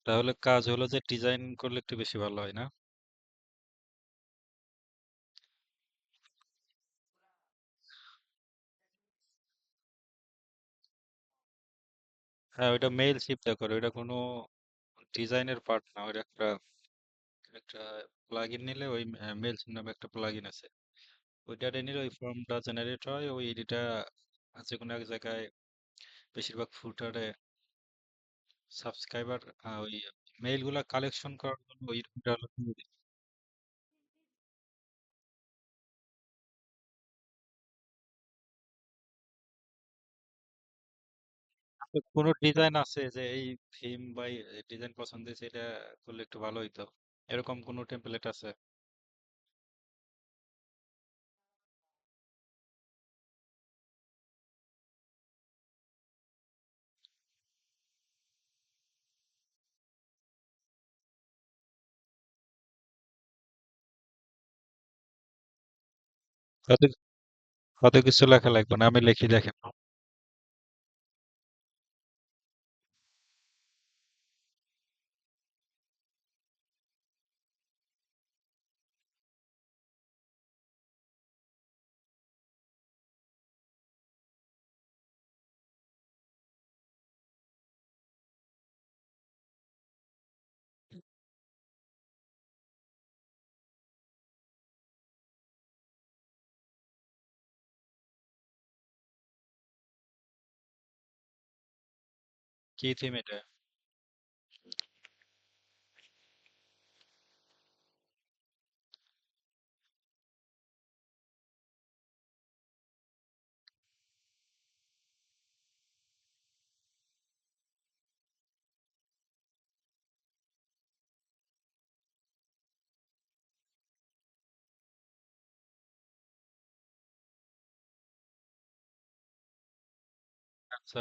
তাহলে কাজ হলো যে ডিজাইন করলে একটু বেশি ভালো হয় না? হ্যাঁ, ওইটা মেইল শিপটা করে, ওইটা কোনো ডিজাইনের পার্ট না, ওইটা একটা একটা প্লাগইন নিলে ওই মেল নামে একটা প্লাগইন আছে, ওইটা নিলে ওই ফর্মটা জেনারেট হয়, ওই এডিটা যে কোনো এক জায়গায় বেশিরভাগ ফুটারে সাবস্ক্রাইবার ওই মেইল গুলা কালেকশন করার জন্য ওইটা হলো কোনো ডিজাইন আছে যে এই থিম বা ডিজাইন পছন্দ হয়েছে, এটা করলে একটু ভালো হইতো, এরকম কোনো টেমপ্লেট আছে? কত কত কিছু লেখা লাগবে না, আমি লিখি দেখেন। কি থিম এটা? আচ্ছা,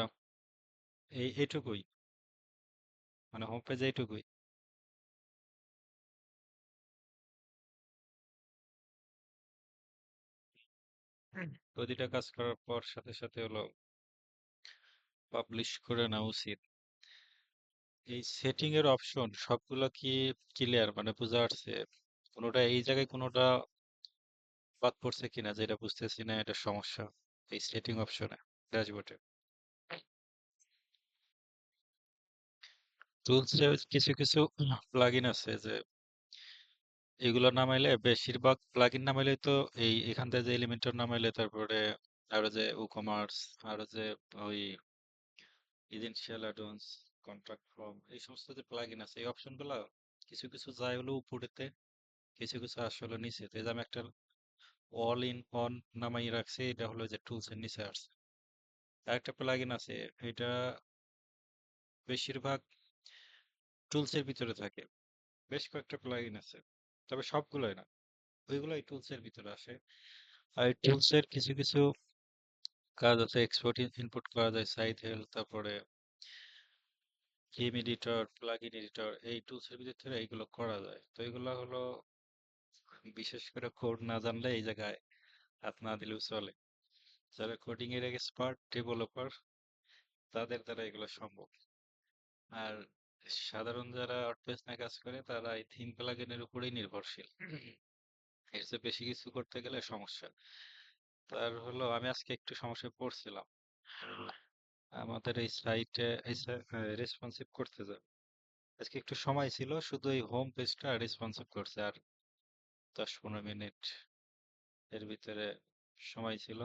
এইটুকুই, মানে হোম পেজে এইটুকুই? প্রতিটা কাজ করার পর সাথে সাথে হলো পাবলিশ করে নেওয়া উচিত। এই সেটিং এর অপশন সবগুলো কি ক্লিয়ার, মানে বোঝা যাচ্ছে? কোনোটা এই জায়গায় কোনোটা বাদ পড়ছে কিনা যেটা বুঝতেছি না, এটা সমস্যা এই সেটিং অপশনে ড্যাশবোর্ডে। টুলস এ কিছু কিছু প্লাগইন আছে যে এগুলো নামাইলে, বেশিরভাগ প্লাগইন নামাইলে তো এই এখান থেকে যে এলিমেন্টর নামাইলে, তারপরে আরো যে কমার্স, আরো যে ওই ইডেনশিয়াল অ্যাডন্স, কন্ট্রাক্ট ফর্ম, এই সমস্ত যে প্লাগইন আছে, এই অপশন গুলা কিছু কিছু যায় হলো উপরেতে, কিছু কিছু আসলে নিচেতে। এই যে আমি একটা অল ইন অন নামাই রাখছি, এটা হলো যে টুলস এর নিচে আসছে। আরেকটা প্লাগইন আছে, এটা বেশিরভাগ টুলস এর ভিতরে থাকে। বেশ কয়েকটা প্লাগইন আছে, তবে সবগুলোই না, ওইগুলাই টুলস এর ভিতরে আসে। আর টুলস এর কিছু কিছু কাজ আছে, এক্সপোর্ট ইনপুট করা যায়, সাইট হেল্প, তারপরে থিম এডিটর, প্লাগইন এডিটর, এই টুলস এর ভিতরে এইগুলো করা যায়। তো এগুলো হলো বিশেষ করে কোড না জানলে এই জায়গায় হাত না দিলেও চলে। যারা কোডিং এর এক্সপার্ট ডেভেলপার, তাদের দ্বারা এগুলো সম্ভব। আর সাধারণ যারা ওয়ার্ডপ্রেস নিয়ে কাজ করে, তারা এই থিম প্লাগইনের উপরেই নির্ভরশীল। এর চেয়ে বেশি কিছু করতে গেলে সমস্যা। তার হলো আমি আজকে একটু সমস্যায় পড়ছিলাম, আমাদের এই সাইটে রেসপন্সিভ করতে যায়। আজকে একটু সময় ছিল, শুধু এই হোম পেজটা রেসপন্সিভ করছে, আর 10-15 মিনিট এর ভিতরে সময় ছিল,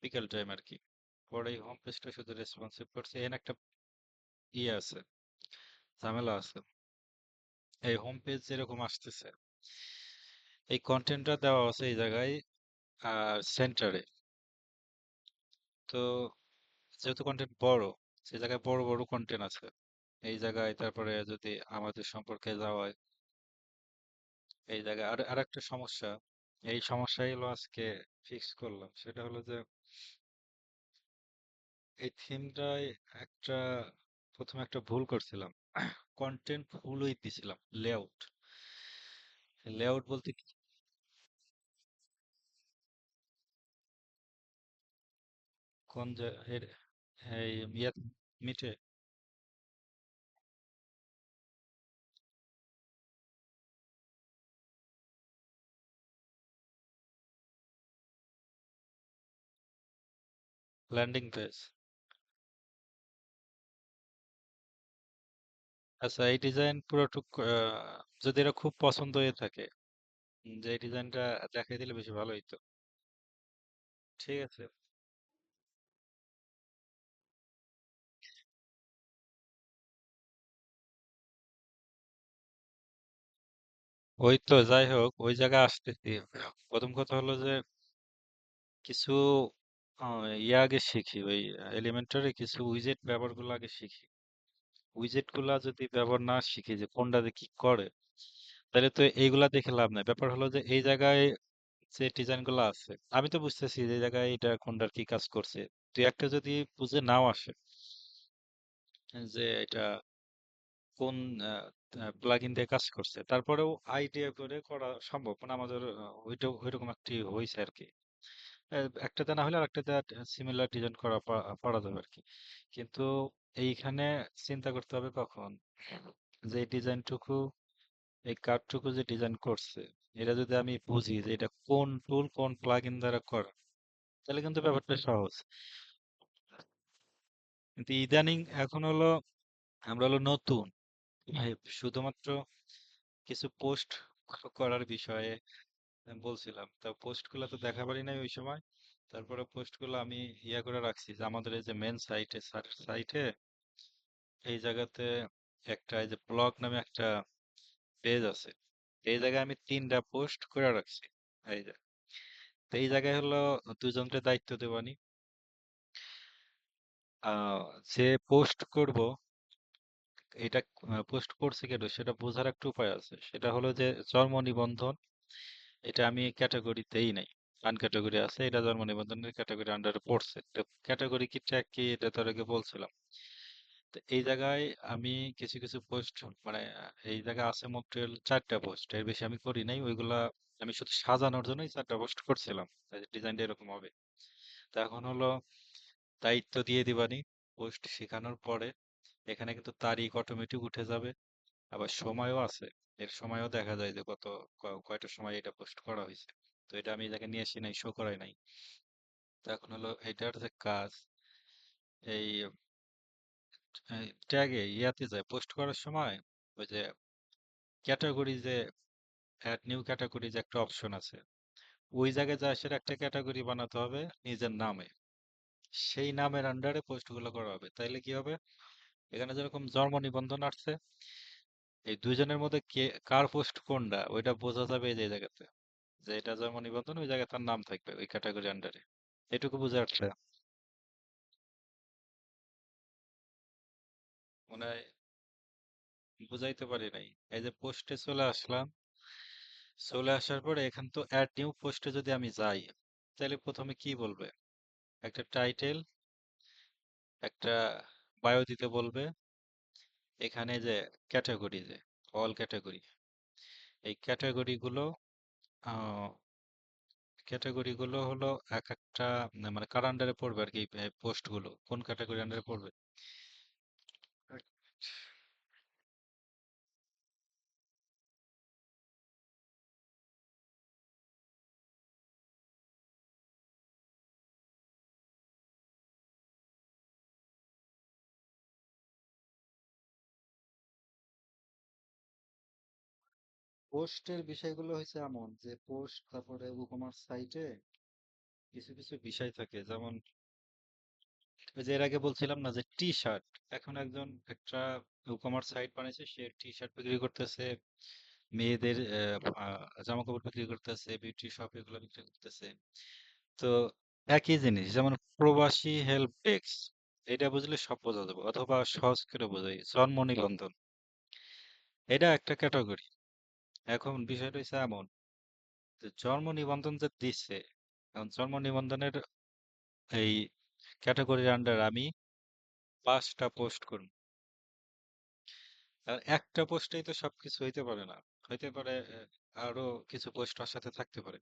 বিকেল টাইম আর কি। পরে এই হোম পেজটা শুধু রেসপন্সিভ করছে, এখানে একটা ইয়ে আছে, ঝামেলা আছে। এই হোম পেজ যেরকম আসতেছে, এই কন্টেন্টটা দেওয়া আছে এই জায়গায় সেন্টারে। তো যেহেতু কন্টেন্ট বড়, সে জায়গায় বড় বড় কন্টেন্ট আছে এই জায়গায়। তারপরে যদি আমাদের সম্পর্কে যাওয়া হয় এই জায়গায়, আর আরেকটা সমস্যা, এই সমস্যাই হলো আজকে ফিক্স করলাম, সেটা হলো যে এই থিমটায় একটা প্রথমে একটা ভুল করছিলাম, কন্টেন্ট ভুলই দিছিলাম। লেআউট, লেআউট বলতে কি? কোন এই ইয়ে মিটে? Landing page. আচ্ছা, এই ডিজাইন পুরোটুক যদি এরা খুব পছন্দ হয়ে থাকে, যে এই ডিজাইনটা দেখাই দিলে বেশি ভালো হইতো। ঠিক আছে। ওই তো যাই হোক, ওই জায়গায় আসতেছি। প্রথম কথা হলো যে কিছু ইয়ে আগে শিখি, ওই এলিমেন্টারি কিছু উইজেট ব্যবহারগুলো আগে শিখি। উইজেট গুলা যদি ব্যবহার না শিখি যে কোনটা দিয়ে কি করে, তাহলে তো এইগুলা দেখে লাভ নাই। ব্যাপার হলো যে এই জায়গায় যে ডিজাইন গুলো আছে, আমি তো বুঝতেছি যে এই জায়গায় এটা কোনটার কি কাজ করছে। তুই একটা যদি বুঝে নাও আসে যে এটা কোন প্লাগইন দিয়ে কাজ করছে, তারপরেও আইডিয়া করে করা সম্ভব। মানে আমাদের ওইটা ওইরকম একটি হয়েছে আর কি। একটাতে না হলে আরেকটাতে সিমিলার ডিজাইন করা পারা যাবে আর কি। কিন্তু এইখানে চিন্তা করতে হবে কখন, যে ডিজাইনটুকু, এই কার্ডটুকু যে ডিজাইন করছে, এটা যদি আমি বুঝি যে এটা কোন টুল কোন প্লাগইন দ্বারা করা, তাহলে কিন্তু ব্যাপারটা সহজ। কিন্তু ইদানিং এখন হলো আমরা হলো নতুন, এই শুধুমাত্র কিছু পোস্ট করার বিষয়ে আমি বলছিলাম, তা পোস্ট গুলো তো দেখা পারি নাই ওই সময়। তারপরে পোস্ট গুলো আমি ইয়া করে রাখছি যে আমাদের এই যে মেন সাইটে এই জায়গাতে একটা, এই যে ব্লগ নামে একটা পেজ আছে, এই জায়গায় আমি 3টা পোস্ট করে রাখছি। এই যে, তো এই জায়গায় হলো দুজনকে দায়িত্ব দেবানি। আহ যে পোস্ট করব, এটা পোস্ট করছে কেন সেটা বোঝার একটা উপায় আছে। সেটা হলো যে জন্ম নিবন্ধন, এটা আমি ক্যাটাগরিতেই নাই, আন ক্যাটাগরি আছে, এটা জন্ম নিবন্ধনের ক্যাটাগরি আন্ডারে পড়ছে। তো ক্যাটাগরি কি ট্যাগ কি এটা তোর আগে বলছিলাম। তো এই জায়গায় আমি কিছু কিছু পোস্ট, মানে এই জায়গায় আছে মোট 4টা পোস্ট, এর বেশি আমি করি নাই। ওইগুলা আমি শুধু সাজানোর জন্যই 4টা পোস্ট করছিলাম, ডিজাইনটা এরকম হবে। তো এখন হলো দায়িত্ব দিয়ে দিবানি, পোস্ট শেখানোর পরে এখানে কিন্তু তারিখ অটোমেটিক উঠে যাবে। আবার সময়ও আছে, এর সময়ও দেখা যায় যে কয়টার সময় এটা পোস্ট করা হয়েছে। তো এটা আমি এটাকে নিয়ে আসি নাই, শো করাই নাই। তো এখন হলো এটার যে কাজ, এই ট্যাগে ইয়াতে যায় পোস্ট করার সময়, ওই যে ক্যাটাগরি, যে অ্যাড নিউ ক্যাটাগরি যে একটা অপশন আছে, ওই জায়গায় যা সেটা একটা ক্যাটাগরি বানাতে হবে নিজের নামে। সেই নামের আন্ডারে পোস্টগুলো করা হবে, তাইলে কি হবে, এখানে যেরকম জন্ম নিবন্ধন আসছে, এই দুইজনের মধ্যে কে কার পোস্ট কোনটা ওইটা বোঝা যাবে এই যে জায়গাতে, যে এটা জন্ম নিবন্ধন, ওই জায়গায় তার নাম থাকবে ওই ক্যাটাগরি আন্ডারে। এটুকু বুঝে আসছে মনে হয়, বুঝাইতে পারি নাই। এই যে পোস্টে চলে আসলাম, চলে আসার পরে এখান তো অ্যাড নিউ পোস্টে যদি আমি যাই, তাহলে প্রথমে কি বলবে, একটা টাইটেল, একটা বায়ো দিতে বলবে। এখানে যে ক্যাটাগরি, যে অল ক্যাটাগরি, এই ক্যাটাগরি গুলো হলো এক একটা, মানে কার আন্ডারে পড়বে আর কি, পোস্ট গুলো কোন ক্যাটাগরি আন্ডারে পড়বে। পোস্টের বিষয়গুলো হয়েছে এমন যে পোস্ট, তারপরে ই-কমার্স সাইটে কিছু কিছু বিষয় থাকে, যেমন ওই যে এর আগে বলছিলাম না যে টি শার্ট, এখন একজন একটা ই-কমার্স সাইট বানিয়েছে, সে টি শার্ট বিক্রি করতেছে, মেয়েদের জামা কাপড় বিক্রি করতেছে, বিউটি শপ এগুলো বিক্রি করতেছে। তো একই জিনিস, যেমন প্রবাসী হেল্প ডেস্ক, এটা বুঝলে সব বোঝা যাবে, অথবা সহজ করে বোঝাই জন্ম নিবন্ধন, এটা একটা ক্যাটাগরি। এখন বিষয়টা হচ্ছে এমন যে জন্ম নিবন্ধন যে দিচ্ছে, এখন জন্ম নিবন্ধনের এই ক্যাটাগরির আন্ডার আমি 5টা পোস্ট করব। আর একটা পোস্টেই তো সবকিছু হইতে পারে না, হইতে পারে আরো কিছু পোস্ট ওর সাথে থাকতে পারে।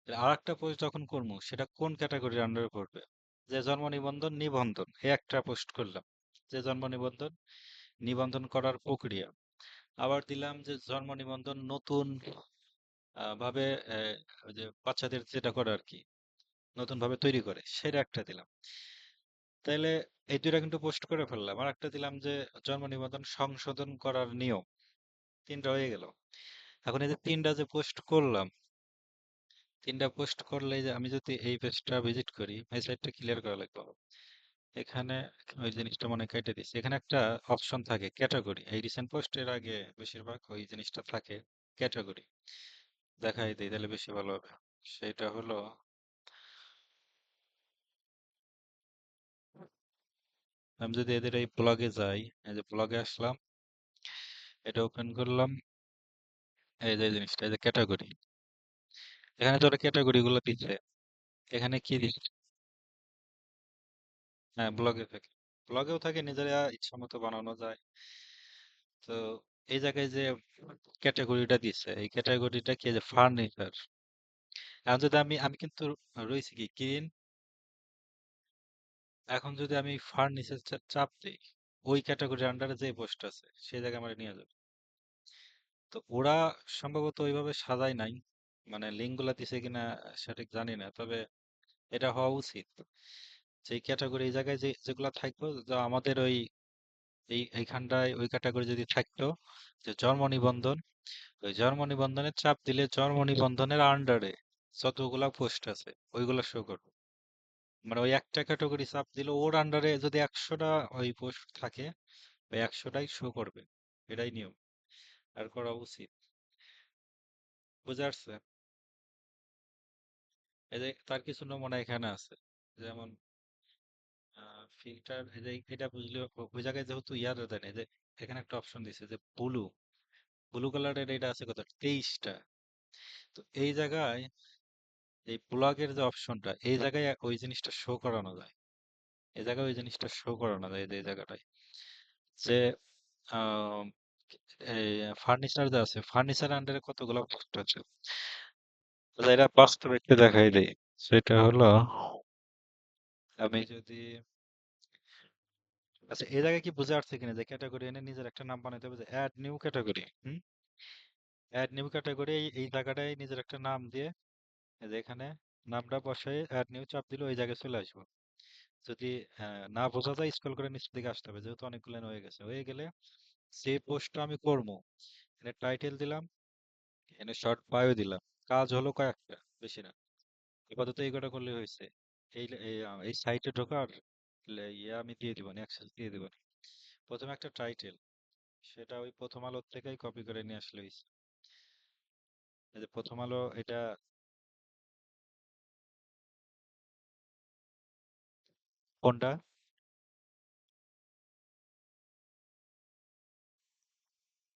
আর একটা পোস্ট যখন করবো সেটা কোন ক্যাটাগরির আন্ডারে পড়বে, যে জন্ম নিবন্ধন নিবন্ধন, এই একটা পোস্ট করলাম যে জন্ম নিবন্ধন নিবন্ধন করার প্রক্রিয়া। আবার দিলাম যে জন্ম নিবন্ধন নতুন ভাবে ওই যে বাচ্চাদের যেটা করে আর কি, নতুন ভাবে তৈরি করে, সেটা একটা দিলাম। তাইলে এই দুইটা কিন্তু পোস্ট করে ফেললাম, আর একটা দিলাম যে জন্ম নিবন্ধন সংশোধন করার নিয়ম। তিনটা হয়ে গেল। এখন এই যে তিনটা যে পোস্ট করলাম, তিনটা পোস্ট করলে যে আমি যদি এই পেজটা ভিজিট করি, এই সাইটটা ক্লিয়ার করা লাগবে। এখানে ওই জিনিসটা মনে হয় কেটে দিচ্ছি। এখানে একটা অপশন থাকে ক্যাটাগরি, এই রিসেন্ট পোস্টের আগে বেশিরভাগ ওই জিনিসটা থাকে, ক্যাটাগরি। দেখাই দিই তাহলে বেশি ভালো হবে। সেটা হলো, আমি যদি এদের এই ব্লগে যাই, এই যে ব্লগে আসলাম, এটা ওপেন করলাম, এই যে এই জিনিসটা, এই যে ক্যাটাগরি, এখানে তো ওরা ক্যাটাগরি গুলো দিচ্ছে। এখানে কি দিচ্ছে? হ্যাঁ, ব্লগে থাকে। ব্লগেও থাকে, নিজেরা ইচ্ছা মতো বানানো যায়। তো এই জায়গায় যে ক্যাটাগরিটা দিচ্ছে, এই ক্যাটাগরিটা কি, যে ফার্নিচার। এখন যদি আমি আমি কিন্তু রয়েছে কি গ্রিন, এখন যদি আমি ফার্নিচার চাপ দিই, ওই ক্যাটাগরির আন্ডারে যে পোস্ট আছে সেই জায়গায় আমার নিয়ে যাবে। তো ওরা সম্ভবত ওইভাবে সাজায় নাই, মানে লিঙ্ক গুলা দিছে কিনা সঠিক জানি না, তবে এটা হওয়া উচিত। যে ক্যাটাগরি এই জায়গায় যে যেগুলা থাকতো, যা আমাদের ওই এইখানটায় ওই ক্যাটাগরি যদি থাকতো, যে জন্ম নিবন্ধন, ওই জন্ম নিবন্ধনের চাপ দিলে জন্ম নিবন্ধনের আন্ডারে যতগুলা পোস্ট আছে ওইগুলা শো করবে। মানে ওই একটা ক্যাটাগরি চাপ দিলে ওর আন্ডারে যদি 100টা ওই পোস্ট থাকে, ওই 100টাই শো করবে। এটাই নিয়ম, আর করা উচিত। বুঝে আসছে? এই যে তার কিছু নমুনা এখানে আছে, যেমন ফিল্টার, এই যে এটা বুঝলে ওই জায়গায় যেহেতু ইয়ার দেন, এই যে এখানে একটা অপশন দিছে যে ব্লু, ব্লু কালারের এটা আছে কত, 23টা। তো এই জায়গায় এই ব্লগের যে অপশনটা, এই জায়গায় ওই জিনিসটা শো করানো যায়। এই জায়গায় ওই জিনিসটা শো করানো যায়, এই জায়গাটায় যে আহ, এই ফার্নিচার যে আছে, ফার্নিচার আন্ডারে কতগুলো পোস্ট আছে, তো এটা বাস্তবে একটু দেখাই দেই। সেটা হলো, আমি যদি, আচ্ছা এই জায়গায় কি বুঝে আসছে কিনা যে ক্যাটাগরি এনে নিজের একটা নাম বানাইতে হবে, যে add new category. Add new category, এই জায়গাটায় নিজের একটা নাম দিয়ে, এই যে এখানে নামটা বসাই অ্যাড নিউ চাপ দিলে ওই জায়গায় চলে আসবো। যদি না বোঝা যায়, স্ক্রল করে নিচের দিকে আসতে হবে, যেহেতু অনেকগুলো হয়ে গেছে। হয়ে গেলে যে পোস্টটা আমি করবো, এখানে টাইটেল দিলাম, এখানে শর্ট বায়ো দিলাম। কাজ হলো কয়েকটা, বেশি না। আপাতত এই কটা করলে হয়েছে। এই সাইটে ঢোকার ইয়ে আমি দিয়ে দিব, অ্যাক্সেস দিয়ে দিব। প্রথমে একটা টাইটেল, সেটা ওই প্রথম আলোর থেকেই কপি করে নিয়ে আসলে হয়েছে। এই যে প্রথম আলো, এটা কোনটা?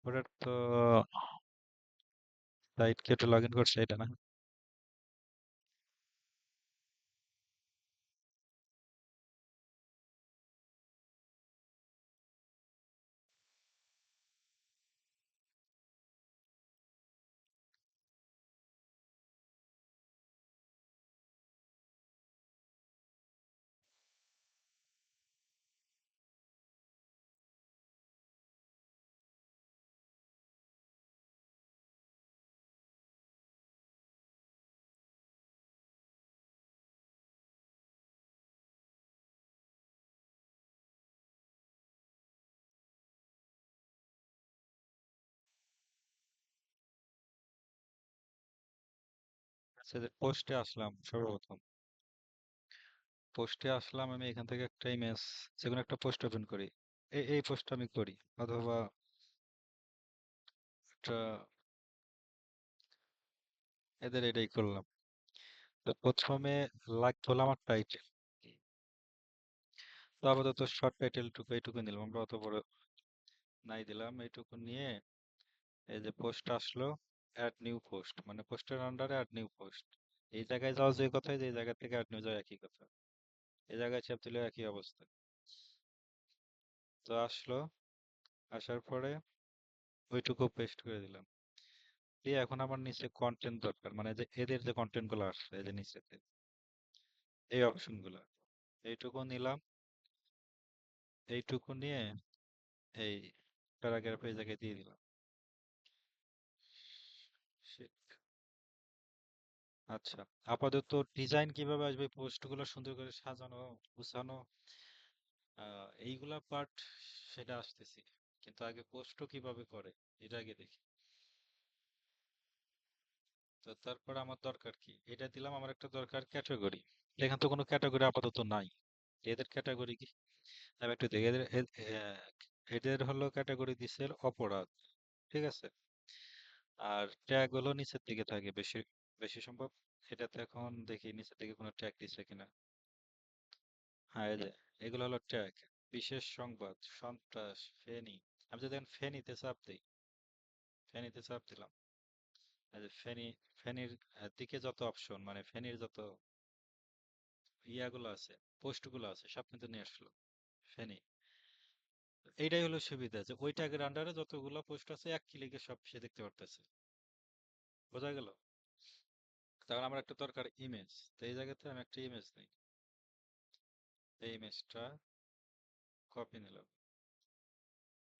ওটার তো সাইট কেটে লগ ইন করছে, এটা না? আচ্ছা, যে পোস্টে আসলাম সর্বপ্রথম, পোস্টে আসলাম, আমি এখান থেকে একটা ইমেজ, যেকোনো একটা পোস্ট ওপেন করি। এই পোস্ট আমি করি, অথবা একটা, এদের এটাই করলাম। তো প্রথমে লাগতো হলো আমার টাইটেল। তো আপাতত শর্ট টাইটেল টুকু এইটুকু নিলাম, আমরা অত বড় নাই দিলাম। এইটুকু নিয়ে এই যে পোস্ট আসলো, অ্যাড নিউ পোস্ট, মানে পোস্টের আন্ডারে অ্যাড নিউ পোস্ট। এই জায়গায় যাওয়া যে কথাই, যে এই জায়গা থেকে অ্যাড নিউ যাওয়া একই কথা। এই জায়গায় চাপ দিলে একই অবস্থা। তো আসলো, আসার পরে ওইটুকু পেস্ট করে দিলাম। দিয়ে এখন আমার নিচে কন্টেন্ট দরকার, মানে যে এদের যে কন্টেন্ট গুলো আসছে এই যে নিচেতে, এই অপশন গুলো, এইটুকু নিলাম। এইটুকু নিয়ে এই প্যারাগ্রাফ এই জায়গায় দিয়ে দিলাম। Shit. আচ্ছা, আপাতত ডিজাইন কিভাবে আসবে, পোস্ট গুলো সুন্দর করে সাজানো গুছানো, এইগুলা পার্ট সেটা আসতেছি, কিন্তু আগে পোস্টও কিভাবে করে এটা আগে দেখি। তো তারপর আমার দরকার কি, এটা দিলাম, আমার একটা দরকার ক্যাটাগরি। এখানে তো কোনো ক্যাটাগরি আপাতত নাই। এদের ক্যাটাগরি কি, আমি একটু দেখি এদের এদের হলো ক্যাটাগরি দিছে অপরাধ, ঠিক আছে। আর ট্যাগ হলো নিচের দিকে থাকে বেশি, বেশি সম্ভব। এটাতে এখন দেখি নিচের দিকে কোনো ট্যাগ দিছে কিনা। হ্যাঁ, এই যে এগুলো হলো ট্যাগ। বিশেষ সংবাদ, সন্ত্রাস, ফেনী। আমি যদি এখন ফেনীতে চাপ দিই, ফেনীতে চাপ দিলাম, এই যে ফেনী, ফেনীর দিকে যত অপশন, মানে ফেনীর যত ইয়াগুলো আছে, পোস্টগুলো আছে, সব কিন্তু নিয়ে আসলো ফেনী। এইটাই হলো সুবিধা, যে ওই ট্যাগের আন্ডারে যতগুলো পোস্ট আছে এক ক্লিকে সব সে দেখতে পারতেছে। বোঝা গেল? তখন আমার একটা দরকার ইমেজ। তো এই জায়গাতে আমি একটা ইমেজ নিই, এই ইমেজটা কপি নিলাম।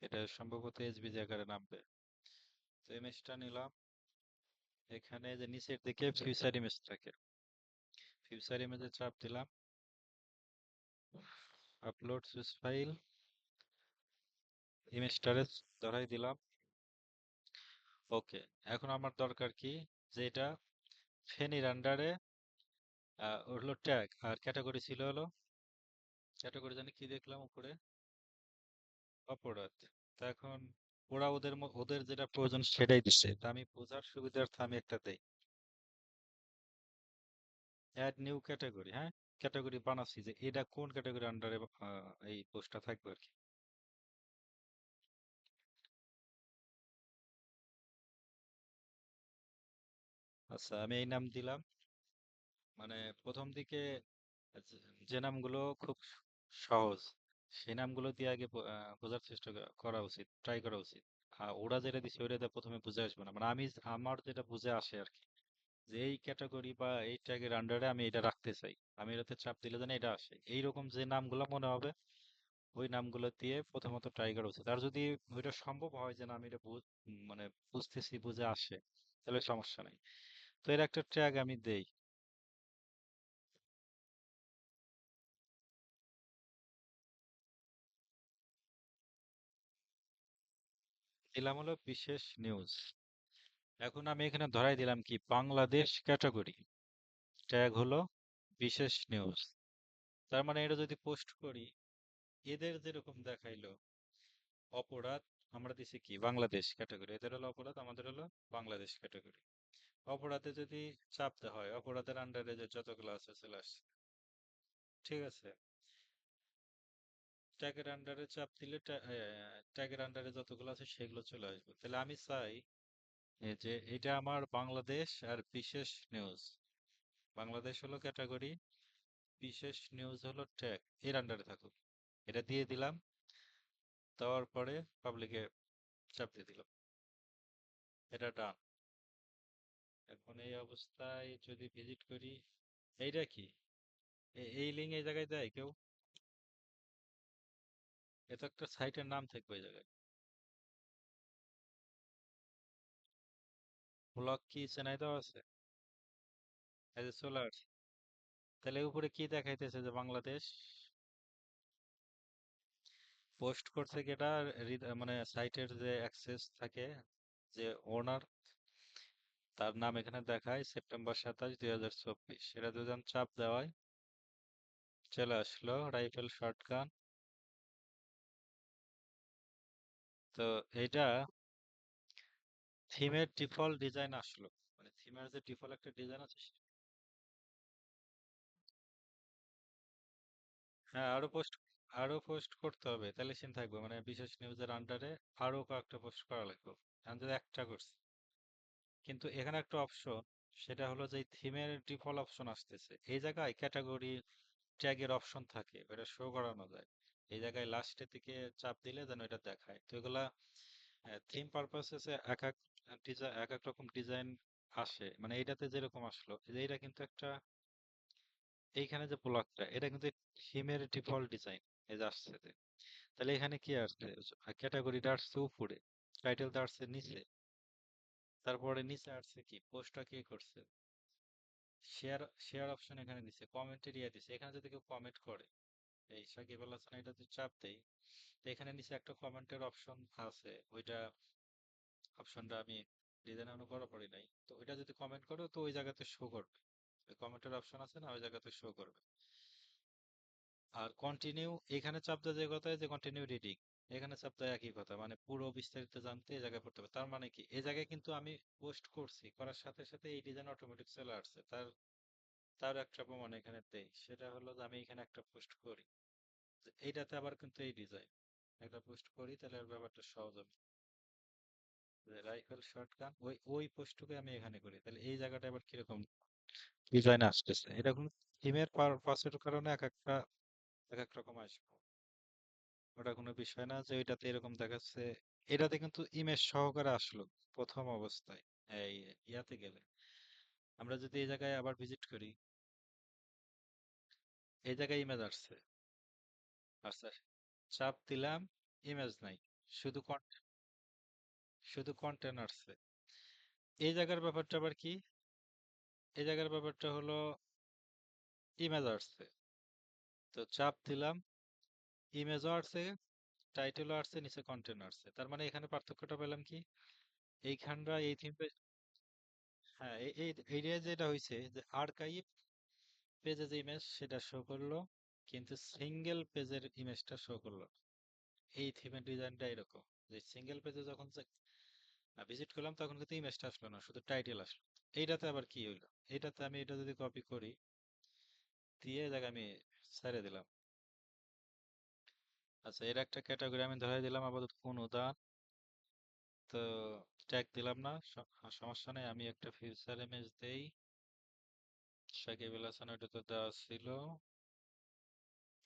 এটা সম্ভবত এসভিজি আকারে নামবে। তো ইমেজটা নিলাম। এখানে যে নিচের দিকে ফিউচার ইমেজ থাকে, ফিউচার ইমেজে চাপ দিলাম, আপলোড সুইচ ফাইল, ইমেজটারে ধরাই দিলাম। ওকে, এখন আমার দরকার কি, যে এটা ফেনীর আন্ডারে হলো ট্যাগ, আর ক্যাটাগরি ছিল হলো, ক্যাটাগরি জানি কি দেখলাম উপরে, অপরাধ। তা এখন ওরা ওদের যেটা প্রয়োজন সেটাই দিচ্ছে, তা আমি বোঝার সুবিধার্থে আমি একটা দেই, অ্যাড নিউ ক্যাটাগরি। হ্যাঁ, ক্যাটাগরি বানাচ্ছি, যে এটা কোন ক্যাটাগরি আন্ডারে এই পোস্টটা থাকবে আর কি। আচ্ছা, আমি এই নাম দিলাম। মানে প্রথম দিকে যে যে নামগুলো খুব সহজ, সেই নামগুলো দিয়ে আগে বোঝার চেষ্টা করা উচিত, ট্রাই করা উচিত। আর ওরা যেটা দিচ্ছে ওইটা দিয়ে প্রথমে বুঝে আসবে না, মানে আমি আমার যেটা বুঝে আসে আর কি, যে এই ক্যাটাগরি বা এই ট্যাগের আন্ডারে আমি এটা রাখতে চাই, আমি এটাতে চাপ দিলে যেন এটা আসে, এইরকম যে নামগুলো মনে হবে ওই নামগুলো দিয়ে প্রথমত ট্রাই করা উচিত। আর যদি ওইটা সম্ভব হয় যে না আমি এটা মানে বুঝতেছি, বুঝে আসে, তাহলে সমস্যা নেই। তো এর একটা ট্যাগ আমি দেই, দিলাম হলো বিশেষ নিউজ। এখন আমি এখানে ধরাই দিলাম কি, বাংলাদেশ ক্যাটাগরি, ট্যাগ হলো বিশেষ নিউজ। তার মানে এটা যদি পোস্ট করি, এদের যেরকম দেখাইলো অপরাধ, আমরা দিছি কি বাংলাদেশ ক্যাটাগরি, এদের হলো অপরাধ, আমাদের হলো বাংলাদেশ ক্যাটাগরি। অপরাধে যদি চাপ দেওয়া হয়, অপরাধের আন্ডারে যে যতগুলো আছে চলে আসছে, ঠিক আছে। ট্যাগের আন্ডারে চাপ দিলে ট্যাগের আন্ডারে যতগুলো আছে সেগুলো চলে আসবে। তাহলে আমি চাই যে এটা আমার বাংলাদেশ আর বিশেষ নিউজ, বাংলাদেশ হলো ক্যাটাগরি, বিশেষ নিউজ হলো ট্যাগ, এর আন্ডারে থাকুক। এটা দিয়ে দিলাম, দেওয়ার পরে পাবলিকে চাপ দিয়ে দিলাম, এটা ডান। এখন এই অবস্থায় যদি ভিজিট করি, এইটা কি, এই লিঙ্ক এই জায়গায় দেয় কেউ? এটা একটা সাইটের নাম থাকবে এই জায়গায়। ব্লক কি চেনাই দেওয়া আছে, এই যে চলে আসছে। তাহলে উপরে কি দেখাইতেছে, যে বাংলাদেশ পোস্ট করছে কি, এটা মানে সাইটের যে অ্যাক্সেস থাকে, যে ওনার, তার নাম এখানে দেখায় সেপ্টেম্বর 27, 2024। এটা যদি আমি চাপ দেওয়াই, চলে আসলো রাইফেল শটগান। তো এটা থিমের ডিফল্ট ডিজাইন আসলো, মানে থিমের যে ডিফল্ট একটা ডিজাইন আছে হ্যাঁ, আরো পোস্ট করতে হবে, তাহলে সিন থাকবে, মানে বিশেষ নিউজের আন্ডারে আরো কয়েকটা পোস্ট করা লাগবে। আমি যদি একটা করছি, কিন্তু এখানে একটা অপশন, সেটা হলো যে থিমের ডিফল্ট অপশন আসতেছে, এই জায়গায় ক্যাটাগরি ট্যাগের অপশন থাকে, ওটা শো করানো যায়। এই জায়গায় লাস্টের দিকে চাপ দিলে যেন এটা দেখায়। তো এগুলা থিম পারপাসেসে এক এক রকম ডিজাইন আসে, মানে এইটাতে যেরকম আসলো, এই যে এইটা কিন্তু একটা, এইখানে যে ব্লকটা এটা কিন্তু থিমের ডিফল্ট ডিজাইন, এই যে আসছে যে। তাহলে এখানে কি আসছে, ক্যাটাগরিটা আসছে উপরে, টাইটেলটা আসছে নিচে, তারপরে নিচে আসছে কি, পোস্টটা কে করছে, শেয়ার শেয়ার অপশন এখানে দিছে, কমেন্ট এরিয়া দিছে, এখানে যদি কেউ কমেন্ট করে এই সাকিব আল হাসান এটা যদি চাপ দেই, তো এখানে নিচে একটা কমেন্টের অপশন আছে, ওইটা অপশনটা আমি ডিজাইন এখনো করা পড়ি নাই, তো ওইটা যদি কমেন্ট করো তো ওই জায়গাতে শো করবে, ওই কমেন্টের অপশন আছে না, ওই জায়গাতে শো করবে। আর কন্টিনিউ এখানে চাপ দেওয়া যে কথা, যে কন্টিনিউ রিডিং, এখানে চাপ দেওয়া একই কথা, মানে পুরো বিস্তারিত জানতে এই জায়গায় পড়তে হবে। তার মানে কি, এই জায়গায় কিন্তু আমি পোস্ট করছি, করার সাথে সাথে এই ডিজাইন অটোমেটিক চলে আসছে। তার তার একটা প্রমাণ এখানে দেই, সেটা হলো যে আমি এখানে একটা পোস্ট করি, তো এইটাতে আবার কিন্তু এই ডিজাইন একটা পোস্ট করি, তাহলে আর ব্যাপারটা সহজ হবে। রাইফেল শটগান, ওই ওই পোস্টটুকু আমি এখানে করি, তাহলে এই জায়গাটা আবার কিরকম ডিজাইন আসতেছে, এটা কোনো থিমের পারপাসের কারণে এক এক রকম আসবে। ওটা কোনো বিষয় না যে ওইটাতে এরকম দেখাচ্ছে, এটাতে কিন্তু ইমেজ সহকারে আসলো প্রথম অবস্থায়। এই ইয়াতে গেলে, আমরা যদি এই জায়গায় আবার ভিজিট করি, এই জায়গায় ইমেজ আসছে, আচ্ছা, চাপ দিলাম, ইমেজ নাই, শুধু শুধু কন্টেন্ট আসছে। এই জায়গার ব্যাপারটা আবার কি, এই জায়গার ব্যাপারটা হলো ইমেজ আসছে, তো চাপ দিলাম, ইমেজও আসছে, টাইটেলও আসছে, নিচে কন্টেন্ট আসছে। তার মানে এখানে পার্থক্যটা পেলাম কি, এইখানটা এই থিম, হ্যাঁ এই এই এরিয়া যেটা হয়েছে যে আর্কাইভ পেজে যে ইমেজ সেটা শো করলো, কিন্তু সিঙ্গেল পেজের ইমেজটা শো করলো না। এই থিমের ডিজাইনটা এরকম, যে সিঙ্গেল পেজে যখন ভিজিট করলাম তখন কিন্তু ইমেজটা আসলো না, শুধু টাইটেল আসলো। এইটাতে আবার কি হইলো, এইটাতে আমি এটা যদি কপি করি, দিয়ে এই জায়গায় আমি ছেড়ে দিলাম। আচ্ছা, এর একটা ক্যাটাগরি আমি ধরে দিলাম আপাতত অনুদান, তো ট্যাগ দিলাম না, সমস্যা নেই, আমি একটা ফিউচার ইমেজ দেই। সাকিব আল হাসান, ওটা তো দেওয়া ছিল,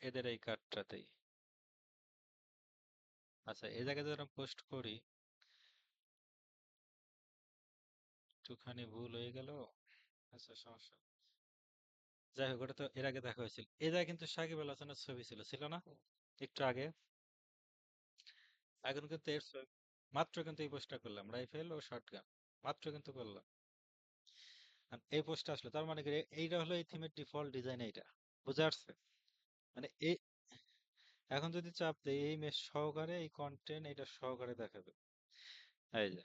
এদের এই কার্ডটাতেই। আচ্ছা, এই জায়গায় যদি পোস্ট করি, একটুখানি ভুল হয়ে গেল। আচ্ছা, সমস্যা নেই। যাই হোক, ওটা তো এর আগে দেখা হয়েছিল, এই জায়গায় কিন্তু সাকিব আল হাসানের ছবি ছিল, ছিল না একটু আগে? এখন কিন্তু এর ছবি, মাত্র কিন্তু এই পোস্টটা করলাম, রাইফেল ও শটগান, মাত্র কিন্তু করলাম, আর এই পোস্টটা আসলো। তার মানে কি, এইটা হলো এই থিমের ডিফল্ট ডিজাইন, এইটা বুঝে আসছে? মানে এই, এখন যদি চাপ দেই, এই মেশ সহকারে এই কন্টেন্ট এটা সহকারে দেখাবে। এই যে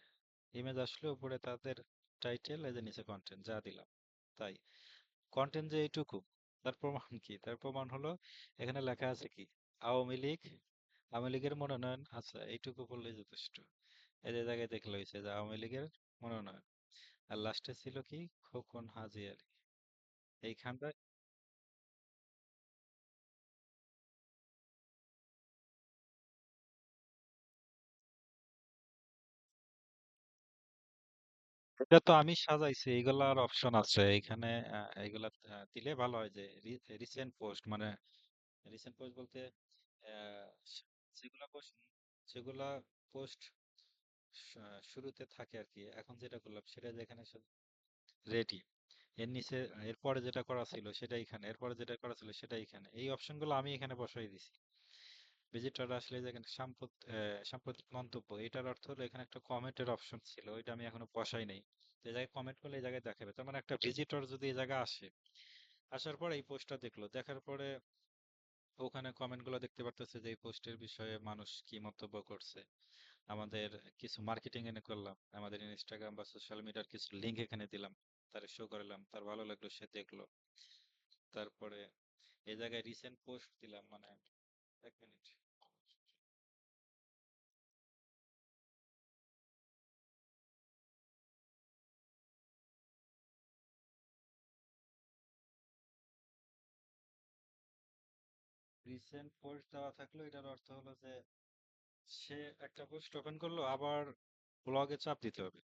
ইমেজ আসলে উপরে তাদের টাইটেল, এই যে নিচে কন্টেন্ট যা দিলাম, তাই কন্টেন্ট যে এইটুকু, তার প্রমাণ কি? তার প্রমাণ হলো এখানে লেখা আছে কি, আওয়ামী লীগ, আওয়ামী লীগের মনোনয়ন, আচ্ছা এইটুকু বললেই যথেষ্ট। এই যে জায়গায় দেখলে হয়েছে যে আওয়ামী লীগের মনোনয়ন, আর লাস্টে ছিল কি, খোকন হাজি আলী, এইখানটা। এটা তো আমি সাজাইছি, এইগুলার অপশন আছে এখানে, এইগুলা দিলে ভালো হয়, যে রিসেন্ট পোস্ট, মানে রিসেন্ট পোস্ট বলতে আহ, যেগুলা পোস্ট, যেগুলা পোস্ট শুরুতে থাকে আর কি, এখন যেটা করলাম সেটা যেখানে রেডি, এর নিচে এরপরে যেটা করা ছিল সেটা এখানে, এরপরে যেটা করা ছিল সেটা এখানে, এই অপশনগুলো আমি এখানে বসাই দিছি। ভিজিটর আসলে যেখানে সাম্প্রতিক মন্তব্য, এটার অর্থ হলো এখানে একটা কমেন্টের অপশন ছিল, ওইটা আমি এখনো বসাই নাই। তো এই জায়গায় কমেন্ট করলে এই জায়গায় দেখাবে, তার মানে একটা ভিজিটর যদি এই জায়গায় আসে, আসার পরে এই পোস্টটা দেখলো, দেখার পরে ওখানে কমেন্ট গুলো দেখতে পারতেছে যে এই পোস্টের বিষয়ে মানুষ কি মন্তব্য করছে। আমাদের কিছু মার্কেটিং এনে করলাম, আমাদের ইনস্টাগ্রাম বা সোশ্যাল মিডিয়ার কিছু লিংক এখানে দিলাম, তার শো করলাম, তার ভালো লাগলো, সে দেখলো। তারপরে এই জায়গায় রিসেন্ট পোস্ট দিলাম, মানে এক মিনিট, রিসেন্ট পোস্ট দেওয়া থাকলো, এটার অর্থ হলো যে সে একটা পোস্ট ওপেন করলো, আবার ব্লগে চাপ দিতে হবে,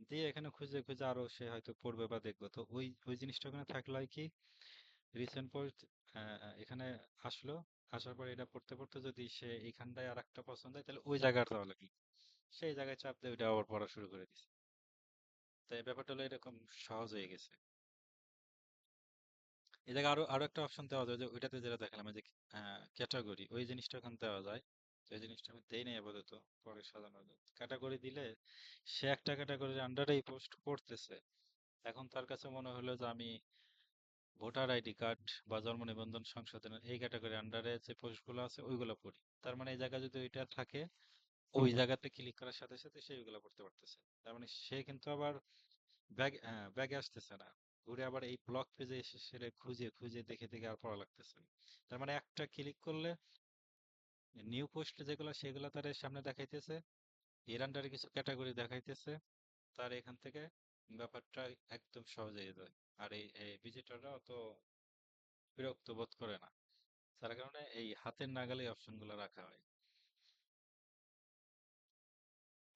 দিয়ে এখানে খুঁজে খুঁজে আরো সে হয়তো পড়বে বা দেখবে, তো ওই ওই জিনিসটা ওখানে থাকলে হয় কি, রিসেন্ট পোস্ট এখানে আসলো, আসার পর এটা পড়তে পড়তে যদি সে এইখানটায় আর একটা পছন্দ হয়, তাহলে ওই জায়গাটা দেওয়া লাগলো, সেই জায়গায় চাপ দিয়ে ওইটা আবার পড়া শুরু করে দিছে। তো এই ব্যাপারটা হলো এরকম সহজ হয়ে গেছে। এই জায়গায় আরো আরো একটা অপশন দেওয়া যায়, যে ওইটাতে যেটা দেখালাম, এই যে ক্যাটাগরি, ওই জিনিসটা ওখানে দেওয়া যায়। তো এই জিনিসটা আমি দেই নাই আপাতত, পরে সাজানো যায়। ক্যাটাগরি দিলে সে একটা ক্যাটাগরির আন্ডারে এই পোস্ট পড়তেছে, এখন তার কাছে মনে হলো যে আমি ভোটার আইডি কার্ড বা জন্ম নিবন্ধন সংশোধনের এই ক্যাটাগরি আন্ডারে যে পোস্টগুলো আছে ওইগুলো পড়ি। তার মানে এই জায়গায় যদি ওইটা থাকে, ওই জায়গাতে ক্লিক করার সাথে সাথে সেইগুলো পড়তে পারতেছে। তার মানে সে কিন্তু আবার ব্যাগে আসতেছে না, ঘুরে আবার এই ব্লগ পেজে এসে সেটা খুঁজে খুঁজে দেখে দেখে আর পড়া লাগতেছে না। তার মানে একটা ক্লিক করলে নিউ পোস্ট যেগুলো সেগুলো তার এর সামনে দেখাইতেছে, এর আন্ডারে কিছু ক্যাটাগরি দেখাইতেছে, তার এখান থেকে ব্যাপারটা একদম সহজ হয়ে যায়। আর এই ভিজিটররা অত বিরক্ত বোধ করে না, তার কারণে এই হাতের নাগালে অপশন গুলো রাখা হয়।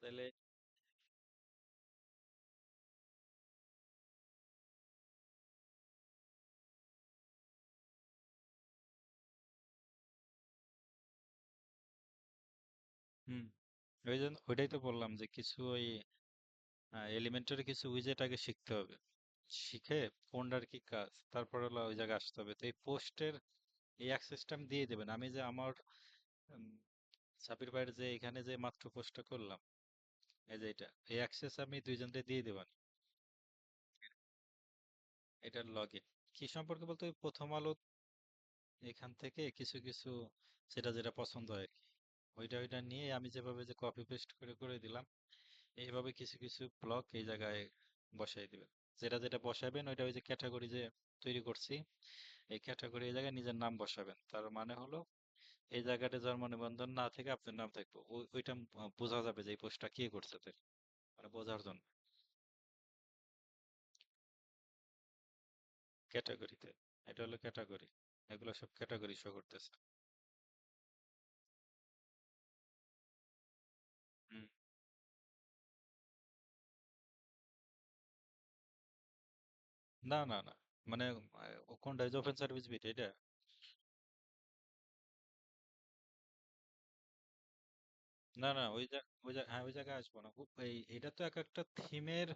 তাহলে হুম, ওই জন্য ওইটাই তো বললাম যে কিছু ওই এলিমেন্টারি কিছু উইজেট আগে শিখতে হবে, শিখে কোনটার কি কাজ, তারপর হলো ওই জায়গায় আসতে হবে। তো এই পোস্টের এই অ্যাক্সেসটা আমি দিয়ে দেবেন, আমি যে আমার উম, সাবির ভাইয়ের যে এখানে যে মাত্র পোস্টটা করলাম, এই যে এটা, এই অ্যাক্সেস আমি দুইজনকে দিয়ে দেবানি। এটার লগে কি সম্পর্কে বলতে ওই প্রথম আলো এখান থেকে কিছু কিছু যেটা যেটা পছন্দ হয় আর কি, ওইটা ওইটা নিয়ে আমি যেভাবে যে কপি পেস্ট করে করে দিলাম, এইভাবে কিছু কিছু ব্লক এই জায়গায় বসাই দিবেন। যেটা যেটা বসাবেন ওইটা ওই যে ক্যাটাগরি যে তৈরি করছি, এই ক্যাটাগরি এই জায়গায় নিজের নাম বসাবেন। তার মানে হলো এই জায়গাটা জন্ম নিবন্ধন না থেকে আপনার নাম থাকবে, ওইটা বোঝা যাবে যে এই পোস্টটা কে করছে তার, মানে বোঝার জন্য। ক্যাটাগরিতে, এটা হলো ক্যাটাগরি, এগুলো সব ক্যাটাগরি শো করতেছে। হুম। না না না, মানে কোনটা ওপেন সার্ভিস বিট এটা? না না, হ্যাঁ ওই জায়গায় আসবো না। এটা তো এক একটা থিমের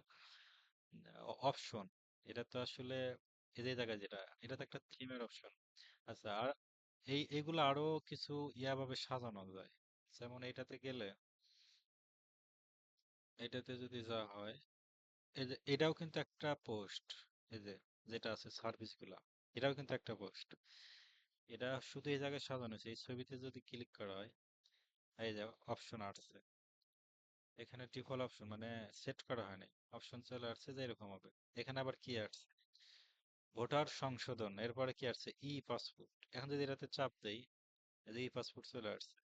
অপশন, এটা তো আসলে এই যে জায়গায় যেটা, এটা তো একটা থিমের অপশন। আচ্ছা, আর এইগুলো আরো কিছু ভাবে সাজানো যায়। যেমন এটাতে গেলে, এটাতে যদি যা হয়, এই যে এটাও কিন্তু একটা পোস্ট, এই যে যেটা আছে সার্ভিস গুলা, এটাও কিন্তু একটা পোস্ট। এটা শুধু এই জায়গায় সাজানো হয়েছে, এই ছবিতে যদি ক্লিক করা হয়, এই যে অপশন আসছে, এখানে ডিফল্ট অপশন মানে সেট করা হয় নাই, অপশন চলে আসছে যে এরকম হবে। এখানে আবার কি আসছে, ভোটার সংশোধন, এরপরে কি আসছে ই পাসপোর্ট। এখন যদি এটাতে চাপ দেই, এই যে ই পাসপোর্ট চলে আসছে।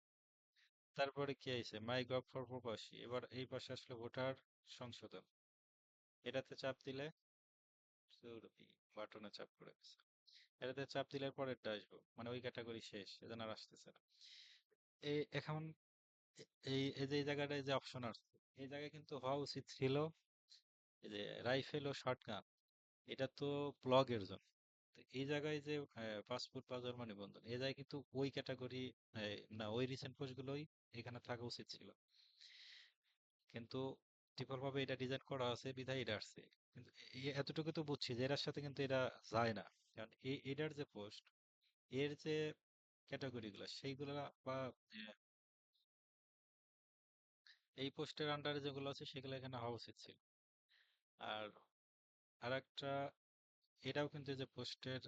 তারপরে কি আইছে মাই গভ ফর প্রবাসী, এবার এই পাশে আসলে ভোটার সংশোধন, এটাতে চাপ দিলে বাটনে চাপ পড়ে গেছে, এটাতে চাপ দিলে পরেরটা আসবো, মানে ওই ক্যাটাগরি শেষ, এজন্য আর আসতেছে না। এই এখন এই যে এই জায়গাটায় যে অপশন আসছে, এই জায়গায় কিন্তু হওয়া উচিত ছিল এই যে রাইফেল ও শটগান, এটা তো ব্লগের জন্য। তো এই জায়গায় যে পাসপোর্ট বা জন্ম নিবন্ধন, এই জায়গায় কিন্তু ওই ক্যাটাগরি না, ওই রিসেন্ট পোস্ট গুলোই এখানে থাকা উচিত ছিল। কিন্তু ডিফল্ট ভাবে এটা ডিজাইন করা আছে বিধায় এটা আসছে। কিন্তু এতটুকু তো বুঝছি যে এটার সাথে কিন্তু এটা যায় না, কারণ এটার যে পোস্ট, এর যে ক্যাটাগরি গুলা সেইগুলা বা আহ, এই পোস্টের আন্ডারে যেগুলো আছে সেগুলো এখানে হওয়া উচিত ছিল। আর আরেকটা, এটাও কিন্তু এই যে পোস্টের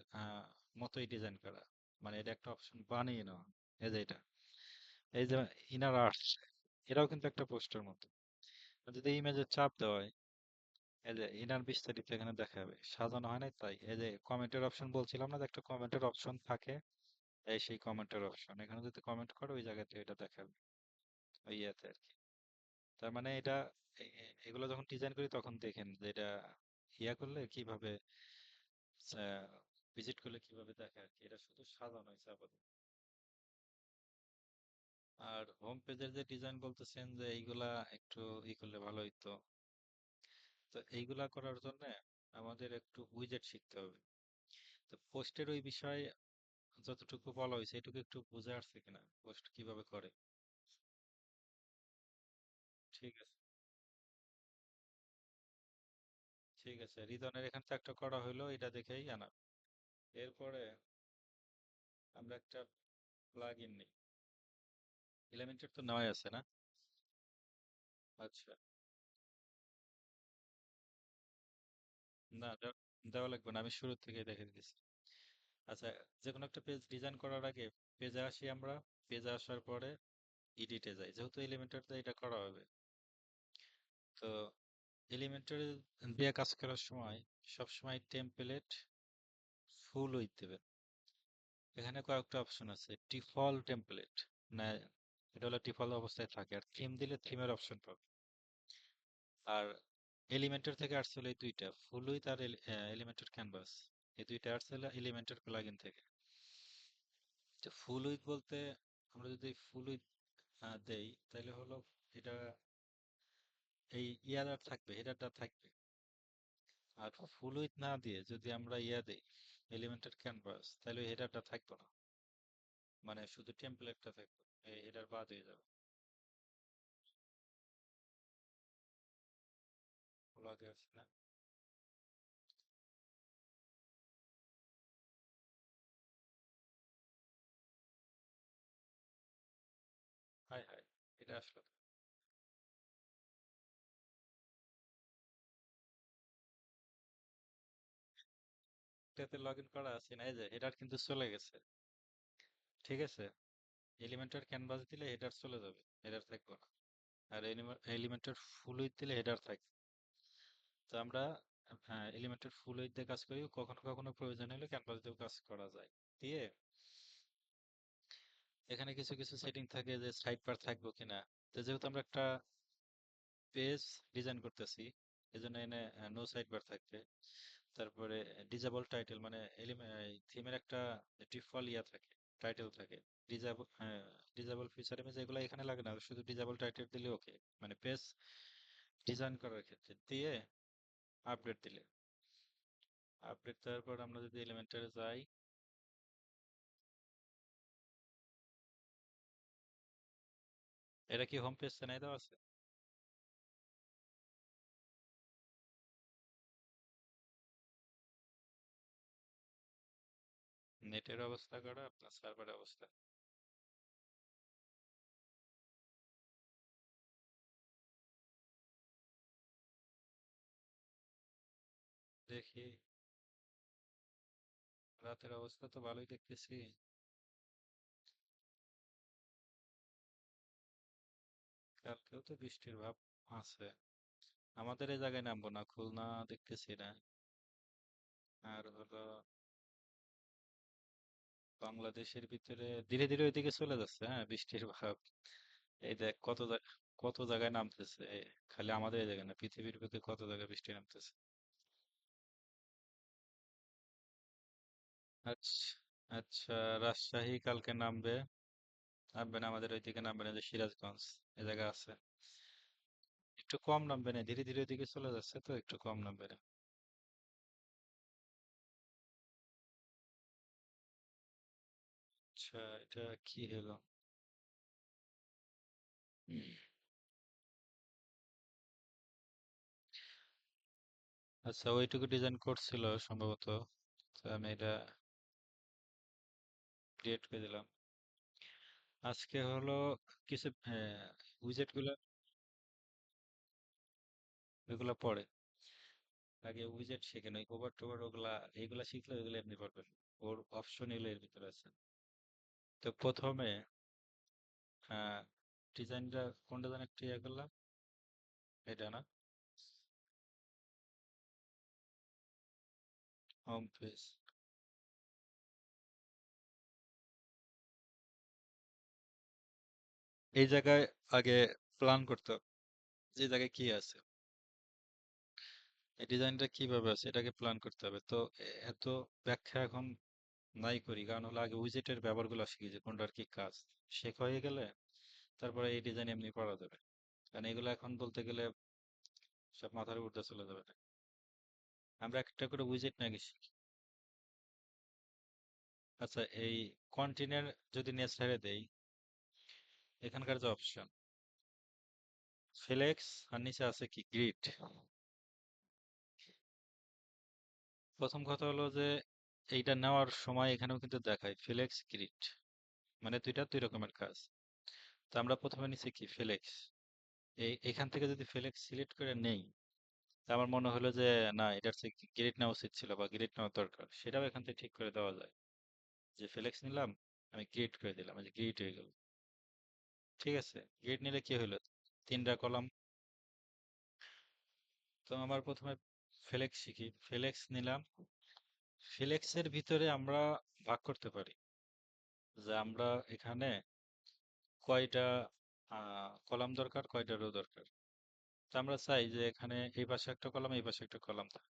মতোই ডিজাইন করা, মানে এটা একটা অপশন বানিয়ে নেওয়া। এই যে এটা, এই যে ইনার আর্টস, এটাও কিন্তু একটা পোস্টের মতো। যদি ইমেজে চাপ দেওয়া হয়, এই যে ইনার বিস্তারিত এখানে দেখাবে, সাজানো হয় নাই তাই। এই যে কমেন্টের অপশন বলছিলাম না যে একটা কমেন্টের অপশন থাকে, এই সেই কমেন্টের অপশন, এখানে যদি কমেন্ট করো ওই জায়গাতে এটা দেখাবে, ওই ইয়েতে আর কি। তার মানে এটা এগুলো যখন ডিজাইন করি তখন দেখেন যে এটা করলে কিভাবে, ভিজিট করলে কিভাবে দেখে আর কি, এটা শুধু সাজানো হয়েছে আপাতত। আর হোম পেজের যে ডিজাইন বলতেছেন যে এইগুলা একটু করলে ভালো হইতো। তো এইগুলা করার জন্য আমাদের একটু উইজেট শিখতে হবে। তো পোস্টের ওই বিষয়ে যতটুকু বলা হয়েছে এটুকু একটু বুঝে আসছে কিনা, পোস্ট কিভাবে করে। ঠিক আছে, ঠিক আছে, রিদনের এখান থেকে একটা করা হইলো, এটা দেখেই আনা। এরপরে আমরা একটা প্লাগ ইন নিই, এলিমেন্টের তো নেওয়াই আছে না? আচ্ছা, না দেওয়া লাগবে না, আমি শুরু থেকে দেখে দিচ্ছি। আচ্ছা, যে কোনো একটা পেজ ডিজাইন করার আগে পেজে আসি আমরা। পেজে আসার পরে এডিটে যাই, যেহেতু এলিমেন্টর দিয়ে এটা করা হবে। তো এলিমেন্টর দিয়ে কাজ করার সময় সবসময় টেমপ্লেট ফুল উইথ দেবেন। এখানে কয়েকটা অপশন আছে, ডিফল্ট টেমপ্লেট না, এটা হলো ডিফল্ট অবস্থায় থাকে, আর থিম দিলে থিমের অপশন পাবে। আর এলিমেন্টর থেকে আসছে হলো এই দুইটা, ফুল উইথ আর এলিমেন্টর ক্যানভাস। এই দুইটা আসছে হলো এলিমেন্টর প্লাগইন থেকে। তো ফুল উইথ বলতে, আমরা যদি ফুল উইথ দেই তাহলে হলো এটা এই ইয়ার থাকবে, হেডারটা থাকবে। আর ফুল উইথ না দিয়ে যদি আমরা দেই এলিমেন্টের ক্যানভাস, তাহলে ওই হেডারটা থাকবে না, মানে শুধু টেমপ্লেটটা থাকবে, এই হেডার বাদ হয়ে যাবে। লগে আছে না? হাই হাই, এটা আসলো না। এটাতে লগ ইন করা আছে না, এই যে হেডার কিন্তু চলে গেছে। ঠিক আছে, এলিমেন্টের ক্যানভাস দিলে হেডার চলে যাবে, হেডার থাকবে না। আর এলিমেন্টের ফুল উইথ দিলে হেডার থাকবে। তো আমরা এলিমেন্টের ফুল উইথ দিয়ে কাজ করি, কখনো কখনো প্রয়োজন হলে ক্যানভাস দিয়েও কাজ করা যায়। দিয়ে এখানে কিছু কিছু সেটিং থাকে যে সাইড বার থাকবে কিনা। তো যেহেতু আমরা একটা পেজ ডিজাইন করতেছি, এজন্য এনে নো সাইড বার থাকবে। তারপরে ডিজেবল টাইটেল, মানে থিমের একটা ডিফল্ট থাকে, টাইটেল থাকে। ডিজেবল, ডিজেবল ফিচার ইমেজ এগুলো এখানে লাগে না, শুধু ডিজেবল টাইটেল দিলে ওকে, মানে পেজ ডিজাইন করার ক্ষেত্রে দিয়ে আপডেট দিলে। আপডেট দেওয়ার পর আমরা যদি এলিমেন্টারে যাই, এটা কি হোম পেজ নাই দেওয়া আছে? নেটের অবস্থা করা আপনার সার্ভারের অবস্থা? দেখি, রাতের অবস্থা তো ভালোই দেখতেছি। কালকেও তো বৃষ্টির ভাব আছে। আমাদের এই জায়গায় নামবো না, খুলনা দেখতেছি না। আর হলো বাংলাদেশের ভিতরে ধীরে ধীরে ওইদিকে চলে যাচ্ছে, হ্যাঁ, বৃষ্টির ভাব। এই দেখ কত জায়গায় নামতেছে। খালি আমাদের এই জায়গায় না, পৃথিবীর বুকে কত জায়গায় বৃষ্টি নামতেছে। আচ্ছা, আচ্ছা, রাজশাহী কালকে নামবে। নামবে না আমাদের ওইদিকে, নামবে না, যে সিরাজগঞ্জ এ জায়গা আছে। একটু কম নামবে না, ধীরে ধীরে ওইদিকে চলে যাচ্ছে, তো একটু কম নামবে না। আচ্ছা, এটা কি হলো? হুম, আচ্ছা, ওইটুকু ডিজাইন করছিল সম্ভবত। তো আমি এটা ক্রিয়েট করে দিলাম। আজকে হলো কিছু উইজেট গুলা, ওইগুলা পরে। আগে উইজেট শেখেন, ওই কভার টোভার ওগুলা, এইগুলা শিখলে ওইগুলো এমনি পারবেন। ওর অপশন এগুলো এর ভিতরে আছে। তো প্রথমে ডিজাইনটা কোনটা যেন একটা ইয়ে করলাম, এটা না? Home page. এই জায়গায় আগে প্ল্যান করতে হবে, যে জায়গায় কি আছে, এই ডিজাইনটা কিভাবে আছে এটাকে প্ল্যান করতে হবে। তো এত ব্যাখ্যা এখন নাই করি, কারণ হলো আগে উইজেটের ব্যবহারগুলো শিখি, যে কোনটার কি কাজ। শেখ হয়ে গেলে তারপরে এই ডিজাইন এমনি করা যাবে। কারণ এগুলো এখন বলতে গেলে সব মাথার উপর দিয়ে চলে যাবে না। আমরা একটা করে উইজেট না গেছি। আচ্ছা, এই কন্টেনার যদি নিয়ে ছেড়ে দেই, এখানকার যে অপশন ফ্লেক্স, আর নিচে আছে কি গ্রিড। প্রথম কথা হলো যে এইটা নেওয়ার সময় এখানেও কিন্তু দেখায় ফ্লেক্স গ্রিড, মানে দুইটা দুই রকমের কাজ। তো আমরা প্রথমে নিচে কি ফ্লেক্স, এখান থেকে যদি ফ্লেক্স সিলেক্ট করে নেই, তা আমার মনে হলো যে না, এটার গ্রেড নেওয়া উচিত ছিল বা গ্রেড নেওয়া দরকার, সেটাও এখান থেকে ঠিক করে দেওয়া যায়। যে ফ্লেক্স নিলাম, আমি গ্রেড করে দিলাম, এই যে গ্রেড হয়ে গেল। ঠিক আছে, গ্রেড নিলে কি হলো, তিনটা কলাম। তো আমার প্রথমে ফ্লেক্স শিখি, ফ্লেক্স নিলাম। ফ্লেক্সের ভিতরে আমরা ভাগ করতে পারি যে আমরা এখানে কয়টা কলাম দরকার, কয়টা রো দরকার। তো আমরা চাই যে এখানে এই পাশে একটা কলাম, এই পাশে একটা কলাম থাক,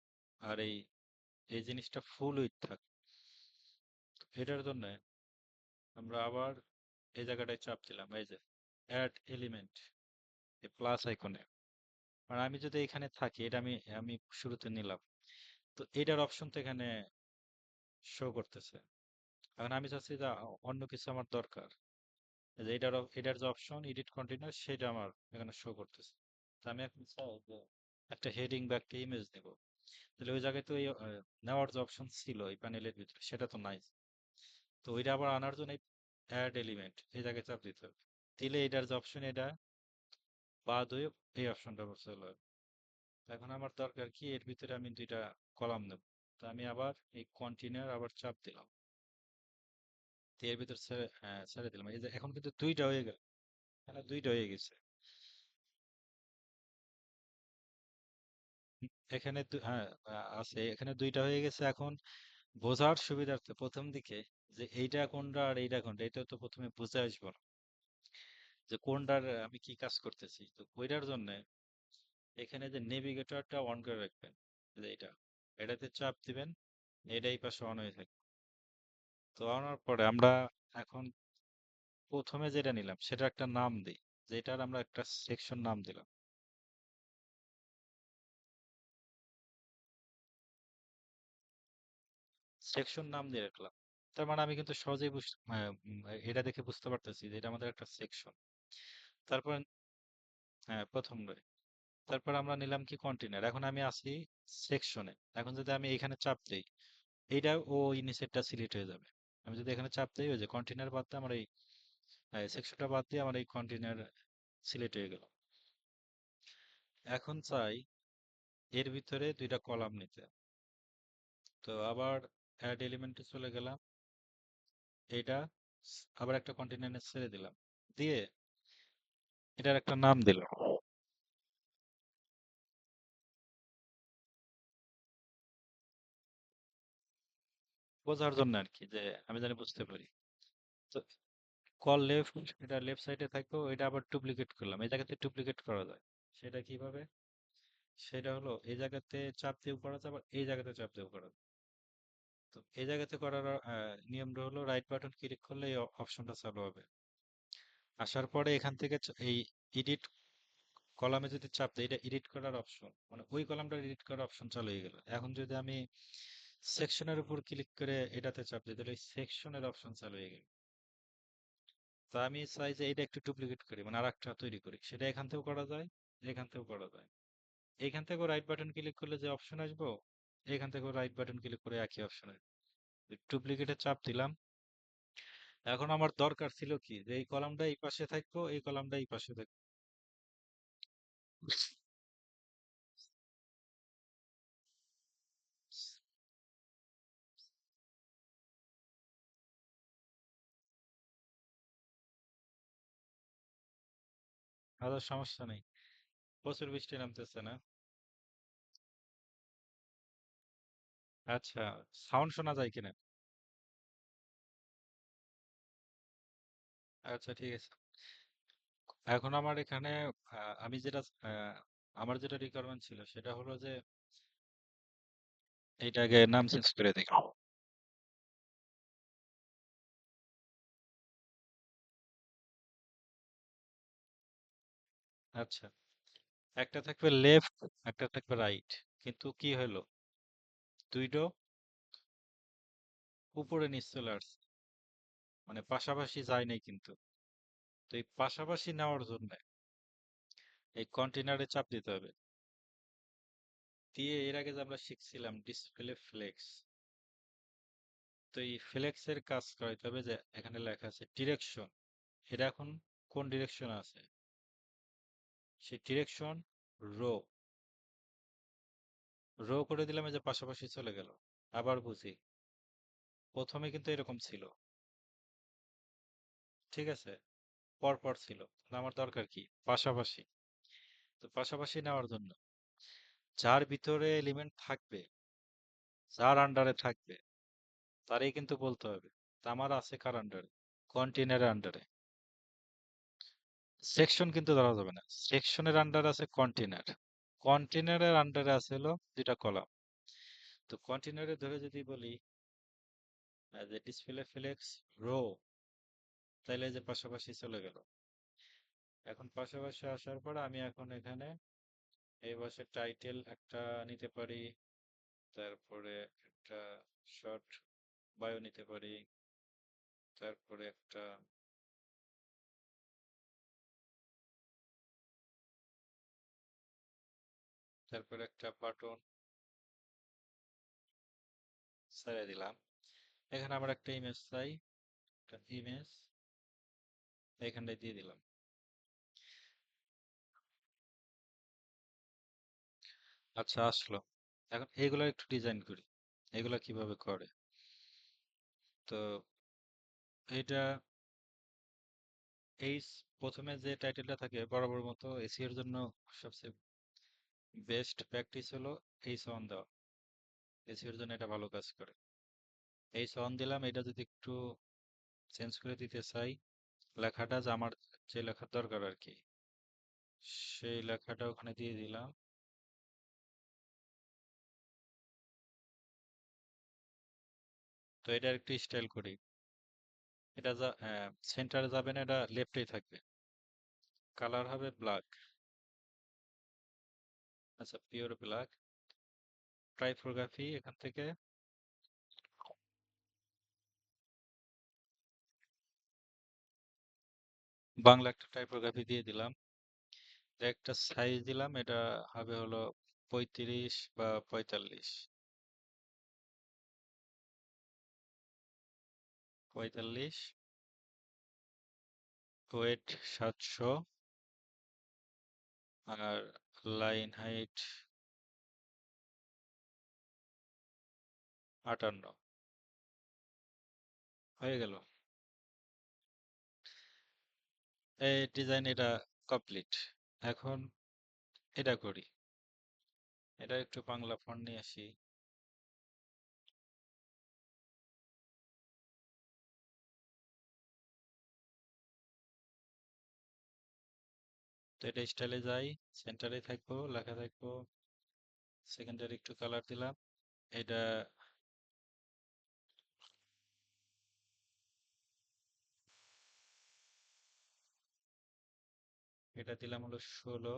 আর এই এই জিনিসটা ফুল উইথ থাক। এটার জন্য আমরা আবার এই জায়গাটায় চাপ দিলাম, এই যে অ্যাড এলিমেন্ট, এই প্লাস আইকনে। আর আমি যদি এখানে থাকি, এটা আমি আমি শুরুতে নিলাম, তো এটার অপশন তো এখানে শো করতেছে। এখন আমি চাচ্ছি যে অন্য কিছু আমার দরকার, যে এটার যে অপশন এডিট কন্টেনার, সেটা আমার এখানে শো করতেছে। তো আমি এখন চাই যে একটা হেডিং বা একটা ইমেজ নেব, তাহলে ওই জায়গায় তো এই নেওয়ার যে অপশন ছিল এই প্যানেলের ভিতরে, সেটা তো নাই। তো ওইটা আবার আনার জন্য অ্যাড এলিমেন্ট এই জায়গায় চাপ দিতে হবে। দিলে এটার যে অপশন, এটা বাদ হয়ে এই অপশনটা চলে আসবে। এখন আমার দরকার কি, এর ভিতরে আমি দুইটা কলাম নেব। তো আমি আবার এই কন্টিনিউর আবার চাপ দিলাম, তো এর ভিতর ছেড়ে দিলাম। এই যে এখন কিন্তু দুইটা হয়ে গেল, এখানে দুইটা হয়ে গেছে। এখানে হ্যাঁ, আছে, এখানে দুইটা হয়ে গেছে। এখন বোঝার সুবিধার্থে প্রথম দিকে যে এইটা কোনটা আর এইটা কোনটা, এটা তো প্রথমে বুঝে আসবো না যে কোনটার আমি কি কাজ করতেছি। তো ওইটার জন্য এখানে যে নেভিগেটরটা অন করে রাখবেন, যে এটাতে চাপ দিবেন, এটা এই পাশে অন হয়ে থাকবে। তো আনার পরে আমরা এখন প্রথমে যেটা নিলাম সেটা একটা নাম দিই, যেটার আমরা একটা সেকশন নাম দিলাম। সেকশন নাম দিয়ে রাখলাম। তার মানে আমি কিন্তু সহজেই এটা দেখে বুঝতে পারতেছি যে এটা আমাদের একটা সেকশন। তারপর হ্যাঁ, প্রথম রয়ে। তারপর আমরা নিলাম কি কন্টেনার। এখন আমি আছি সেকশনে। এখন যদি আমি এখানে চাপ দিই, এইটা ও এই নিচেরটা সিলেক্ট হয়ে যাবে। আমি যদি এখানে চাপ দিই, ওই যে কন্টেনার বাদ দিয়ে আমার এই সেকশনটা বাদ দিয়ে আমার এই কন্টেনার সিলেক্ট হয়ে গেল। এখন চাই এর ভিতরে দুইটা কলাম নিতে। তো আবার অ্যাড এলিমেন্টে চলে গেলাম, এটা আবার একটা কন্টেনারে ছেড়ে দিলাম, দিয়ে এটার একটা নাম দিলাম বোঝার জন্য আর কি, যে আমি জানি বুঝতে পারি। তো কল লেফট, এটা লেফট সাইডে থাকবে, এটা আবার ডুপ্লিকেট করলাম। এই জায়গাতে ডুপ্লিকেট করা যায়, সেটা কিভাবে, সেটা হলো এই জায়গাতে চাপ দিয়েও করা যায়, আবার এই জায়গাতে চাপ দিয়েও করা যায়। তো এই জায়গাতে করার নিয়মটা হলো রাইট বাটন ক্লিক করলে এই অপশনটা চালু হবে। আসার পরে এখান থেকে এই এডিট কলামে যদি চাপ দিই, এটা এডিট করার অপশন, মানে ওই কলামটা এডিট করার অপশন চালু হয়ে গেল। এখন যদি আমি সেকশনের উপর ক্লিক করে এটাতে চাপ দিই, তাহলে সেকশনের অপশন চালু হয়ে গেল। তা আমি চাই যে এটা একটু ডুপ্লিকেট করি, মানে আরেকটা তৈরি করি, সেটা এখান থেকেও করা যায়, এখান থেকেও করা যায়। এখান থেকেও রাইট বাটন ক্লিক করলে যে অপশন আসবো, এখান থেকেও রাইট বাটন ক্লিক করে একই অপশন আসবে। ডুপ্লিকেটে চাপ দিলাম। এখন আমার দরকার ছিল কি, যে এই কলামটা এই পাশে থাকবো, এই কলামটা এই পাশে থাকবো। আদার সমস্যা নেই, প্রচুর বৃষ্টি নামতেছে না? আচ্ছা, সাউন্ড শোনা যায় কিনা? আচ্ছা, ঠিক আছে। এখন আমার এখানে আমি যেটা আমার যেটা রিকোয়ারমেন্ট ছিল সেটা হলো যে এইটাকে নাম চেঞ্জ করে দিই। আচ্ছা, একটা থাকবে লেফট, একটা থাকবে রাইট, কিন্তু কি হলো, দুইটো উপরে নিচ চলে আসছে, মানে পাশাপাশি যায় নাই কিন্তু। তো এই পাশাপাশি নেওয়ার জন্য এই কন্টেনারে চাপ দিতে হবে। দিয়ে এর আগে যে আমরা শিখছিলাম ডিসপ্লে ফ্লেক্স, তো এই ফ্লেক্স এর কাজ করাইতে হবে যে এখানে লেখা আছে ডিরেকশন, এটা এখন কোন ডিরেকশন আছে, সেই ডিরেকশন রো, রো করে দিলাম, এই যে পাশাপাশি চলে গেল। আবার বুঝি, প্রথমে কিন্তু এরকম ছিল, ঠিক আছে, পর পর ছিল। তাহলে আমার দরকার কি? পাশাপাশি। তো পাশাপাশি নেওয়ার জন্য যার ভিতরে এলিমেন্ট থাকবে, যার আন্ডারে থাকবে, তারই কিন্তু বলতে হবে। তা আমার আছে কার আন্ডারে? কন্টেনারের আন্ডারে। সেকশন কিন্তু ধরা যাবে না, সেকশনের আন্ডারে আছে কন্টেনার, কন্টেনারের আন্ডারে আছে হলো দুইটা কলাম। তো কন্টেনারে ধরে যদি বলি যে ডিসপ্লে ফ্লেক্স রো, তাইলে এই যে পাশাপাশি চলে গেল। এখন পাশাপাশি আসার পর আমি এখন এখানে এই পাশে টাইটেল একটা নিতে পারি, তারপরে একটা শর্ট বায়ো নিতে পারি, তারপরে একটা, তারপরে একটা বাটন ছেড়ে দিলাম। এখানে আমার একটা ইমেজ চাই, একটা ইমেজ এখানটায় দিয়ে দিলাম। আচ্ছা, আসলো। এখন এগুলো একটু ডিজাইন করি, এগুলা কিভাবে করে। তো এটা, এই প্রথমে যে টাইটেলটা থাকে বরাবর মতো, এসিও এর জন্য সবচেয়ে বেস্ট প্র্যাকটিস হলো এই সন দেওয়া। এসিও এর জন্য এটা ভালো কাজ করে। এই সন দিলাম, এটা যদি একটু চেঞ্জ করে দিতে চাই, লেখাটা যে আমার যে লেখার দরকার আর কি, সেই লেখাটা ওখানে দিয়ে দিলাম। তো এটা একটু স্টাইল করি, এটা যা সেন্টারে যাবে না, এটা লেফটেই থাকবে। কালার হবে ব্ল্যাক। আচ্ছা, পিওর ব্ল্যাক। টাইপোগ্রাফি এখান থেকে বাংলা একটা টাইপোগ্রাফি দিয়ে দিলাম। একটা সাইজ দিলাম, এটা হবে হলো 35 বা 45। 45, ওয়েট 700, আর লাইন হাইট 58। হয়ে গেল এই ডিজাইন, এটা কমপ্লিট। এখন এটা করি, এটা একটু বাংলা ফন্ট নিয়ে আসি। তো এটা স্টাইলে যাই, সেন্টারে থাকবো, লেখা থাকবো, সেকেন্ডারি একটু কালার দিলাম। এটা এটা দিলাম হলো 16,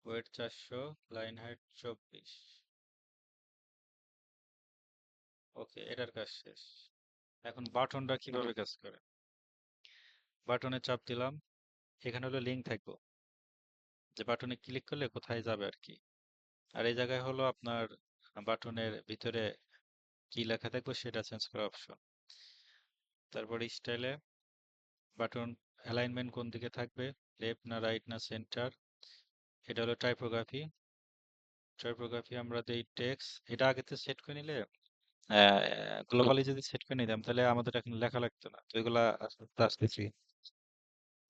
ওয়েট 400, লাইন হাইট 24। ওকে, এটার কাজ শেষ। এখন বাটনটা কিভাবে কাজ করে। বাটনে চাপ দিলাম, এখানে হলো লিঙ্ক থাকবো, যে বাটনে ক্লিক করলে কোথায় যাবে আর কি। আর এই জায়গায় হলো আপনার বাটনের ভিতরে কি লেখা থাকবে সেটা চেঞ্জ করার অপশন। তারপরে স্টাইলে বাটন অ্যালাইনমেন্ট কোন দিকে থাকবে, লেফট না রাইট না সেন্টার। এটা হলো টাইপোগ্রাফি। টাইপোগ্রাফি আমরা দেই টেক্সট, এটা আগে থেকে সেট করে নিলে, গ্লোবালি যদি সেট করে নিতাম তাহলে আমাদের এখন লেখা লাগতো না। তো এগুলা আস্তে আস্তে আসতেছি,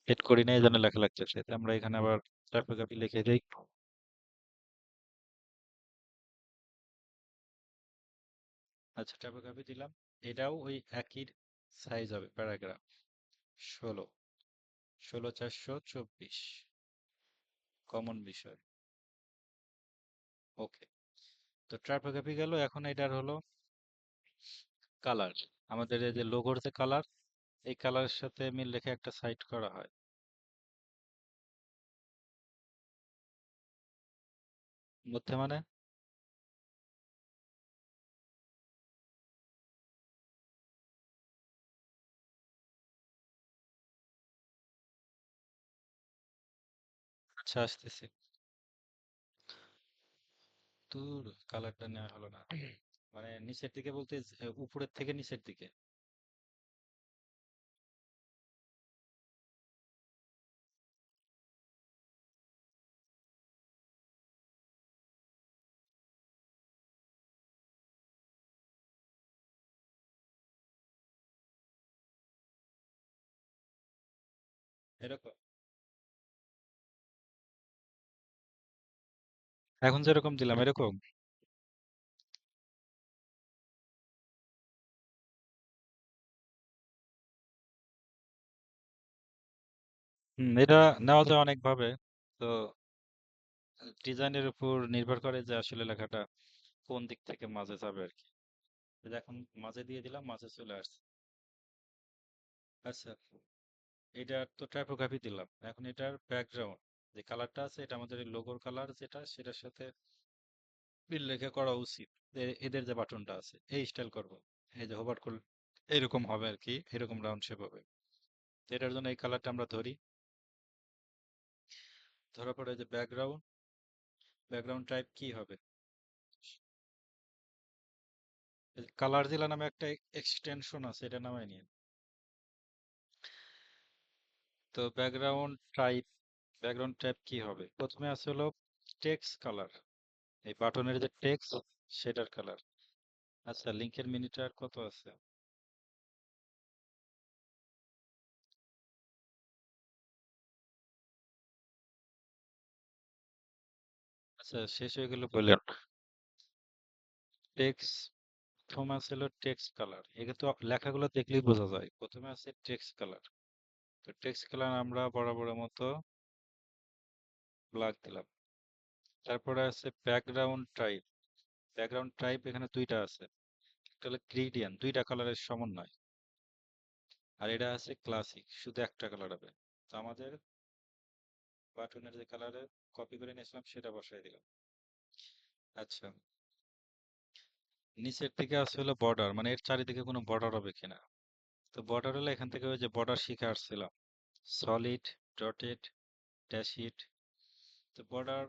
সেট করি না, এই জন্য লেখা লাগতেছে। তো আমরা এখানে আবার টাইপোগ্রাফি লিখে দিই। আচ্ছা, টাইপোগ্রাফি দিলাম, এটাও ওই একই সাইজ হবে, প্যারাগ্রাফ 16, 16 424, কমন বিষয়। ওকে, তো টাইপোগ্রাফি গেল। এখন এটার হলো কালার, আমাদের এই যে লোগোর যে কালার, এই কালারের সাথে মিল রেখে একটা সাইট করা হয়। মধ্যে মানে? আচ্ছা, আসতেছি। তোর কালারটা নেওয়া হলো না, মানে নিচের দিকে বলতে উপরের থেকে নিচের দিকে। এরকম এখন যেরকম দিলাম এরকম। এটা নেওয়া যায় অনেক ভাবে। তো ডিজাইনের উপর নির্ভর করে যে আসলে লেখাটা কোন দিক থেকে মাঝে যাবে আর কি। এই যে এখন মাঝে দিয়ে দিলাম, মাঝে চলে আসছে। আচ্ছা, এটা তো টাইপোগ্রাফি দিলাম, এখন এটার ব্যাকগ্রাউন্ড যে কালারটা আছে এটা আমাদের লোগোর কালার যেটা সেটার সাথে মিল রেখে করা উচিত। এদের যে বাটনটা আছে এই স্টাইল করব, এই যে হোভার করলে এরকম হবে আর কি, এরকম রাউন্ড শেপ হবে। তো এটার জন্য এই কালারটা আমরা ধরি, ধরার পরে যে ব্যাকগ্রাউন্ড, ব্যাকগ্রাউন্ড টাইপ কি হবে, কালার জিলা নামে একটা এক্সটেনশন আছে, এটা নামাই নিয়ে। তো ব্যাকগ্রাউন্ড টাইপ কি হবে, প্রথমে আছে হলো টেক্সট কালার, এই বাটনের যে টেক্সট সেটার কালার। আচ্ছা, লিংকের মিনিটার কত আছে? আচ্ছা, শেষ হয়ে গেল বললেন। টেক্সট, প্রথম আছে হলো টেক্সট কালার, একে তো লেখাগুলো দেখলেই বোঝা যায়। প্রথমে আছে টেক্সট কালার, তো টেক্সট কালার আমরা বরাবরের মতো ব্ল্যাক দিলাম। তারপরে আছে ব্যাকগ্রাউন্ড টাইপ, ব্যাকগ্রাউন্ড টাইপ এখানে দুইটা আছে, একটা হলো গ্রেডিয়েন্ট, দুইটা কালারের সমন্বয়, আর এটা আছে ক্লাসিক, শুধু একটা কালার হবে। তো আমাদের বাটনের যে কালারে কপি করে নিয়েছিলাম সেটা বসাই দিলাম। আচ্ছা, নিচের দিকে আছে হলো বর্ডার, মানে এর চারিদিকে কোনো বর্ডার হবে কিনা। তো বর্ডার হলো এখান থেকে ওই যে বর্ডার শিখে আসছিলাম, সলিড, ডটেড, ড্যাশিড। তো বর্ডার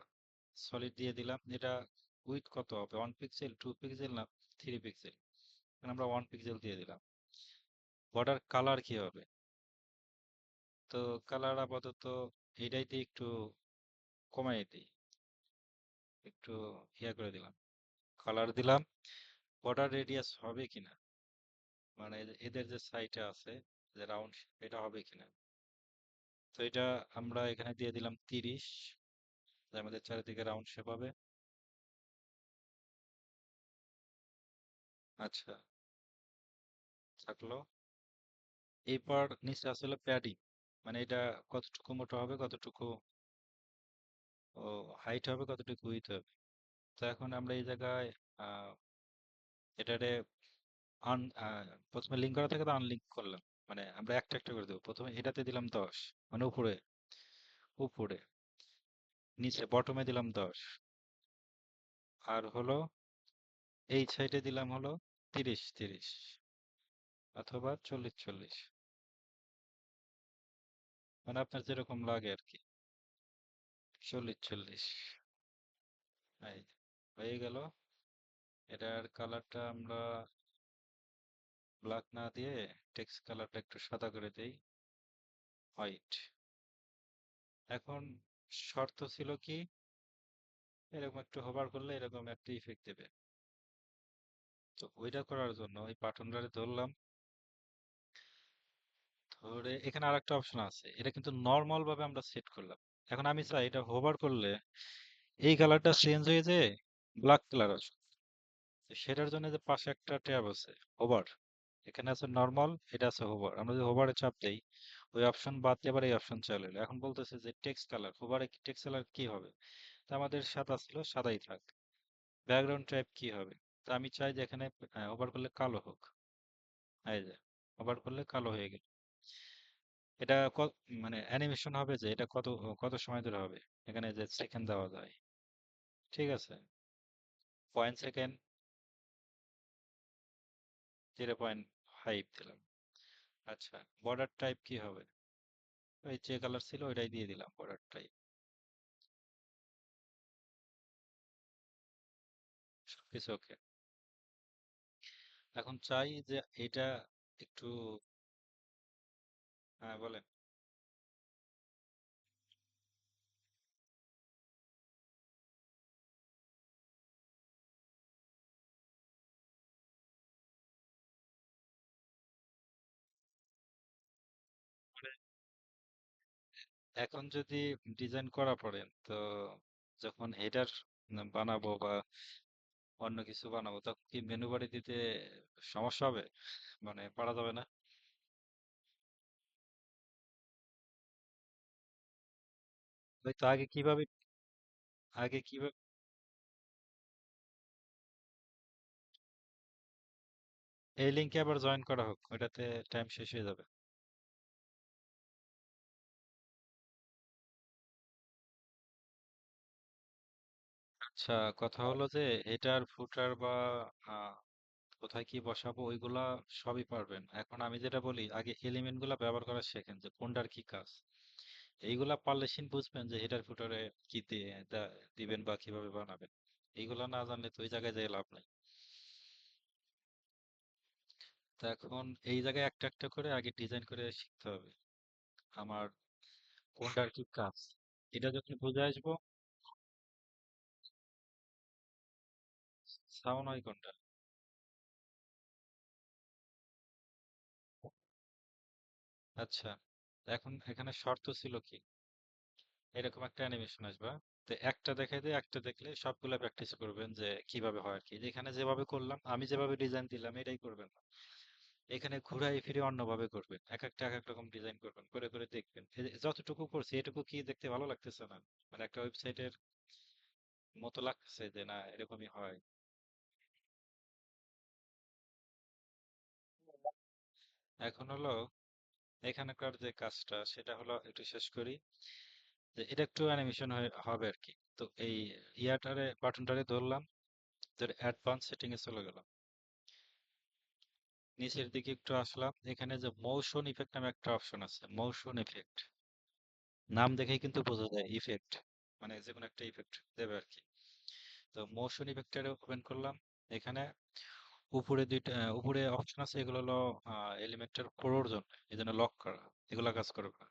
সলিড দিয়ে দিলাম, এটা উইথ কত হবে, 1 পিক্সেল, 2 পিক্সেল না 3 পিক্সেল, আমরা 1 পিক্সেল দিয়ে দিলাম। বর্ডার কালার কি হবে, তো কালার আপাতত এটাই দিয়ে একটু কমাই দিই, একটু ইয়া করে দিলাম, কালার দিলাম। বর্ডার রেডিয়াস হবে কিনা, মানে এদের যে সাইটে আছে যে রাউন্ড, এটা হবে কিনা। তো এটা আমরা এখানে দিয়ে দিলাম 30, যে আমাদের চারিদিকে রাউন্ড শেপ হবে। আচ্ছা, থাকলো। এরপর নিচে আসলে প্যাডিং, মানে এটা কতটুকু মোটা হবে, কতটুকু ও হাইট হবে, কতটুকু উইথ হবে। তো এখন আমরা এই জায়গায় আহ এটারে আন প্রথমে লিঙ্ক করা থেকে তো আনলিঙ্ক করলাম, মানে আমরা একটা একটা করে দেবো। প্রথমে এটাতে দিলাম 10, মানে উপরে, উপরে নিচে বটমে দিলাম 10, আর হলো এই সাইডে দিলাম হলো 30 30, অথবা 40 40, মানে আপনার যেরকম লাগে আর কি। 40 40, এই হয়ে গেল। এটার কালারটা আমরা ব্ল্যাক না দিয়ে টেক্সট কালারটা একটু সাদা করে দেই, হোয়াইট। এখন শর্ত ছিল কি, এরকম একটু হোভার করলে এরকম একটা ইফেক্ট দেবে। তো ওইটা করার জন্য ওই বাটনটারে ধরলাম, ধরে এখানে আরেকটা অপশন আছে, এটা কিন্তু নর্মাল ভাবে আমরা সেট করলাম। এখন আমি চাই এটা হোভার করলে এই কালারটা চেঞ্জ হয়ে যায় ব্ল্যাক কালার আসে। তো সেটার জন্য যে পাশে একটা ট্যাব আছে হোভার, এখানে আছে নর্মাল, এটা আছে হোভার, আমরা যদি হোভারে চাপ দেই ওই অপশন বাদ দিয়ে আবার এই অপশন চলে এলো। এখন বলতেছে যে টেক্সট কালার, হোভারে টেক্সট কালার কি হবে, তো আমাদের সাদা ছিল, সাদাই থাক। ব্যাকগ্রাউন্ড টাইপ কি হবে, তো আমি চাই যে এখানে ওভার করলে কালো হোক, এই যে ওভার করলে কালো হয়ে গেল। এটা মানে অ্যানিমেশন হবে যে এটা কত কত সময় ধরে হবে, এখানে যে সেকেন্ড দেওয়া যায়, ঠিক আছে, 0.সেকেন্ড, 0.5 দিলাম। আচ্ছা, বর্ডার টাইপ কি হবে, ওই যে কালার ছিল ওইটাই দিয়ে দিলাম বর্ডার টাইপ, সবকিছু ওকে। এখন চাই যে এটা একটু, হ্যাঁ বলেন। এখন যদি ডিজাইন করা পড়েন তো যখন হেডার বানাবো বা অন্য কিছু বানাবো তখন কি মেনু বাড়ি দিতে সমস্যা হবে, মানে পারা যাবে না? ওই তো আগে কিভাবে এই লিঙ্কে আবার জয়েন করা হোক, ওইটাতে টাইম শেষ হয়ে যাবে। আচ্ছা, কথা হলো যে হেডার ফুটার বা আহ, কোথায় কি বসাবো ওইগুলা সবই পারবেন। এখন আমি যেটা বলি, আগে এলিমেন্ট গুলা ব্যবহার করা শেখেন, যে কোনটার কি কাজ। এইগুলা পারলে সিন বুঝবেন যে হেডার ফুটারে কি দিয়ে দিবেন বা কিভাবে বানাবেন। এইগুলা না জানলে তো ওই জায়গায় যেয়ে লাভ নাই। তো এখন এই জায়গায় একটা একটা করে আগে ডিজাইন করে শিখতে হবে আমার কোনটার কি কাজ। এটা যখন বুঝে আসবো। সাউন্ড হয় কোনটা? আচ্ছা, এখন এখানে শর্ত ছিল কি, এরকম একটা অ্যানিমেশন আসবা, তো একটা দেখে দিয়ে একটা দেখলে সবগুলা প্র্যাকটিস করবেন যে কিভাবে হয় আর কি। যেখানে যেভাবে করলাম, আমি যেভাবে ডিজাইন দিলাম এটাই করবেন না, এখানে ঘুরাই ফিরে অন্যভাবে করবেন, এক একটা এক এক রকম ডিজাইন করবেন, করে করে দেখবেন এই যে যতটুকু করছি এটুকু কি দেখতে ভালো লাগতেছে না, মানে একটা ওয়েবসাইটের মতো লাগতেছে যে না এরকমই হয়। এখন হলো এখানকার যে কাজটা সেটা হলো একটু শেষ করি, যে এটা একটু অ্যানিমেশন হবে আর কি। তো এই বাটনটারে ধরলাম, ধরে অ্যাডভান্স সেটিং এ চলে গেলাম, নিচের দিকে একটু আসলাম, এখানে যে মোশন ইফেক্ট নামে একটা অপশন আছে, মোশন ইফেক্ট নাম দেখেই কিন্তু বোঝা যায় ইফেক্ট, মানে যে কোনো একটা ইফেক্ট দেবে আর কি। তো মোশন ইফেক্টর ওপেন করলাম, এখানে উপরে অপশন আছে, এগুলো হলো এলিমেন্টের পুরোর জন্য, এই জন্য লক করা, এগুলা কাজ করবে না।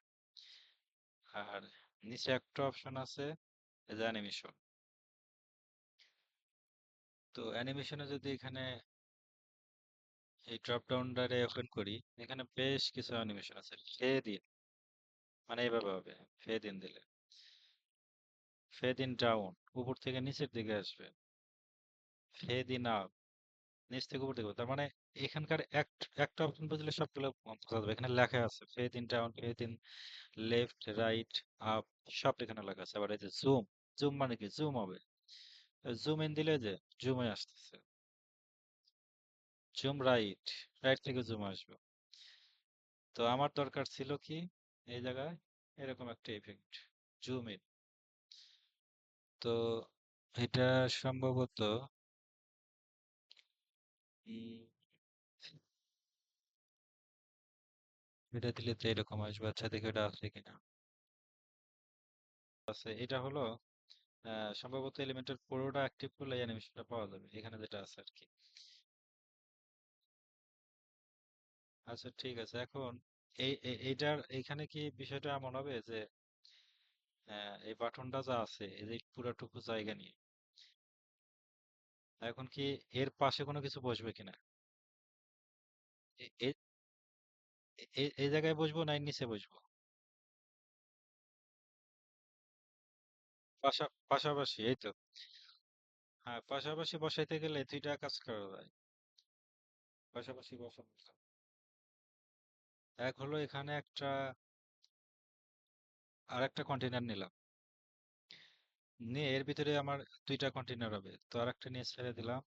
আর নিচে একটা অপশন আছে, এই যে অ্যানিমেশন। তো অ্যানিমেশনে যদি এখানে এই ড্রপ ডাউনটারে ওপেন করি, এখানে বেশ কিছু অ্যানিমেশন আছে। ফেদ ইন, মানে এইভাবে হবে, ফেদ ইন দিলে ফেদ ইন ডাউন, উপর থেকে নিচের দিকে আসবে। ফেদ ইন আপ, নিচ থেকে উপর দিকে, তার মানে এখানকার একটা অপশন বুঝলে সবগুলো বোঝা যাবে। এখানে লেখা আছে faith in down, faith in left, right, up, সব এখানে লেখা আছে। আবার এই যে জুম, জুম মানে কি, জুম হবে, জুম ইন দিলে যে জুমে আসতেছে, জুম রাইট, রাইট থেকে জুম আসবে। তো আমার দরকার ছিল কি এই জায়গায় এরকম একটা ইফেক্ট, জুম ইন। তো এটা সম্ভবত উম, এটা দিলে তো এরকম আসবে। আচ্ছা দেখি এটা আছে কিনা। আছে, এটা হলো সম্ভবত এলিমেন্টের পুরোটা অ্যাক্টিভ করলে অ্যানিমেশনটা পাওয়া যাবে, এখানে যেটা আছে আর কি। আচ্ছা ঠিক আছে। এখন এইটার এইখানে কি বিষয়টা এমন হবে যে এই বাটনটা যা আছে এই যে পুরোটুকু জায়গা নিয়ে, এখন কি এর পাশে কোনো কিছু বসবে কিনা, এ- এ- এই জায়গায় বসবো না এর নিচে বসবো? পাশাপাশি, এই তো। হ্যাঁ, পাশাপাশি বসাইতে গেলে দুইটা কাজ করা যায়, পাশাপাশি বসানো যায়। এক হলো এখানে একটা আর একটা কন্টেনার নিলাম, নিয়ে এর ভিতরে আমার দুইটা কন্টেনার হবে, তো আর একটা নিয়ে ছেড়ে দিলাম,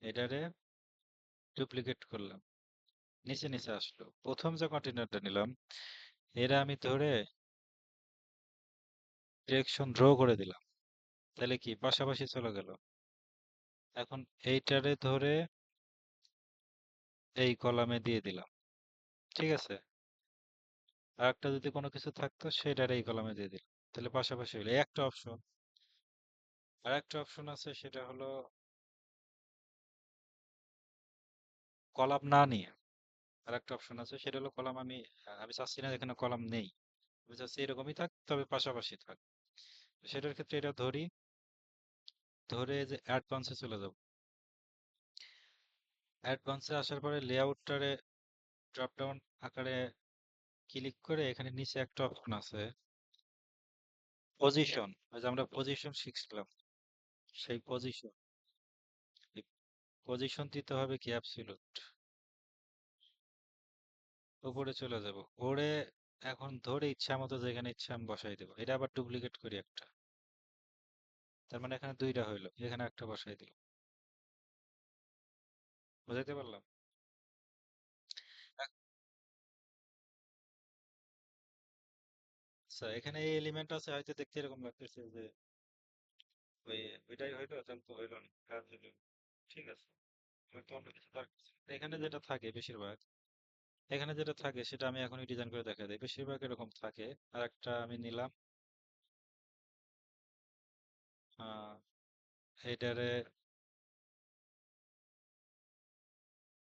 এটারে ডুপ্লিকেট করলাম, নিচে নিচে আসলো। প্রথম যে কন্টেনারটা নিলাম এরা আমি ধরে ডিরেকশন ড্র করে দিলাম, তাহলে কি পাশাপাশি চলে গেল। এখন এইটারে ধরে এই কলামে দিয়ে দিলাম, ঠিক আছে। আর একটা যদি কোনো কিছু থাকতো সেটার এই কলামে দিয়ে দিলাম, তাহলে পাশাপাশি হলো। এই একটা অপশন। আর একটা অপশন আছে, সেটা হলো কলাম না নিয়ে আর একটা অপশন আছে, সেটা হলো কলাম আমি আমি চাচ্ছি না এখানে কলাম নেই, আমি চাচ্ছি এরকমই থাক তবে পাশাপাশি থাক। সেটার ক্ষেত্রে এটা ধরি, ধরে যে অ্যাডভান্সে চলে যাব। অ্যাডভান্সে আসার পরে লেআউটটারে ড্রপ ডাউন আকারে ক্লিক করে এখানে নিচে একটা অপশন আছে, পজিশন, ওই যে আমরা পজিশন শিখছিলাম, সেই পজিশন, পজিশন দিতে হবে কি অ্যাবসলিউট, উপরে চলে যাব ওরে। এখন ধরে ইচ্ছা মতো যেখানে ইচ্ছা আমি বসাই দেবো, এটা আবার ডুপ্লিকেট করি একটা, তার মানে এখানে দুইটা হইলো, এখানে একটা বসাই দিলাম। বুঝাইতে পারলাম? আচ্ছা, এখানে এই এলিমেন্ট আছে, হয়তো দেখতে এরকম লাগতেছে যে ওই ওইটাই হইলো, তাহলে তো হইলো না, কাজ হইলো না। ঠিক আছে, হয়তো অন্য কিছু দরকার ছিল। এখানে যেটা থাকে বেশিরভাগ, এখানে যেটা থাকে সেটা আমি এখনই ডিজাইন করে দেখা দিই, বেশিরভাগ এরকম থাকে। আর একটা আমি নিলাম, আহ এটারে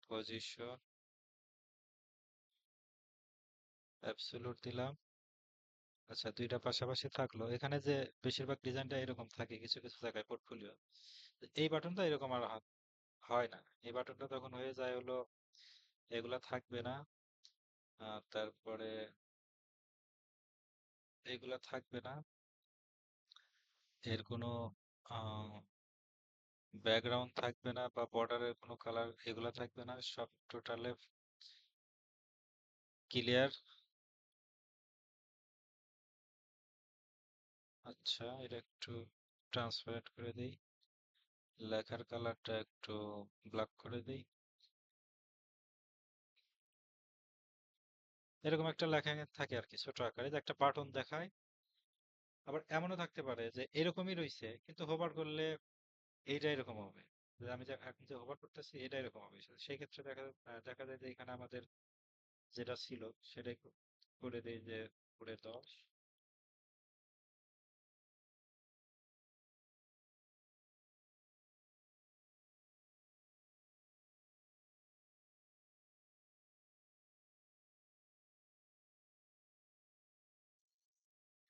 পজিশন অ্যাবসলিউট দিলাম। আচ্ছা, দুইটা পাশাপাশি থাকলো। এখানে যে বেশিরভাগ ডিজাইনটা এরকম থাকে কিছু কিছু জায়গায় পোর্টফোলিও, এই বাটনটা এরকম আর হয় না। এই বাটনটা তখন হয়ে যায় হলো এগুলা থাকবে না, তারপরে এগুলা থাকবে না, এর কোনো ব্যাকগ্রাউন্ড থাকবে না বা বর্ডারের কোনো কালার এগুলা থাকবে না, সব টোটালে ক্লিয়ার। আচ্ছা, এটা একটু ট্রান্সপারেন্ট করে দেই, লেখার কালারটা একটু ব্ল্যাক করে দেই। এরকম একটা লেখা থাকে আর কি ছোট আকারে, যে একটা বাটন দেখায়। আবার এমনও থাকতে পারে যে এরকমই রইছে কিন্তু হোভার করলে এইটা এরকম হবে, যে আমি যে এখন যে হোভার করতেছি এটা এরকম হবে। সেই ক্ষেত্রে দেখা যায় যে এখানে আমাদের যেটা ছিল সেটাই করে দেই, যে পুরে 10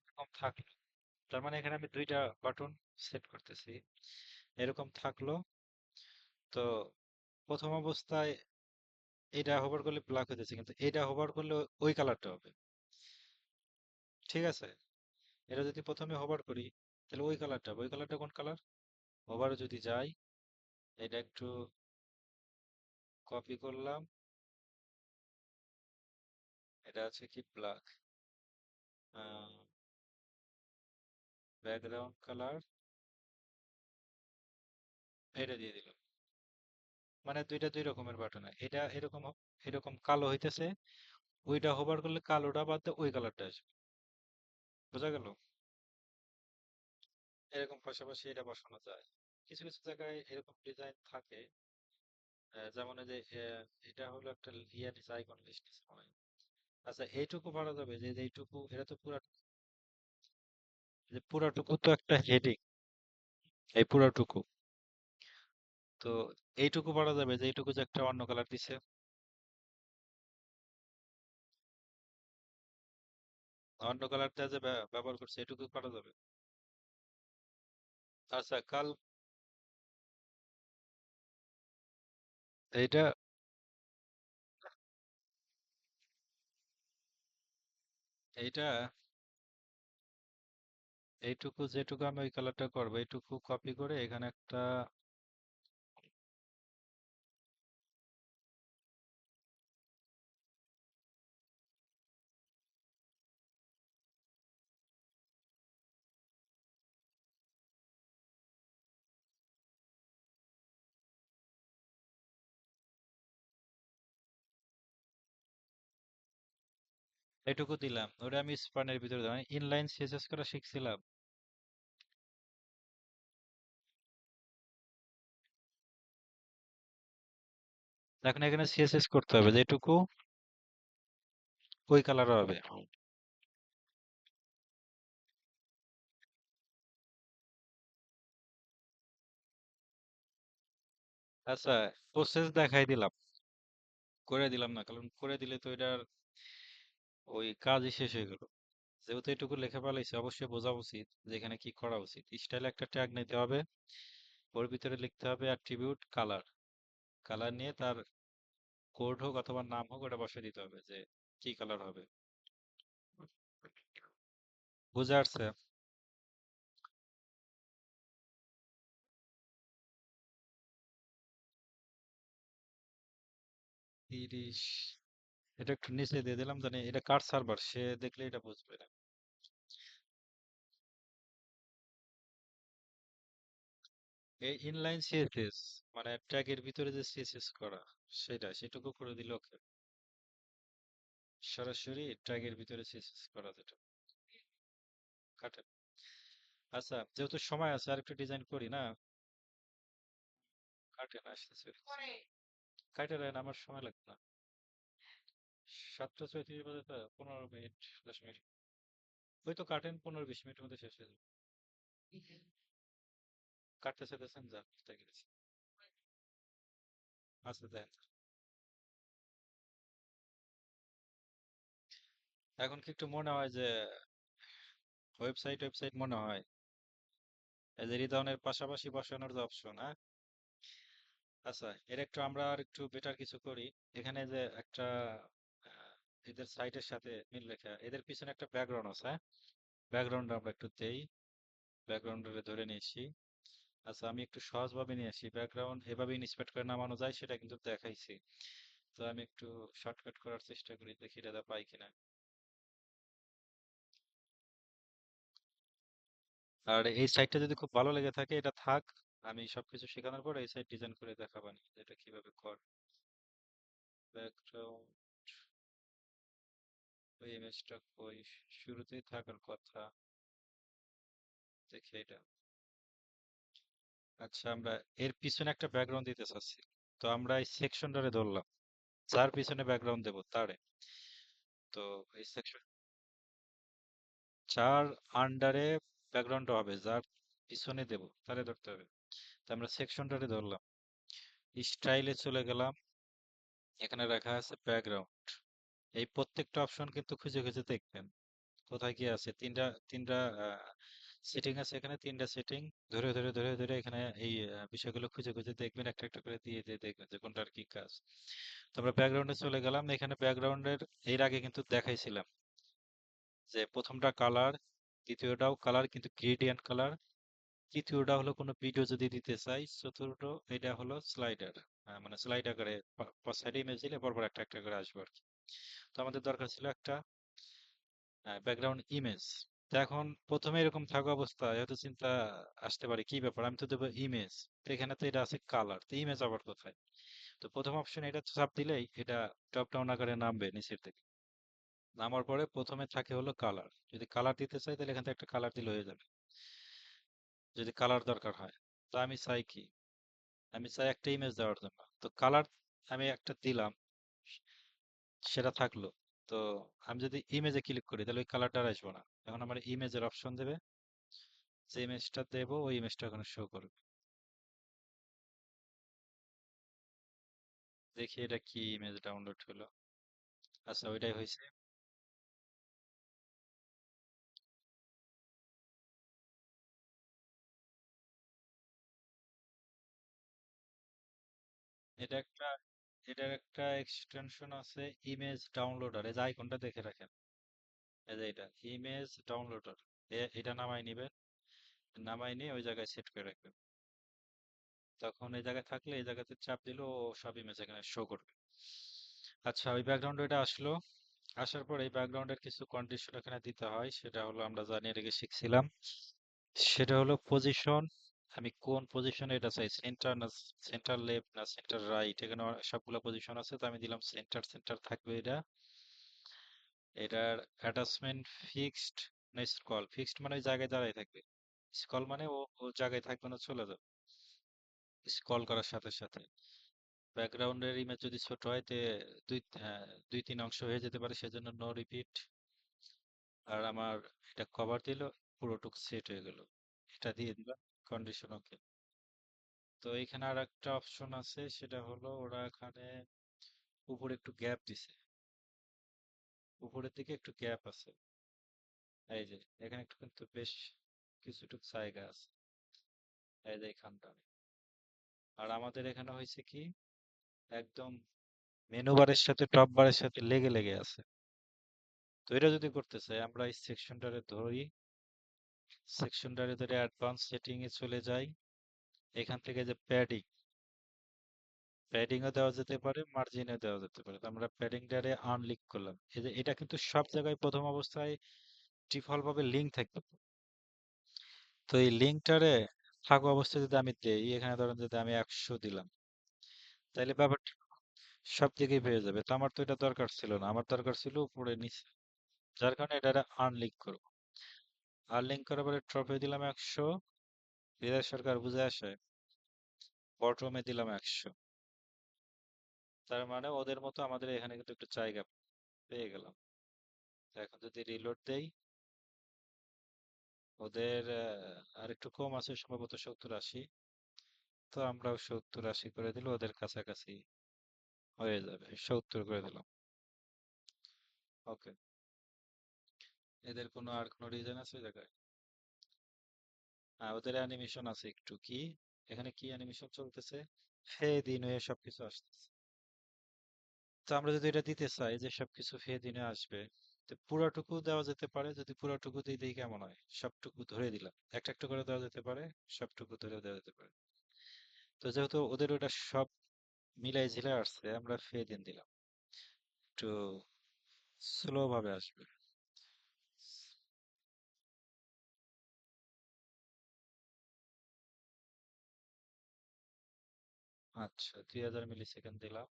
এরকম থাকলো। তার মানে এখানে আমি দুইটা বাটন সেট করতেছি, এরকম থাকলো। তো প্রথম অবস্থায় এটা হোভার করলে ব্ল্যাক হইতেছে, কিন্তু এটা হোভার করলে ওই কালারটা হবে। ঠিক আছে, এটা যদি প্রথমে হোভার করি তাহলে ওই কালারটা হবে। ওই কালারটা কোন কালার? ওভারে যদি যাই, এটা একটু কপি করলাম, এটা আছে কি ব্ল্যাক, ব্যাকগ্রাউন্ড কালার এটা দিয়ে দিলাম। মানে দুইটা দুই রকমের বাটন, এটা এরকম এরকম কালো হইতেছে, ওইটা হোভার করলে কালোটা বাদ দিয়ে ওই কালারটা আসবে। বোঝা গেল? এরকম পাশাপাশি এটা বসানো যায়। কিছু কিছু জায়গায় এরকম ডিজাইন থাকে, যেমন এই যে এটা হলো একটা ইয়া নিচে আইকন লিস্ট হয়। আচ্ছা, এইটুকু পারা যাবে যে যে এইটুকু, এটা তো পুরা, যে পুরাটুকু তো একটা হেডিং, এই পুরাটুকু, তো এইটুকু পারা যাবে যে এইটুকু যে একটা অন্য কালার দিছে, অন্য কালারটা যে ব্যবহার করছে এটুকু পারা যাবে। আচ্ছা, এইটা এইটা এইটুকু যেটুকু আমি ওই কালারটা করবো এইটুকু কপি করে এখানে একটা, এইটুকু দিলাম, ওটা আমি স্পানের ভিতরে দিলাম, ইনলাইন সিএসএস করা শিখছিলাম। এখন এখানে সিএসএস করতে হবে, যেটুকু ওই কালার হবে। আচ্ছা, প্রসেস দেখাই দিলাম, করে দিলাম না, কারণ করে দিলে তো এটার ওই কাজই শেষ হয়ে গেল। যেহেতু এটুকু লেখা ফেলাইছে, অবশ্যই বোঝা উচিত যে এখানে কি করা উচিত। স্টাইলে একটা ট্যাগ নিতে হবে, ওর ভিতরে লিখতে হবে অ্যাট্রিবিউট কালার, কালার নিয়ে তার কোড হোক অথবা নাম হোক ওটা বসিয়ে দিতে হবে যে কি কালার হবে। বুঝে আসছে? 30, এটা একটু নিচে দিয়ে দিলাম, জানি এটা কার সার্ভার, সে দেখলে এটা বুঝবে না। এই ইনলাইন সিএসএস মানে ট্র্যাকের ভিতরে যে সিএসএস করা, সেটুকু করে দিলে ওকে। সরাসরি ট্র্যাকের ভিতরে সিএসএস করা যেটা কাটে। আচ্ছা, যেহেতু সময় আছে আর একটু ডিজাইন করি না। কাটে না, আসতেছে। কাটে দেয় না, আমার সময় লাগবে না। 7:34 বাজে তো 15 মিনিট, 10 মিনিট। ওই তো কাটেন, 15-20 মিনিটের মধ্যে শেষ হয়ে যাবে। কাটতে চাইতেছেন, যান দেখে গেছি। আচ্ছা দেন। এখন কি একটু মনে হয় যে ওয়েবসাইট মনে হয় এই যে রিদাউনের পাশাপাশি বসানোর যে অপশন, হ্যাঁ? আচ্ছা, এর একটু আমরা আর একটু বেটার কিছু করি। এখানে যে একটা আহ, এদের সাইটের সাথে মিল রেখা, এদের পিছনে একটা ব্যাকগ্রাউন্ড আছে, হ্যাঁ? ব্যাকগ্রাউন্ড আমরা একটু দেই, ব্যাকগ্রাউন্ডে ধরে নিয়েছি। আচ্ছা, আমি একটু সহজভাবে নিয়ে আসি। ব্যাকগ্রাউন্ড এভাবে ইন্সপেক্ট করে নামানো যায় সেটা কিন্তু দেখাইছি। তো আমি একটু শর্টকাট করার চেষ্টা করি, দেখি দাদা পাই কিনা। আর এই সাইটটা যদি খুব ভালো লেগে থাকে এটা থাক, আমি সবকিছু শেখানোর পর এই সাইট ডিজাইন করে দেখাবানি এটা কিভাবে কর। ব্যাকগ্রাউন্ড, ওই ইমেজটা কই, শুরুতেই থাকার কথা। দেখি এটা। আচ্ছা, আমরা এর পিছনে একটা ব্যাকগ্রাউন্ড দিতে চাচ্ছি। তো আমরা এই সেকশনটারে ধরলাম, যার পিছনে ব্যাকগ্রাউন্ড দেবো তারে। তো এই সেকশন, যার আন্ডারে ব্যাকগ্রাউন্ড হবে, যার পিছনে দেব তারে ধরতে হবে। তো আমরা সেকশনটারে ধরলাম, স্টাইলে চলে গেলাম, এখানে রাখা আছে ব্যাকগ্রাউন্ড। এই প্রত্যেকটা অপশন কিন্তু খুঁজে খুঁজে দেখবেন কোথায় কি আছে। তিনটা তিনটা সেটিং আছে এখানে, তিনটা সেটিং ধরে ধরে ধরে ধরে এখানে এই বিষয়গুলো খুঁজে খুঁজে দেখবেন, একটা একটা করে দিয়ে দিয়ে দেখবেন যে কোনটার কি কাজ। তো আমরা ব্যাকগ্রাউন্ডে চলে গেলাম, এখানে ব্যাকগ্রাউন্ডের এর আগে কিন্তু দেখাইছিলাম যে প্রথমটা কালার, দ্বিতীয়টাও কালার কিন্তু গ্রেডিয়েন্ট কালার, তৃতীয়টা হলো কোনো ভিডিও যদি দিতে চাই, চতুর্থ এটা হলো স্লাইডার, মানে স্লাইড আকারে সাইডে ইমেজ দিলে পরপর একটা একটা করে আসবে আর কি। তো আমাদের দরকার ছিল একটা ব্যাকগ্রাউন্ড ইমেজ। তো এখন প্রথমে এরকম থাকা অবস্থায় হয়তো চিন্তা আসতে পারে কি ব্যাপার, আমি তো দেবো ইমেজ, তো এখানে তো এটা আছে কালার, তো ইমেজ আবার কোথায়? তো প্রথম অপশন এটা চাপ দিলেই এটা ড্রপ ডাউন আকারে নামবে নিচের দিকে। নামার পরে প্রথমে থাকে হলো কালার, যদি কালার দিতে চাই তাহলে এখান থেকে একটা কালার দিলে হয়ে যাবে, যদি কালার দরকার হয়। তো আমি চাই কি, আমি চাই একটা ইমেজ দেওয়ার জন্য, তো কালার আমি একটা দিলাম, সেটা থাকলো। তো আমি যদি ইমেজে ক্লিক করি তাহলে ওই কালারটা আর আসবো না, এখন আমার ইমেজের অপশন দেবে, যে ইমেজটা দেবো ওই ইমেজটা ওখানে শো করবে। দেখি এটা কি ইমেজ ডাউনলোড হলো। আচ্ছা, ওইটাই হয়েছে। এটা একটা, এটার একটা এক্সটেনশন আছে, ইমেজ ডাউনলোডার, এই যে আইকনটা দেখে রাখেন, এই যে এটা ইমেজ ডাউনলোডার। এটা নামাই নিবেন, নামাই নিয়ে ওই জায়গায় সেট করে রাখবেন। তখন এই জায়গায় থাকলে এই জায়গাতে চাপ দিলে ও সব ইমেজ এখানে শো করবে। আচ্ছা, ওই ব্যাকগ্রাউন্ড এটা আসলো, আসার পর এই ব্যাকগ্রাউন্ডের কিছু কন্ডিশন এখানে দিতে হয়, সেটা হলো আমরা জানি, এটাকে শিখছিলাম। সেটা হলো পজিশন, আমি কোন পজিশনে এটা চাই, সেন্টার না সেন্টার লেফট না সেন্টার রাইট, এখানে সবগুলো পজিশন আছে, তো আমি দিলাম সেন্টার, সেন্টার থাকবে এটা। এটার অ্যাটাচমেন্ট ফিক্সড না স্ক্রল, ফিক্সড মানে ওই জায়গায় দাঁড়ায় থাকবে, স্ক্রল মানে ও ও জায়গায় থাকবে না, চলে যাবে স্ক্রল করার সাথে সাথে। ব্যাকগ্রাউন্ডের ইমেজ যদি ছোট হয় তে দুই তিন অংশ হয়ে যেতে পারে, সেজন্য নো রিপিট। আর আমার এটা কভার দিল, পুরোটুক সেট হয়ে গেল, এটা দিয়ে দিলাম কন্ডিশন ওকে। তো এখানে আর একটা অপশন আছে, সেটা হলো ওরা এখানে উপরে একটু গ্যাপ দিছে, উপরের দিকে একটু গ্যাপ আছে, এই যে এখানে একটু কিন্তু বেশ কিছুটুক জায়গা আছে, এই যে এখানটা। আর আমাদের এখানে হয়েছে কি, একদম মেনু বারের সাথে টপ বারের সাথে লেগে লেগে আছে। তো এটা যদি করতে চাই আমরা এই সেকশনটারে ধরি, সেকশনটারে ধরে অ্যাডভান্স সেটিং এ চলে যাই, এখান থেকে যে প্যাডিং, প্যাডিংও দেওয়া যেতে পারে, মার্জিনও দেওয়া যেতে পারে। তো আমরা প্যাডিংটারে আনলিঙ্ক করলাম। এই যে এটা কিন্তু সব জায়গায় প্রথম অবস্থায় ডিফল্ট ভাবে লিঙ্ক থাকবে। তো এই লিঙ্কটারে থাকা অবস্থায় যদি আমি দেই, এখানে ধরেন যদি আমি 100 দিলাম, তাহলে ব্যাপারটা সব দিকেই পেয়ে যাবে। তো আমার তো এটা দরকার ছিল না, আমার দরকার ছিল উপরে নিচে। যার কারণে এটা আনলিঙ্ক করবো। আনলিঙ্ক করার পরে টপে দিলাম 100, হৃদয় সরকার বুঝে আসে, বটমে দিলাম 100। তার মানে ওদের মতো আমাদের এখানে কিন্তু একটু জায়গা পেয়ে গেলাম। তো এখন যদি রিলোড দেই, ওদের আর একটু কম আছে সম্ভবত 70-80। তো আমরাও 70-80 করে দিলে ওদের কাছাকাছি হয়ে যাবে। 70 করে দিলাম। ওকে। এদের কোনো আর কোনো রিজন আছে এই জায়গায়? হ্যাঁ, ওদের অ্যানিমেশন আছে একটু। কি এখানে কি অ্যানিমেশন চলতেছে? ফেদ ইন হয়ে সবকিছু আসতেছে। তো আমরা যদি এটা দিতে চাই যে সবকিছু ফেদ ইনে আসবে, তো পুরাটুকু দেওয়া যেতে পারে। যদি পুরাটুকু দিয়ে দিই কেমন হয়? সবটুকু ধরে দিলাম, একটা একটা করে দেওয়া যেতে পারে, সবটুকু ধরে দেওয়া যেতে পারে। তো যেহেতু ওদের ওটা সব মিলাই ঝিলাই আসছে, আমরা ফেদ ইন দিলাম, একটু স্লো ভাবে আসবে। আচ্ছা, 2000 মিলি সেকেন্ড দিলাম।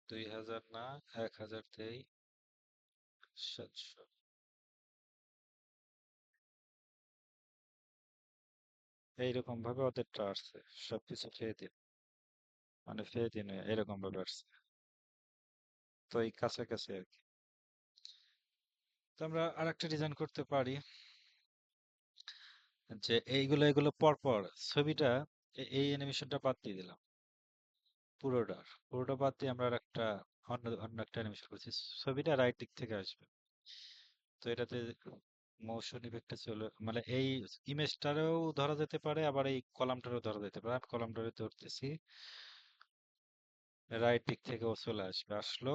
2000 না, 1000 দেই। 700। এইরকম ভাবে ওদেরটা আসছে, সবকিছু ফেদ ইন, মানে ফেদ ইন এরকম ভাবে আসছে। তো এই কাছাকাছি আর কি। তো আমরা আরেকটা ডিজাইন করতে পারি, যে এইগুলো এগুলো পর পর ছবিটা, এই অ্যানিমেশনটা বাদ দিয়ে দিলাম। পুরোটা বাদ দিয়ে আমরা আর একটা অন্য অন্য একটা অ্যানিমেশন করছি। ছবিটা রাইট দিক থেকে আসবে। তো এটাতে মোশন ইফেক্টটা চলে, মানে এই ইমেজটারেও ধরা যেতে পারে, আবার এই কলামটারও ধরা যেতে পারে। আমি কলামটারে ধরতেছি, রাইট দিক থেকে ও চলে আসবে, আসলো।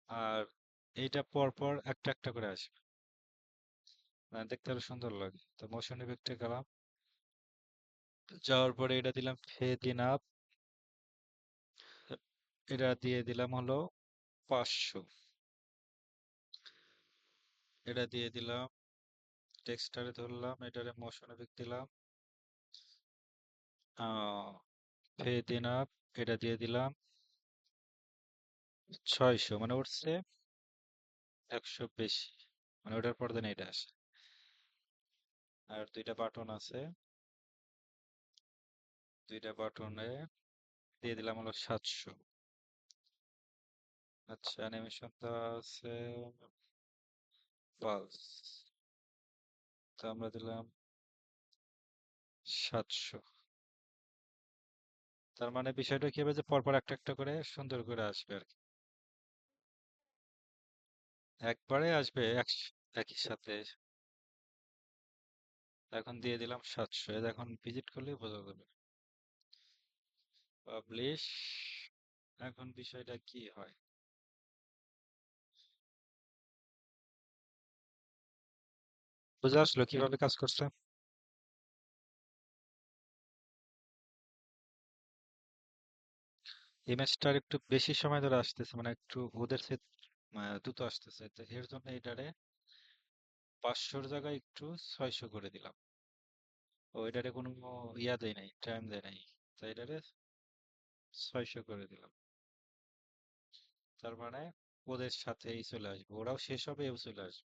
আর এইটা পর পর একটা একটা করে আসবে, মানে দেখতে আরো সুন্দর লাগে। তো মোশন ইফেক্টে গেলাম, যাওয়ার পরে এটা দিলাম ফেদ ইন আপ, এটা দিয়ে দিলাম হলো 500। এটা দিয়ে দিলাম, টেক্সটারে ধরলাম, এটারে মোশন এফেক্ট দিলাম, ফেদ ইন আপ, এটা দিয়ে দিলাম 600, মানে উঠছে 100 বেশি, মানে ওটার পর দেন এটা আসে। আর দুইটা বাটন আছে, দুইটা বাটনে দিয়ে দিলাম হলো 700। আচ্ছা, অ্যানিমেশন তো আছে পালস, তো আমরা দিলাম 700। তার মানে বিষয়টা কি হবে, যে পরপর একটা একটা করে সুন্দর করে আসবে আর কি, একবারে আসবে একই সাথে। এখন দিয়ে দিলাম 700, এখন ভিজিট করলেই বোঝা যাবে। পাবলিশ। এখন বিষয়টা কি হয়? বুঝে আসলো কিভাবে কাজ করছে? ইমেজটার একটু বেশি সময় ধরে আসতেছে, মানে একটু ওদের সে দ্রুত আসতেছে। তো এর জন্য এটারে 500-র জায়গায় একটু 600 করে দিলাম। ও এটারে কোনো ইয়া দেয় নাই, টাইম দেয় নাই। তো এটারে 600 করে দিলাম। তার মানে ওদের সাথেই চলে আসবে, ওরাও শেষ হবে, এও চলে আসবে।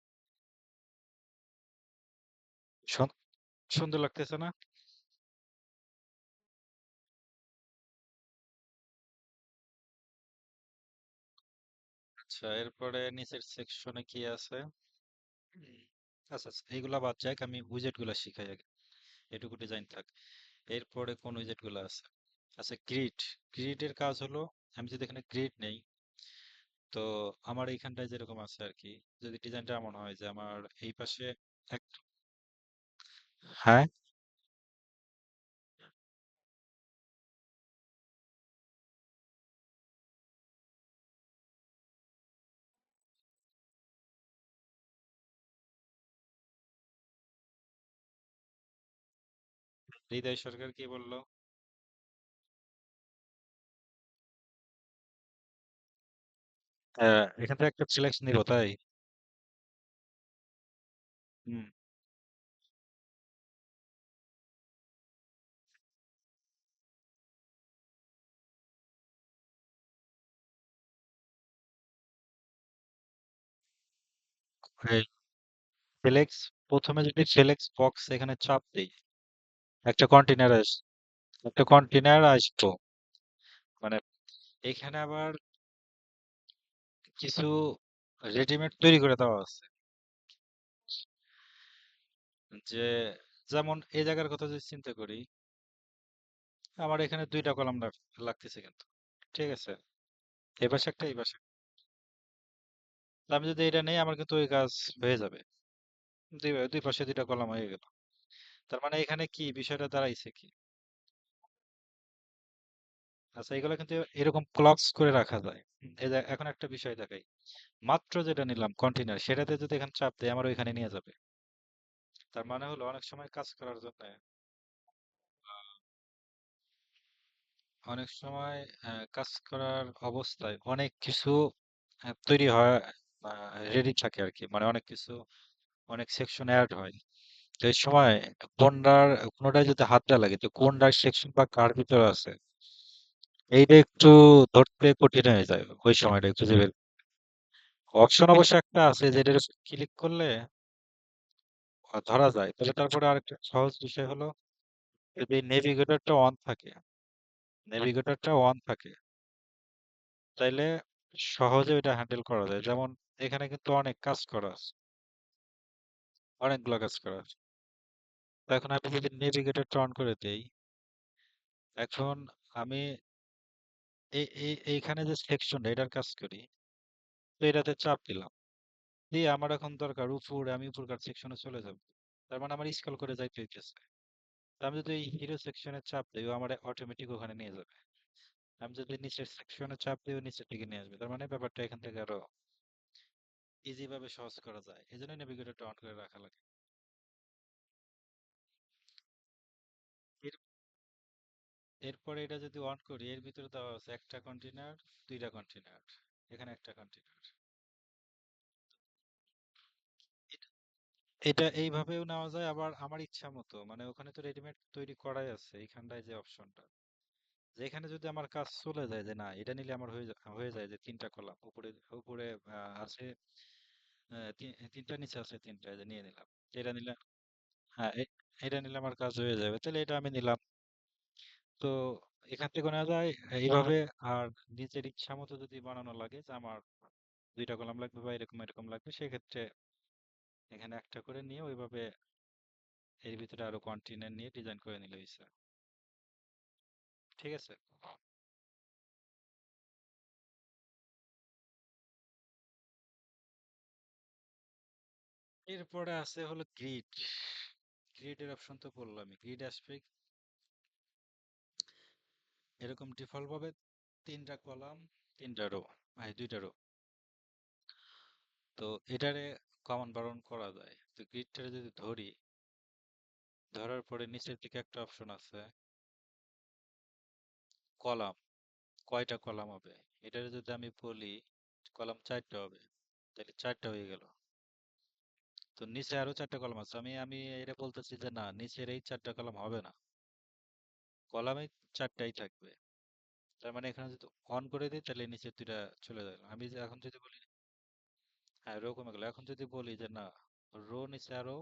সুন- সুন্দর লাগতেছে না? আচ্ছা, এরপরে নিচের সেকশনে কি আছে? হুম, আচ্ছা আচ্ছা, এইগুলা বাদ যাক, আমি উইজেট গুলা শিখাই আগে। এটুকু ডিজাইন থাক। এরপরে কোন উইজেট গুলো আছে? আচ্ছা, গ্রিড। গ্রিডের কাজ হলো, আমি যদি এখানে গ্রিড নেই, তো আমার এইখানটায় যেরকম আছে আর কি, যদি ডিজাইনটা এমন হয় যে আমার এই পাশে এক, হ্যাঁ, হৃদয় সরকার কি বললো? এখান থেকে একটা সিলেকশন নিব তাই? হুম। ফ্লেক্স, প্রথমে যদি ফ্লেক্স বক্স এখানে চাপ দেই, একটা কন্টেনার একটা কন্টেনার আসবো। মানে এখানে আবার কিছু রেডিমেড তৈরি করে দেওয়া আছে, যে যেমন এই জায়গার কথা যদি চিন্তা করি, আমার এখানে দুইটা কলাম লাগতেছে কিন্তু, ঠিক আছে, এই পাশে একটা এই পাশে একটা। তো আমি যদি এটা নেই আমার কিন্তু ওই কাজ হয়ে যাবে, দুই দুই পাশে দুইটা কলাম হয়ে গেল। তার মানে এখানে কি বিষয়টা দাঁড়াইছে কি? আচ্ছা, এগুলো কিন্তু এরকম ক্লকস করে রাখা যায়। এই যে এখন একটা বিষয় দেখাই, মাত্র যেটা নিলাম কন্টেনার, সেটাতে যদি এখানে চাপ দেয় আমার ওইখানে নিয়ে যাবে। তার মানে হলো অনেক সময় কাজ করার জন্য, অনেক সময় কাজ করার অবস্থায় অনেক কিছু তৈরি হয়, রেডি থাকে আর কি, মানে অনেক কিছু, অনেক সেকশন অ্যাড হয়। তো এই সময় কোনটার কোনটায় যদি হাত দেওয়া লাগে, তো কোনটার সেকশন বা কার ভিতরে আছে, এইটা একটু ধরতে কঠিন হয়ে যায় ওই সময়টা একটু যে। অপশন অবশ্য একটা আছে যেটা ক্লিক করলে ধরা যায়, তবে তারপরে আরেকটা সহজ বিষয় হলো, যদি নেভিগেটরটা অন থাকে, নেভিগেটরটা অন থাকে, তাইলে সহজে ওইটা হ্যান্ডেল করা যায়। যেমন এখানে কিন্তু অনেক কাজ করা আছে, অনেকগুলো কাজ করা আছে। তো এখন আমি যদি নেভিগেটরটা অন করে দেই, এখন আমি এইখানে যে সেকশনটা এটার কাজ করি, তো এটাতে চাপ দিলাম, দিয়ে আমার এখন দরকার উপরে, আমি উপরকার সেকশনে চলে যাব। তার মানে আমার স্ক্রল করে যাইতে হইতেছে। তো আমি যদি এই হিরো সেকশনে চাপ দিই, ও আমার অটোমেটিক ওখানে নিয়ে যাবে। আমি যদি নিচের সেকশনে চাপ দিই, ও নিচের দিকে নিয়ে আসবে। তার মানে ব্যাপারটা এখান থেকে আরো ইজি ভাবে সহজ করা যায়, এই জন্য নেভিগেটরটা অন করে রাখা লাগে। এর এরপরে এটা যদি অন করি, এর ভিতরে দেওয়া আছে একটা কন্টেনার, দুইটা কন্টেনার, এখানে একটা কন্টেনার। এটা এইভাবেও নেওয়া যায়, আবার আমার ইচ্ছা মতো, মানে ওখানে তো রেডিমেড তৈরি করাই আছে এইখানটায় যে অপশনটা, যেখানে যদি আমার কাজ চলে যায় যে না এটা নিলে আমার হয়ে যায় যে তিনটা কলাম উপরে, উপরে আছে তিনটা, নিচে আছে তিনটা, এই যে নিয়ে নিলাম, এটা নিলে, হ্যাঁ এটা নিলে আমার কাজ হয়ে যাবে, তাহলে এটা আমি নিলাম। তো এখান থেকে নেওয়া যায় এইভাবে। আর নিজের ইচ্ছা মতো যদি বানানো লাগে যে আমার দুইটা কলাম লাগবে বা এরকম এরকম লাগবে, সেক্ষেত্রে এখানে একটা করে নিয়ে ওইভাবে এর ভিতরে আরো কন্টিনেন্ট নিয়ে ডিজাইন করে নিলে হয়েছে। ঠিক আছে। এরপরে আছে হলো গ্রিড। গ্রিডের অপশন তো বললামই, গ্রিড আসবে এরকম ডিফল্ট ভাবে তিনটা কলাম, তিনটা রো, দুইটা রো। তো এটারে কমান বারণ করা যায়। তো গ্রিডটারে যদি ধরি, ধরার পরে নিচের দিকে একটা অপশন আছে কলাম, কয়টা কলাম হবে, এটারে যদি আমি বলি কলাম চারটা হবে, তাহলে চারটা হয়ে গেল। তো নিচে আরো চারটা কলাম আছে, আমি আমি এটা বলতেছি যে না, নিচের এই চারটা কলাম হবে না, কলামে চারটাই থাকবে। তার মানে এখানে যদি অন করে দিই, তাহলে নিচের দুইটা চলে যাবে। আমি যে এখন যদি বলি, হ্যাঁ রো কমে গেল, এখন যদি বলি যে না, রো নিচে আরো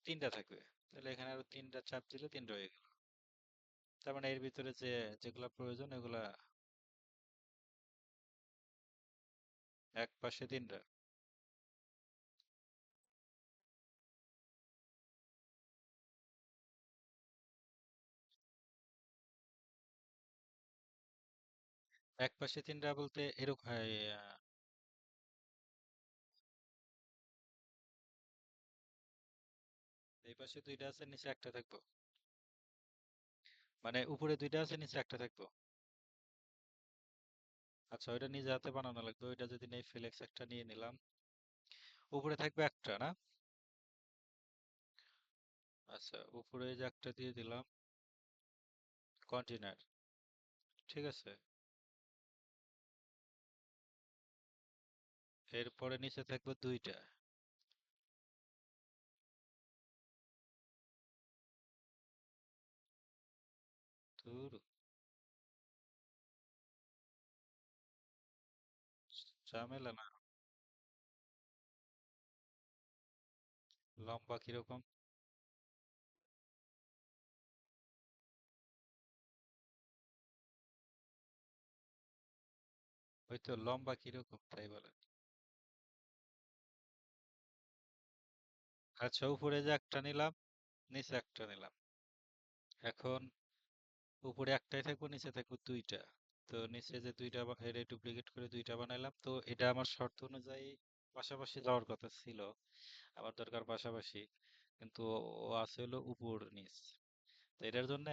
তিনটা থাকবে, তাহলে এখানে আরো তিনটা চাপ দিলে তিনটা হয়ে গেল। তার মানে এর ভিতরে যে যেগুলা প্রয়োজন এগুলা এক পাশে তিনটা, এক পাশে তিনটা বলতে এরকম এই পাশে দুইটা আছে, নিচে একটা থাকবো, মানে উপরে দুইটা আছে নিচে একটা থাকবো। আচ্ছা, ওইটা নিজে হাতে বানানো লাগবে, ওইটা যদি নেই ফ্লেক্স একটা নিয়ে নিলাম, উপরে থাকবে একটা না। আচ্ছা, উপরে এই যে একটা দিয়ে দিলাম, কন্টেনার, ঠিক আছে। এরপরে নিচে থাকবে দুইটা। ধুর, ঝামেলা না। লম্বা কিরকম? ওই তো লম্বা কিরকম তাই বলেন। আচ্ছা, উপরে যে একটা নিলাম, নিচে একটা নিলাম। এখন উপরে একটাই থাকবো, নিচে থাকবো দুইটা। তো নিচে যে দুইটা এর ডুপ্লিকেট করে দুইটা বানাইলাম, তো এটা আমার শর্ত অনুযায়ী পাশাপাশি যাওয়ার কথা ছিল। আমার দরকার পাশাপাশি, কিন্তু ও আছে হলো উপর নিচ। তো এটার জন্য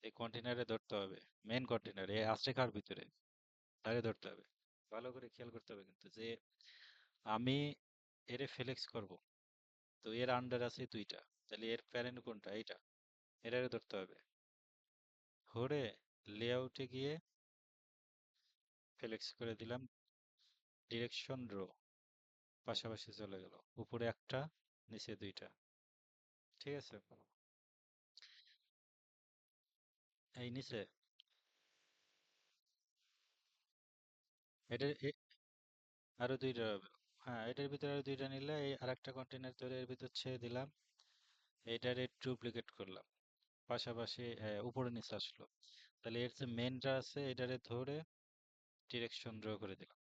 এই কন্টেনারে ধরতে হবে, মেন কন্টেনারে আছে কার ভিতরে, তারে ধরতে হবে। ভালো করে খেয়াল করতে হবে কিন্তু যে আমি এরে ফ্লেক্স করব, তো এর আন্ডার আছে দুইটা, তাহলে এর প্যারেন্ট কোনটা, এইটা, এটারে ধরতে হবে। ধরে লেআউটে গিয়ে ফ্লেক্স করে দিলাম, ডিরেকশন রো, পাশাপাশি চলে গেল। উপরে একটা, নিচে দুইটা, ঠিক আছে। এই নিচে এটা আরো দুইটা হবে। হ্যাঁ, এটার ভিতরে আরো দুইটা নিলে এই আরেকটা কন্টেনার তৈরি এর ভিতর ছেড়ে দিলাম। এইটারে ডুপ্লিকেট করলাম, পাশাপাশি উপরে নিচে আসলো। তাহলে এর যে মেনটা আছে এটারে ধরে ডিরেকশন ড্র করে দিলাম।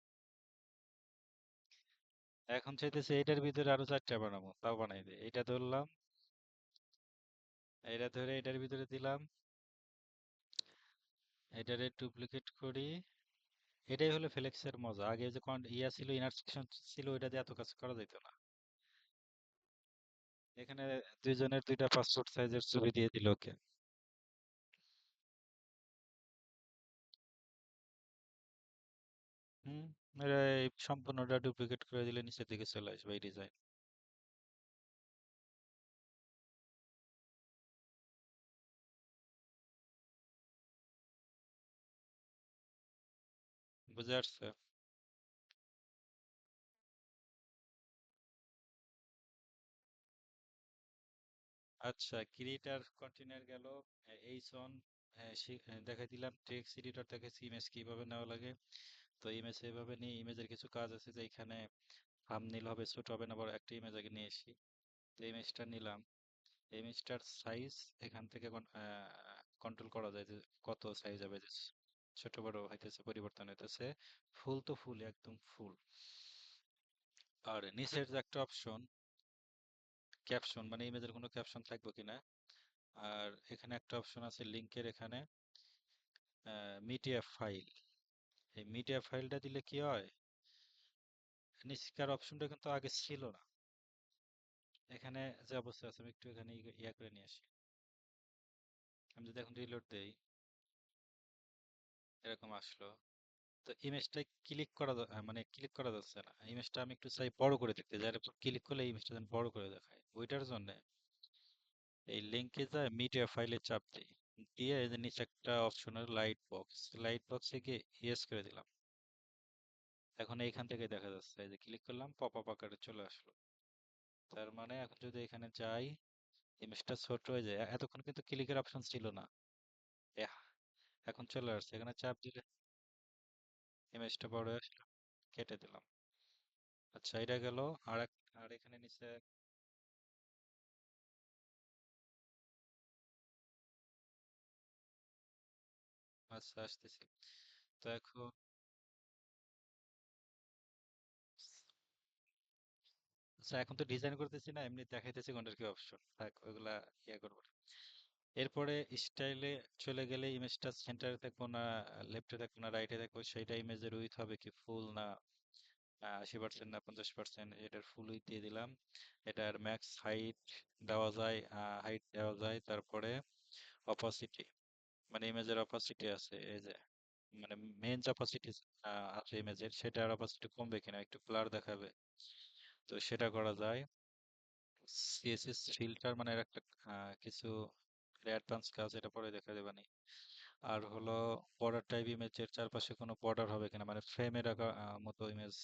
এখন চাইতেছে এটার ভিতরে আরো চারটা বানাবো, তাও বানাই দিই। এটা ধরলাম, এটা ধরে এটার ভিতরে দিলাম, এটারে ডুপ্লিকেট করি। এটাই হলো ফ্লেক্সের মজা। আগে যে ইয়া ছিল, ইনার সেকশন ছিল, ওইটা দিয়ে এত কাজ করা যেত না। এখানে দুইজনের দুইটা পাসপোর্ট সাইজের ছবি দিয়ে দিল, ওকে। হুম, এটা এই সম্পূর্ণটা ডুপ্লিকেট করে দিলে নিচের দিকে চলে আসবে এই ডিজাইন। বুঝে আসছে? আচ্ছা, ক্রিয়েটার কন্টেনার গেল। এইচ অন দেখাই দিলাম। টেক্সট এডিটর থেকে ইমেজ কিভাবে নেওয়া লাগে। তো ইমেজ এইভাবে নিয়ে ইমেজের কিছু কাজ আছে যে এখানে থাম্বনেইল হবে, ছোট হবে না বড়, একটা ইমেজ আগে নিয়ে আসি। তো ইমেজটা নিলাম, ইমেজটার সাইজ এখান থেকে কন্ট্রোল করা যায় যে কত সাইজ হবে, যে ছোট বড় হইতেছে, পরিবর্তন হইতেছে। ফুল তো ফুল, একদম ফুল। আর নিচের যে একটা অপশন, ক্যাপশন, মানে ইমেজের কোনো ক্যাপশন থাকবে কিনা। আর এখানে একটা অপশন আছে লিংকের, এখানে মিডিয়া ফাইল। এই মিডিয়া ফাইলটা দিলে কি হয়, নিচকার অপশনটা কিন্তু আগে ছিল না। এখানে যে অবস্থা আছে, আমি একটু এখানে ইয়া করে নিয়ে আসি। আমি যদি এখন রিলোড দেই, এরকম আসলো। তো ইমেজটা ক্লিক করা মানে ক্লিক করা যাচ্ছে না। ইমেজটা আমি একটু চাই বড় করে দেখতে, যার উপর ক্লিক করলে ইমেজটা যেন বড় করে দেখায়, ওইটার জন্য এই লিঙ্কে যায় মিডিয়া ফাইলে চাপ দিই। দিয়ে এই যে নিচে একটা অপশনের লাইট বক্সে গিয়ে ইয়েস করে দিলাম। এখন এইখান থেকে দেখা যাচ্ছে, এই যে ক্লিক করলাম, পপ আপ আকারে চলে আসলো। তার মানে এখন যদি এখানে যাই, ইমেজটা ছোট হয়ে যায়। এতক্ষণ কিন্তু ক্লিকের অপশন ছিল না। এহ, এখন চলে আসছে, এখানে চাপ দিলে ইমেজটা বড় হয়ে আসলো। কেটে দিলাম। আচ্ছা, এটা গেল। আর এখানে নিচে, আচ্ছা আসতেছি। তো এখন, আচ্ছা এখন তো ডিজাইন করতেছি না, এমনি দেখাইতেছি কোনটার কি অপশন, থাক ওইগুলা ইয়ে করবো না। এরপরে স্টাইলে চলে গেলে ইমেজটা সেন্টারে থাকবো না, লেফটে থাকবো না, রাইটে থাকবো, সেইটা ইমেজের উইথ হবে কি ফুল না 80% না 50%, এটার ফুল উইথ দিয়ে দিলাম। এটার ম্যাক্স হাইট দেওয়া যায়, হাইট দেওয়া যায়। তারপরে অপাসিটি, মানে ইমেজের অপাসিটি আছে এই যে, মানে মেন যে অপাসিটি আছে ইমেজের, সেটার অপাসিটি কমবে কিনা, একটু ব্লার দেখাবে, তো সেটা করা যায়। সিএসএস ফিল্টার মানে এর একটা কিছু অ্যাডভান্স কাজ, এটা পরে দেখা দেবে নি। আর হলো বর্ডার টাইপ ইমেজের চারপাশে কোনো বর্ডার হবে কিনা, মানে ফ্রেমের মতো ইমেজ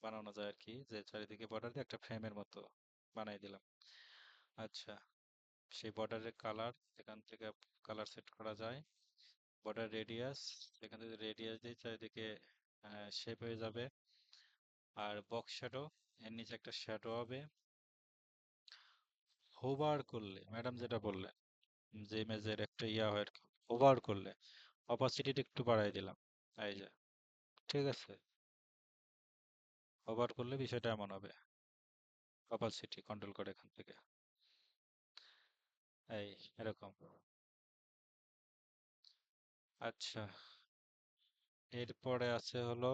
বানানো যায় আর কি, যে চারিদিকে বর্ডার দিয়ে একটা ফ্রেমের মতো বানাই দিলাম। আচ্ছা, সেই বর্ডারের কালার এখান থেকে কালার সেট করা যায়। বর্ডার রেডিয়াস, এখান থেকে রেডিয়াস দিয়ে চারিদিকে শেপ হয়ে যাবে। আর বক্স শ্যাডো, এর নিচে একটা শ্যাডো হবে। হোভার করলে ম্যাডাম যেটা বললেন, যে ইমেজের একটা ইয়া হয় আর কি, হোভার করলে অপাসিটিটা একটু বাড়াই দিলাম। এই যে, ঠিক আছে, হোভার করলে বিষয়টা এমন হবে, অপাসিটি কন্ট্রোল করে এখান থেকে, এই এরকম। আচ্ছা, এরপরে আছে হলো,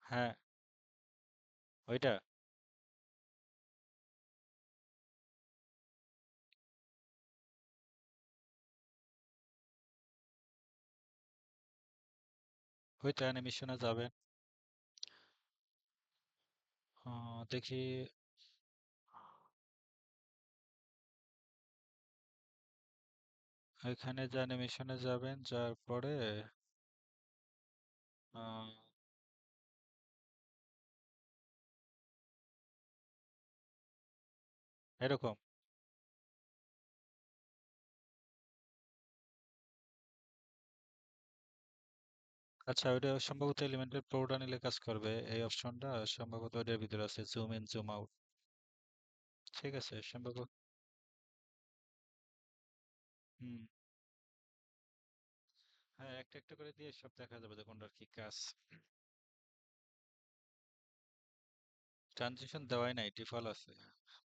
হ্যাঁ, ওইটা ওইটা অ্যানিমেশনে যাবে। দেখি, এখানে যে অ্যানিমেশনে যাবেন, যার পরে আহ, এরকম। আচ্ছা, ওইটা সম্ভবত এলিমেন্টের প্রোটা নিলে কাজ করবে, এই অপশনটা সম্ভবত ওইটার ভিতরে আছে, জুম ইন জুম আউট। ঠিক আছে, সম্ভবত। হুম, হ্যাঁ, একটা একটা করে দিয়ে সব দেখা যাবে যে কোনটার কি কাজ। ট্রানজিশন দেওয়াই নাই, ডিফল্ট আছে,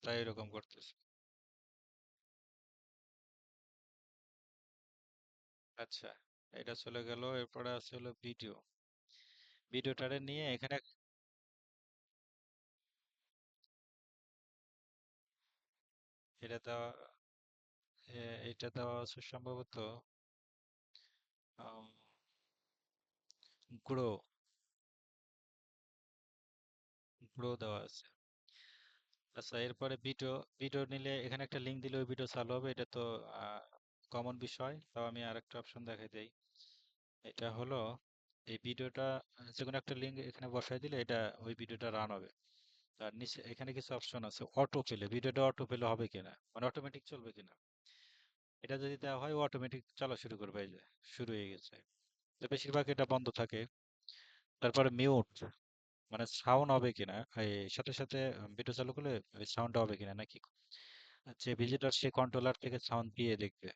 তাই এরকম করতেছে। আচ্ছা, এটা চলে গেল। এরপরে আছে হলো ভিডিও। ভিডিওটারে নিয়ে এখানে এটা দেওয়া, এটা দেওয়া আছে সম্ভবত গ্রো, গ্রো দেওয়া আছে। আচ্ছা, এরপরে ভিডিও, ভিডিও নিলে এখানে একটা লিঙ্ক দিলে ওই ভিডিও চালু হবে, এটা তো কমন বিষয়। তাও আমি আরেকটা অপশন দেখাই দেই। এটা হলো, এই ভিডিওটা যে কোনো একটা লিঙ্ক এখানে বসাই দিলে এটা ওই ভিডিওটা রান হবে। আর নিচে এখানে কিছু অপশন আছে, অটো পেলে, ভিডিওটা অটো পেলে হবে কিনা, মানে অটোমেটিক চলবে কিনা। এটা যদি দেওয়া হয় অটোমেটিক চলা শুরু করবে, এই যে শুরু হয়ে গেছে। তো বেশিরভাগ এটা বন্ধ থাকে। তারপরে মিউট, মানে সাউন্ড হবে কিনা, এই সাথে সাথে ভিডিও চালু করলে ওই সাউন্ডটা হবে কিনা নাকি, যে ভিজিটর সে কন্ট্রোলার থেকে সাউন্ড দিয়ে দেখবে।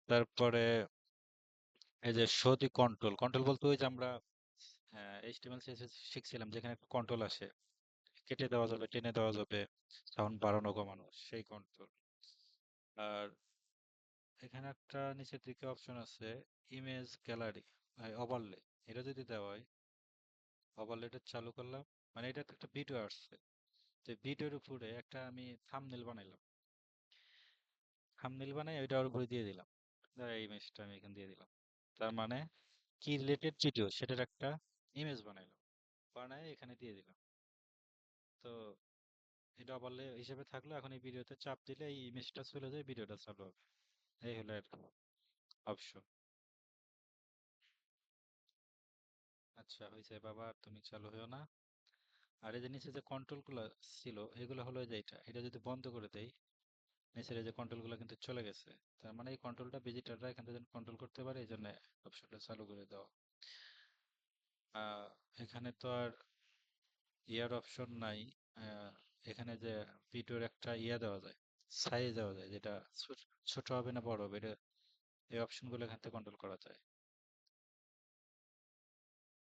তারপরে এই যে শো দি কন্ট্রোল, কন্ট্রোল বলতে ওই যে আমরা এইচটিএমএল সিএসএস শিখছিলাম, যেখানে একটা কন্ট্রোল আসে, কেটে দেওয়া যাবে, টেনে দেওয়া যাবে, সাউন্ড বাড়ানো কমানো, সেই কন্ট্রোল। আর এখানে একটা নিচের দিকে অপশন আছে, ইমেজ গ্যালারি, ওভারলে। এটা যদি দেওয়া হয়, ওভারলেটা চালু করলাম, মানে এটা তো একটা ভিডিও আসছে, যে ভিডিওর উপরে একটা আমি থাম্বনেল বানাইলাম, থাম্বনেল বানাই ওইটার উপরে দিয়ে দিলাম, এই ইমেজটা আমি এখানে দিয়ে দিলাম। তার মানে কি রিলেটেড ভিডিও সেটার একটা ইমেজ বানাইলাম, বানায় এখানে দিয়ে দিলাম। তো এটা ওভারলে হিসেবে থাকলো, এখন এই ভিডিওতে চাপ দিলে এই ইমেজটা চলে যায়, ভিডিওটা চালু হবে। এই হলো এর অপশন। আচ্ছা, হয়েছে বাবা, আর তুমি চালু হয়েও না। আর এই যে নিচে যে কন্ট্রোল গুলো ছিল, এগুলো হলো এই যে এটা, এটা যদি বন্ধ করে দেই, নিচের এই যে কন্ট্রোল গুলো কিন্তু চলে গেছে। তার মানে এই কন্ট্রোলটা ভিজিটাররা এখান থেকে কন্ট্রোল করতে পারে, এই জন্য অপশনটা চালু করে দেওয়া। আহ এখানে তো আর ইয়ার অপশন নাই। আহ, এখানে যে ভিডিওর একটা ইয়া দেওয়া যায়, সাইজ দেওয়া যায়, যেটা ছোট ছোট হবে না বড় হবে, এটা এই অপশন গুলো এখান থেকে কন্ট্রোল করা যায়,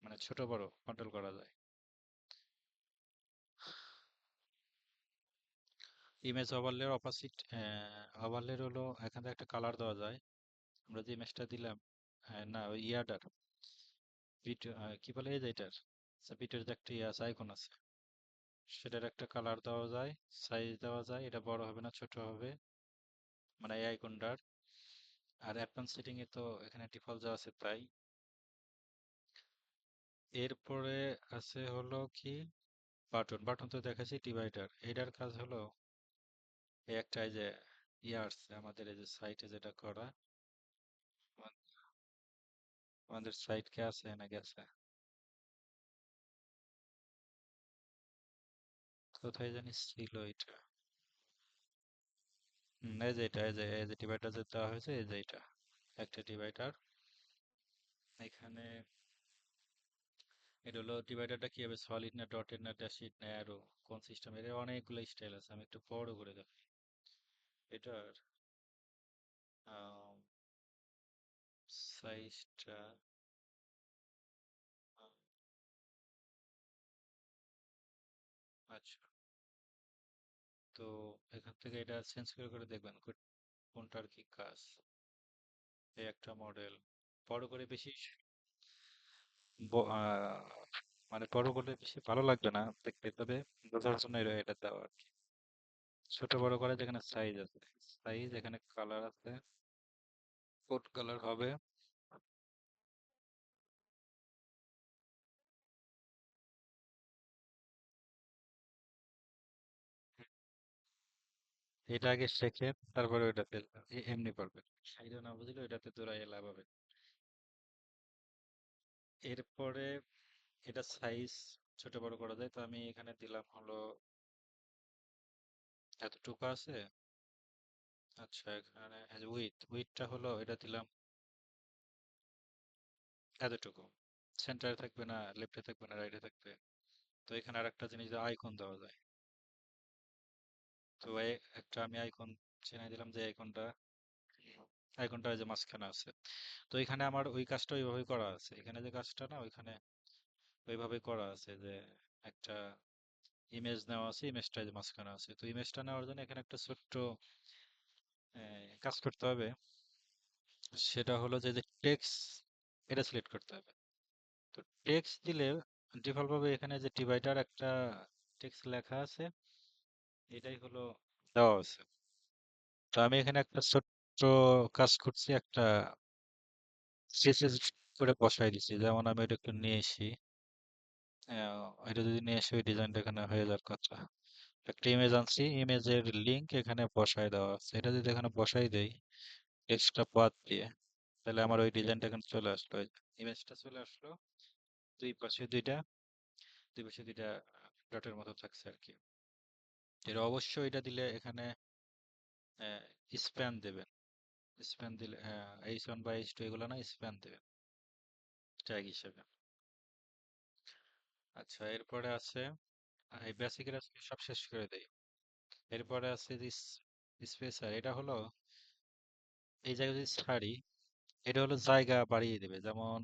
মানে ছোট বড় কন্ট্রোল করা যায়। ইমেজ ওভারলে অপোজিট, ওভারলে হলো এখান থেকে একটা কালার দেওয়া যায়। আমরা যে ইমেজটা দিলাম, না ওই ইয়াটার ভিডিও কি বলে, এই যে এটার ভিডিওর যে একটা ইয়ে আছে, আইকন আছে, সেটার একটা কালার দেওয়া যায়, সাইজ দেওয়া যায়, এটা বড় হবে না ছোট হবে, মানে এই আইকনটার। আর অ্যাডভান্স সেটিং এ তো এখানে ডিফল্ট যা আছে তাই। এরপরে আছে হলো কি, বাটন বাটন তো দেখাচ্ছি ডিভাইডার, এটার কাজ হলো এই একটা এই যে ইয়ার্স আমাদের এই যে সাইটে যেটা করা, আমাদের সাইট কে আছে না গেছে, কোথায় জানি ছিল এটা। এই যে এটা, এই যে ডিভাইডার যে দেওয়া হয়েছে, এই যে এটা একটা ডিভাইডার এখানে। এটা হলো ডিভাইডারটা কি হবে, সলিড না ডটেড না ড্যাশিড না অ্যারো, কোন সিস্টেম, এর অনেকগুলো স্টাইল আছে। আমি একটু বড় করে দেখাই এটার সাইজটা। আচ্ছা, তো এখান থেকে এটা চেঞ্জ করে দেখবেন কোনটার কি কাজ। এই একটা মডেল বড় করে বেশি মানে বড় করলে বেশি ভালো লাগবে না দেখতে, তবে বোঝার জন্য এটা দেওয়া আর কি। ছোট বড় করে যেখানে সাইজ আছে, সাইজ এখানে কালার আছে, কোড কালার হবে। এটা আগে শেখে তারপরে ওইটাতে এমনি পারবে, এটা না বুঝলে ওইটাতে দৌড়াই লাভ হবে। এরপরে এটা সাইজ ছোট বড় করা যায়, তো আমি এখানে দিলাম হলো এতটুকু আছে। আচ্ছা, এখানে উইথটা হলো এটা দিলাম এতটুকু, সেন্টারে থাকবে না, লেফটে থাকবে না, রাইটে থাকবে। তো এখানে আর একটা জিনিস আইকন দেওয়া যায়। তো একটা আমি আইকন চিনাই দিলাম, যে আইকনটা, আইকনটা যে মাঝখানে আছে। তো এখানে আমার ওই কাজটা ওইভাবেই করা আছে, এখানে যে কাজটা না ওইখানে ওইভাবে করা আছে, যে একটা ইমেজ নেওয়া আছে, ইমেজটা যে মাঝখানে আছে। তো ইমেজটা নেওয়ার জন্য এখানে একটা ছোট্ট কাজ করতে হবে। সেটা হলো যে টেক্সট, এটা সিলেক্ট করতে হবে। তো টেক্সট দিলে ডিফল্ট ভাবে এখানে যে ডিভাইডার একটা টেক্সট লেখা আছে, এটাই হলো দেওয়া আছে। তো আমি এখানে একটা ছোট্ট কাজ করছি, একটা সিএসএস করে বসাই দিছি। যেমন আমি এটা একটু নিয়ে আসি, এটা যদি নিয়ে আসি ওই ডিজাইনটা এখানে হয়ে যাওয়ার কথা। একটা ইমেজ আনছি, ইমেজের লিংক এখানে বসায় দেওয়া আছে। এটা যদি এখানে বসাই দেই টেক্সটটা বাদ দিয়ে, তাহলে আমার ওই ডিজাইনটা এখানে চলে আসলো, ইমেজটা চলে আসলো। দুই পাশে দুইটা, দুই পাশে দুইটা ডটের মতো থাকছে আর কি। এর অবশ্যই এটা দিলে এখানে স্প্যান দেবেন। স্প্যান দিলে H1 বা H2 এগুলো না, স্প্যান দেবেন ট্যাগ হিসেবে। আচ্ছা, এরপরে আছে এই বেসিকের আজকে সব শেষ করে দেই। এরপরে আছে যে স্পেসার, এটা হলো এই জায়গায় যদি ছাড়ি, এটা হলো জায়গা বাড়িয়ে দেবে। যেমন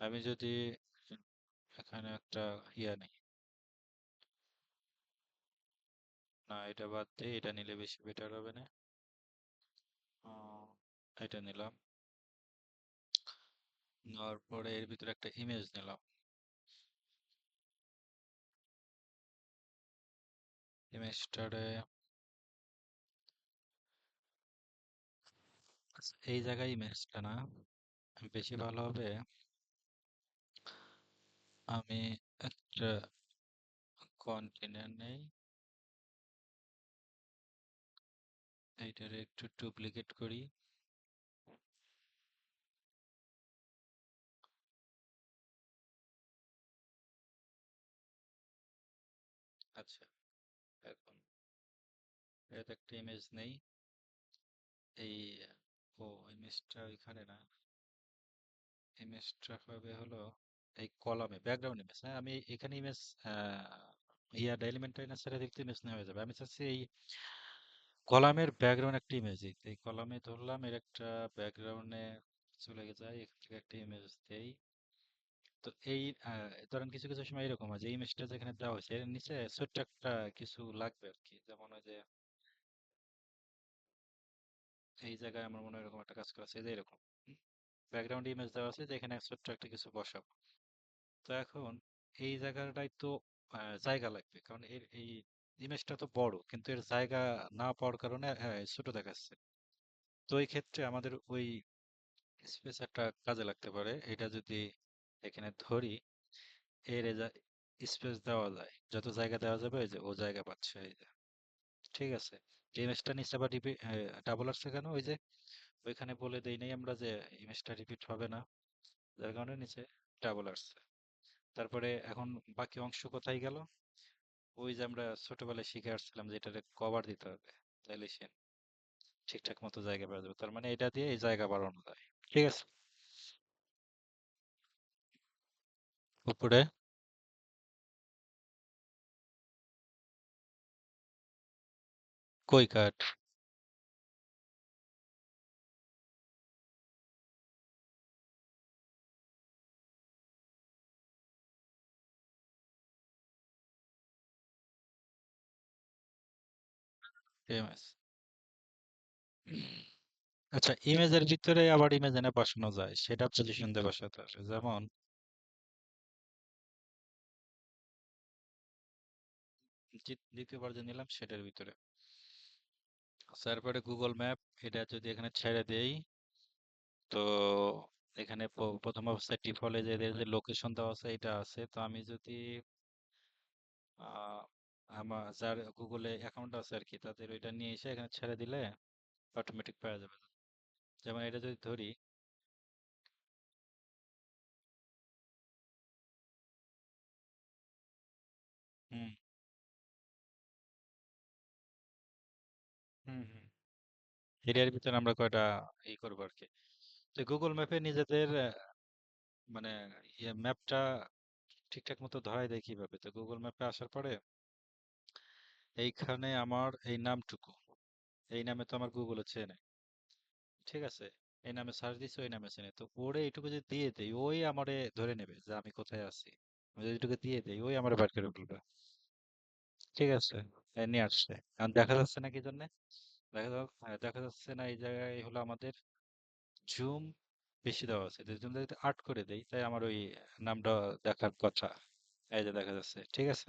আমি যদি এখানে একটা নেই, না এটা বাদ দিয়ে এটা নিলে বেশি বেটার হবে না। আহ, এটা নিলাম, নেওয়ার পরে এর ভিতরে একটা ইমেজ নিলাম। ইমেজটারে এই জায়গায় ইমেজটা না, বেশি ভালো হবে আমি একটা কন্টেনার নেই, এইটারে একটু ডুপ্লিকেট করি। আচ্ছা, এখন এটাতে একটা ইমেজ নেই। এই ইমেজটা ওইখানে না, ইমেজটা হবে হলো এই কলামে ব্যাকগ্রাউন্ড ইমেজ। হ্যাঁ, আমি এখানে ইমেজ এলিমেন্ট না ছেড়ে দেখতে ইমেজ নেওয়া হয়ে যাবে। আমি চাচ্ছি এই কলামের ব্যাকগ্রাউন্ড একটা ইমেজ, এই কলামে ধরলাম, এর একটা ব্যাকগ্রাউন্ডে চলে যায়, এখান থেকে একটা ইমেজ দেই। তো এই ধরেন কিছু কিছু সময় এরকম হয় যে ইমেজটা যেখানে দেওয়া হয়েছে এর নিচে ছোট্ট একটা কিছু লাগবে আর কি। যেমন ওই যে এই জায়গায় আমার মনে হয় এরকম একটা কাজ করা আছে, এই যে এরকম ব্যাকগ্রাউন্ড ইমেজ দেওয়া আছে, যে এখানে ছোট্ট একটা কিছু বসাবো। তো এখন এই জায়গাটাই তো জায়গা লাগবে, কারণ এর এই ইমেজটা তো বড়, কিন্তু এর জায়গা না পাওয়ার কারণে ছোট দেখাচ্ছে। তো এই ক্ষেত্রে আমাদের ওই স্পেস একটা কাজে লাগতে পারে। এটা যদি এখানে ধরি, স্পেস দেওয়া যায়, যত জায়গা দেওয়া যাবে ওই যে ও জায়গা পাচ্ছে এই যে। ঠিক আছে, ইমেজটা নিচে আবার ডাবল আসছে কেন? ওই যে ওইখানে বলে দেই নাই আমরা যে ইমেজটা রিপিট হবে না, যার কারণে নিচে ডাবল আসছে। তারপরে এখন বাকি অংশ কোথায় গেল? ওই যে আমরা ছোটবেলায় শিখে আসছিলাম যে এটারে কভার দিতে হবে, তাইলে সে ঠিকঠাক মতো জায়গা পাওয়া যাবে। তার মানে এটা দিয়ে এই জায়গা বাড়ানো যায়। ঠিক আছে। উপরে কই কাট? ইমেজ। আচ্ছা, ইমেজের ভিতরে আবার ইমেজ এনে বসানো যায়, সেটা পজিশন দিয়ে বসাতে হবে। যেমন দ্বিতীয়বার যে নিলাম সেটার ভিতরে। তারপরে গুগল ম্যাপ, এটা যদি এখানে ছেড়ে দেই, তো এখানে প্রথম অবস্থায় ডিফল্টে যে এদের যে লোকেশন দেওয়া আছে এটা আছে। তো আমি যদি আহ, আমার যার গুগলে অ্যাকাউন্ট আছে আর কি, তাদের ওইটা নিয়ে এসে এখানে ছেড়ে দিলে অটোমেটিক পাওয়া যাবে। যেমন এটা যদি ধরি। হুম, হুম, হুম। এরিয়ার ভিতরে আমরা কয়টা করবো আর কি। তো গুগল ম্যাপে নিজেদের মানে ম্যাপটা ঠিকঠাক মতো ধরায় দেয় কিভাবে? তো গুগল ম্যাপে আসার পরে এইখানে আমার এই নামটুকু, এই নামে তো আমার গুগলে চেনে। ঠিক আছে, এই নামে সার্চ দিছি, ওই নামে চেনে। তো ওরে এইটুকু যদি দিয়ে দেই, ওই আমারে ধরে নেবে যে আমি কোথায় আছি। আমি যদি এইটুকু দিয়ে দেই, ওই আমার বার করে ফেলবে। ঠিক আছে, এই নিয়ে আসছে। আর দেখা যাচ্ছে না কি জন্য? দেখা যাচ্ছে না, এই জায়গায় হলো আমাদের জুম বেশি দেওয়া আছে। জুম যদি ৮ করে দেই, তাই আমার ওই নামটা দেখার কথা। এই যে দেখা যাচ্ছে। ঠিক আছে,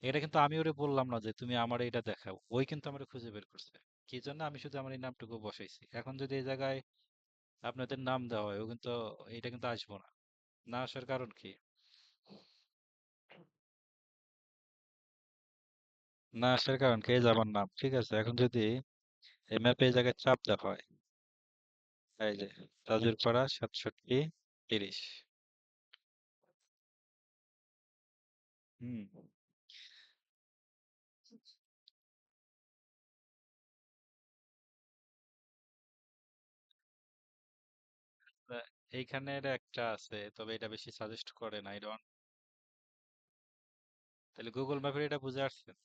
এটা কিন্তু আমি ওরে বললাম না যে তুমি আমার এটা দেখাও, ওই কিন্তু আমার খুঁজে বের করছে। কি জন্য? আমি শুধু আমার এই নামটুকু বসাইছি। এখন যদি এই জায়গায় আপনাদের নাম দেওয়া হয়, ও কিন্তু এটা কিন্তু আসবো না। না আসার কারণ কি? না আসার কারণ কি? এই যে আমার নাম। ঠিক আছে, এখন যদি এই ম্যাপে এই জায়গায় চাপ দেওয়া হয়, এই যে তাজুরপাড়া 6730। হুম। তা এইখানের একটা আছে, তবে এটা বেশি সাজেস্ট করে না। এটা তাহলে গুগল ম্যাপের এটা বুঝে আসছেন?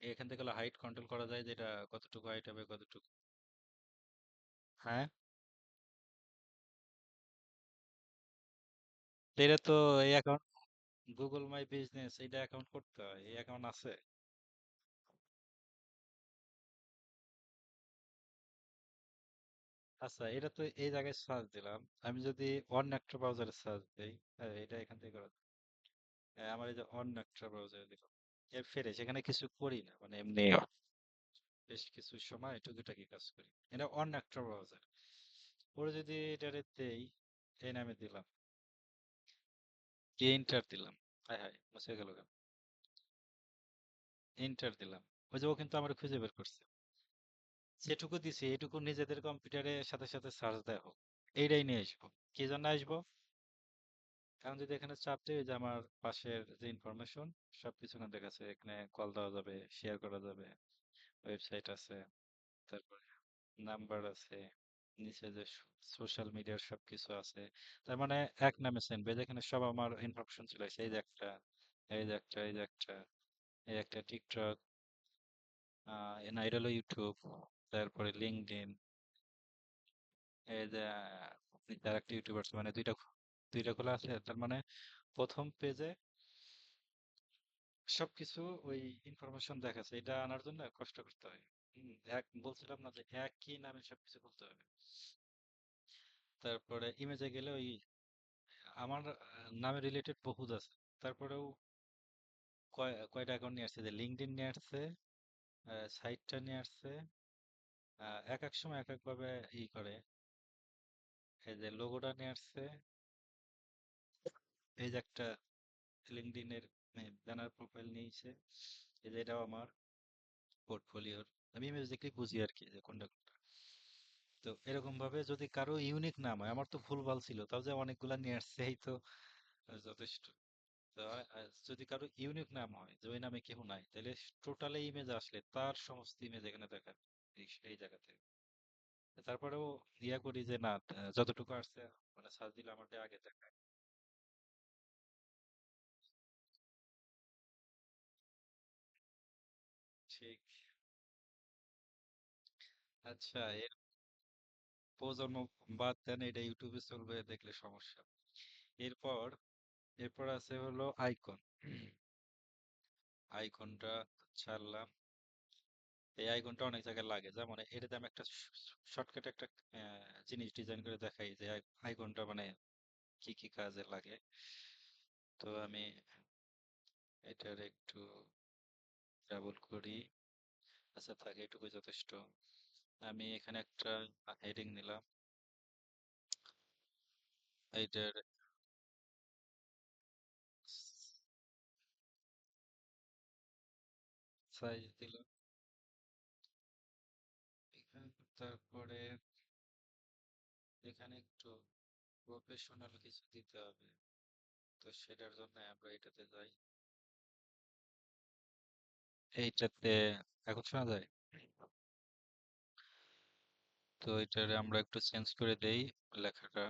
এখান থেকে হাইট কন্ট্রোল করা যায়, যেটা কতটুকু হাইট হবে কতটুকু। হ্যাঁ, তো এটা তো এই অ্যাকাউন্ট, গুগল মাই বিজনেস, এটা অ্যাকাউন্ট করতে হয়। এই অ্যাকাউন্ট আছে? আচ্ছা, এটা তো এই জায়গায় সার্চ দিলাম। আমি যদি অন্য একটা ব্রাউজারে সার্চ দিই, হ্যাঁ এটা এখান থেকে করা যায়। হ্যাঁ, আমার এই যে অন্য একটা ব্রাউজারে দিলাম, এর ফেরে সেখানে কিছু করি না, মানে এমনি বেশ কিছু সময় টুকিটাকি কাজ করি। এটা অন্য একটা ব্রাউজার। পরে যদি এটারে দেই, এই নামে দিলাম, দিয়ে এন্টার দিলাম। হায় হায়, মুছে গেল কেন? এন্টার দিলাম, ওই যে ও কিন্তু আমার খুঁজে বের করছে। যেটুকু দিছি এইটুকু নিজেদের কম্পিউটারে সাথে সাথে সার্চ দেয় হোক, এইটাই নিয়ে আসবো। কি জন্য আসবো? এখন যদি এখানে চাপ দিই, ওই যে আমার পাশের যে ইনফরমেশন সবকিছু এখানে দেখাচ্ছে। এখানে কল দেওয়া যাবে, শেয়ার করা যাবে, ওয়েবসাইট আছে, তারপরে নাম্বার আছে, নিচে যে সোশ্যাল মিডিয়ার সবকিছু আছে। তার মানে এক নামে সেন্ড পেজ, এখানে সব আমার ইনফরমেশন চলে আসে। এই যে একটা, এই যে একটা, এই যে একটা, এই একটা টিকটক, না এটা হলো ইউটিউব, তারপরে লিঙ্কডইন, এই যে তার একটা ইউটিউব আছে, মানে দুইটা দুইটা খোলা আছে। তার মানে প্রথম পেজে সবকিছু ওই ইনফরমেশন দেখাচ্ছে। এটা আনার জন্য কষ্ট করতে হয়। এক বলছিলাম না যে একই নামে সবকিছু খুলতে হবে। তারপরে ইমেজে গেলে ওই আমার নামে রিলেটেড বহুত আছে। তারপরেও কয়টা অ্যাকাউন্ট নিয়ে আসছে, যে লিঙ্কডইন নিয়ে আসছে, সাইটটা নিয়ে আসছে। এক এক সময় এক এক ভাবে করে। এই যে লোগোটা নিয়ে আসছে, এই যে একটা লিঙ্কডইন এর ব্যানার প্রোফাইল নিয়েছে, এই যে এটাও আমার পোর্টফোলিওর। আমি ইমেজ দেখলেই বুঝি আর কি যে কোনটা কোনটা। তো এরকম ভাবে যদি কারো ইউনিক নাম হয়, আমার তো ভুলভাল ছিল, তাও যে অনেকগুলা নিয়ে আসছে এই তো যথেষ্ট। তো যদি কারো ইউনিক নাম হয় যে ওই নামে কেউ নাই, তাহলে টোটাল ইমেজ আসলে তার সমস্ত ইমেজ এখানে দেখাবে এই জায়গাতে। তারপরেও ইয়া করি যে না, যতটুকু আসছে মানে সার্চ দিলে আমাকে আগে দেখায়। ঠিক। আচ্ছা, এর প্রজন্ম বাদ দেন, এটা ইউটিউবে চলবে দেখলে সমস্যা। এরপর এরপর আছে হলো আইকন। আইকনটা ছাড়লাম। এই আইকনটা অনেক জায়গায় লাগে, যেমন এটাতে আমি একটা শর্টকাট একটা জিনিস ডিজাইন করে দেখাই যে আইকনটা মানে কি কি কাজে লাগে। তো আমি এটার একটু ডাবল করি। আচ্ছা থাকে, এটুকুই যথেষ্ট। আমি এখানে একটা হেডিং নিলাম, এইটার সাইজ দিলাম এখানে। তারপরে এখানে একটু প্রফেশনাল কিছু দিতে হবে, তো সেটার জন্য আমরা এটাতে যাই। এইটাতে এখন শোনা যায়? তো এটারে আমরা একটু চেঞ্জ করে দেই লেখাটা।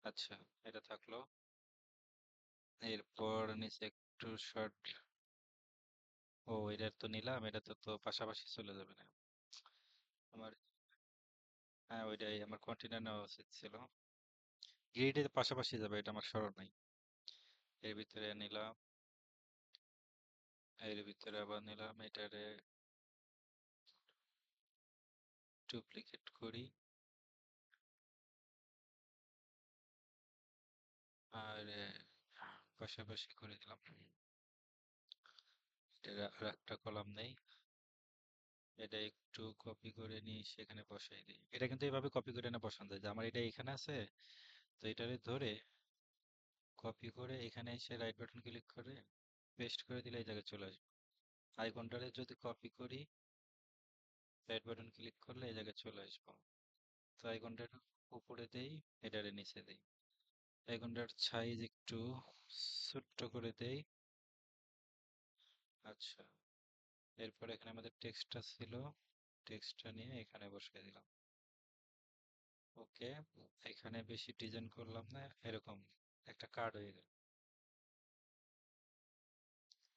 আচ্ছা, এটা থাকলো। এরপর নিচে একটু শর্ট। ও, এটা তো নিলাম, এটা তো তো পাশাপাশি চলে যাবে না আমার। হ্যাঁ, ওইটাই আমার কন্টিনিউ নেওয়া উচিত ছিল। গ্রিডের পাশাপাশি যাবে, এটা আমার স্মরণ নাই। এর ভিতরে নিলাম, এর ভিতরে আবার নিলাম, এটারে ডুপ্লিকেট করি, আর পাশাপাশি করে দিলাম। এটা আর একটা কলাম নেই, এটা একটু কপি করে নিয়ে সেখানে বসাই দিই। এটা কিন্তু এভাবে কপি করে না বসানো যায়, যে আমার এটা এখানে আছে, তো এটারে ধরে কপি করে এখানে এসে রাইট বাটন ক্লিক করে পেস্ট করে দিলে এই জায়গায় চলে আসবে। আইকনটারে যদি কপি করি, রাইট বাটন ক্লিক করলে এই জায়গায় চলে আসবো। তো আইকনটার উপরে দেই, এটারে নিচে দেই। আইকনটার সাইজ একটু ছোট্ট করে দেই। আচ্ছা, এরপর এখানে আমাদের টেক্সটটা ছিল, টেক্সটটা নিয়ে এখানে বসিয়ে দিলাম। ওকে, এখানে বেশি ডিজাইন করলাম না, এরকম একটা কার্ড হয়ে গেল।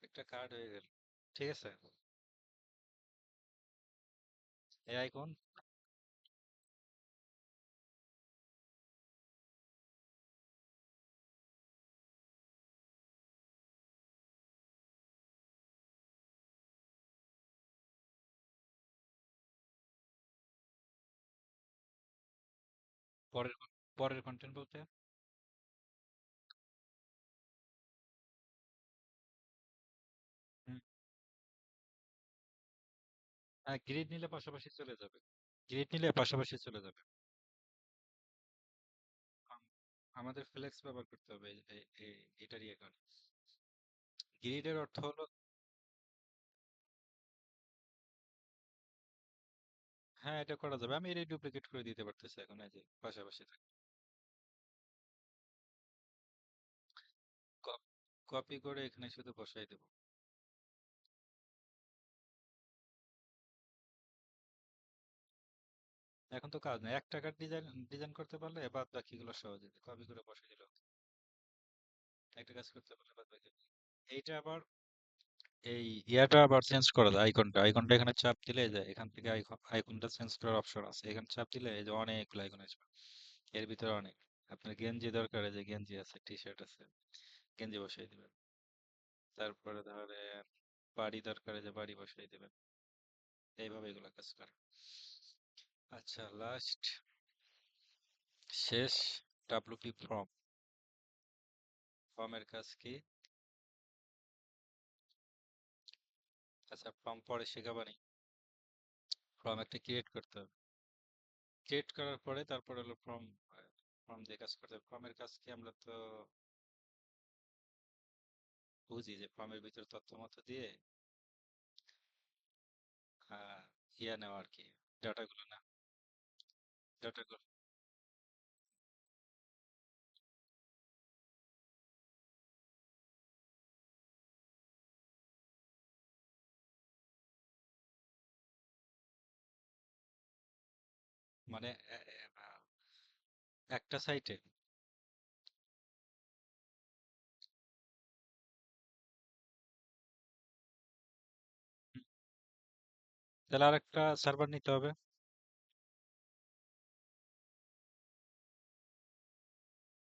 একটা কার্ড হয়ে গেল। ঠিক আছে, এই আইকন। পরের পরের কন্টেন্ট বলতে গ্রিড নিলে পাশাপাশি চলে যাবে। গ্রিড নিলে পাশাপাশি চলে যাবে। আম- আমাদের ফ্লেক্স ব্যবহার করতে হবে এটারই কারণে। গ্রিডের অর্থ হলো, হ্যাঁ এটা করা যাবে, আমি এটাই ডুপ্লিকেট করে দিতে পারতেছি এখন, এই যে পাশাপাশি থাকে। কপি করে এখানে শুধু বসাই দেবো। এখন তো কাজ নেই, এক টাকার ডিজাইন ডিজাইন করতে পারলে বাদ বাকিগুলো সহজে কপি করে বসে দিল। একটা কাজ করতে পারলে বাদ বাকি। এইটা আবার এই ইয়াটা আবার চেঞ্জ করা যায়, আইকনটা আইকনটা এখানে চাপ দিলে যায়, এখান থেকে আইকনটা চেঞ্জ করার অপশন আছে, এখানে চাপ দিলে এই যে অনেকগুলো আইকন আসবে। এর ভিতরে অনেক, আপনার গেঞ্জি দরকার, এই যে গেঞ্জি আছে, টি শার্ট আছে, গেঞ্জি বসাই দিবেন। তারপরে ধরে বাড়ি দরকার, এই যে বাড়ি বসাই দিবেন। এইভাবে এগুলো কাজ করে। আচ্ছা, লাস্ট শেষ, ডাব্লুপি ফর্ম। ফর্মের কাজ কি? আচ্ছা, ফর্ম পরে শেখাবানি। ফর্ম একটা ক্রিয়েট করতে হবে। ক্রিয়েট করার পরে তারপর হলো ফর্ম। ফর্ম দিয়ে কাজ করতে হবে। ফর্মের কাজ কি আমরা তো বুঝি যে ফর্মের ভিতরে তথ্য মতো দিয়ে আহ, ইয়া নেওয়া আর কি, ডাটাগুলো না, ডাটাগুলো মানে একটা সাইটে। তাহলে আর একটা সার্ভার নিতে হবে।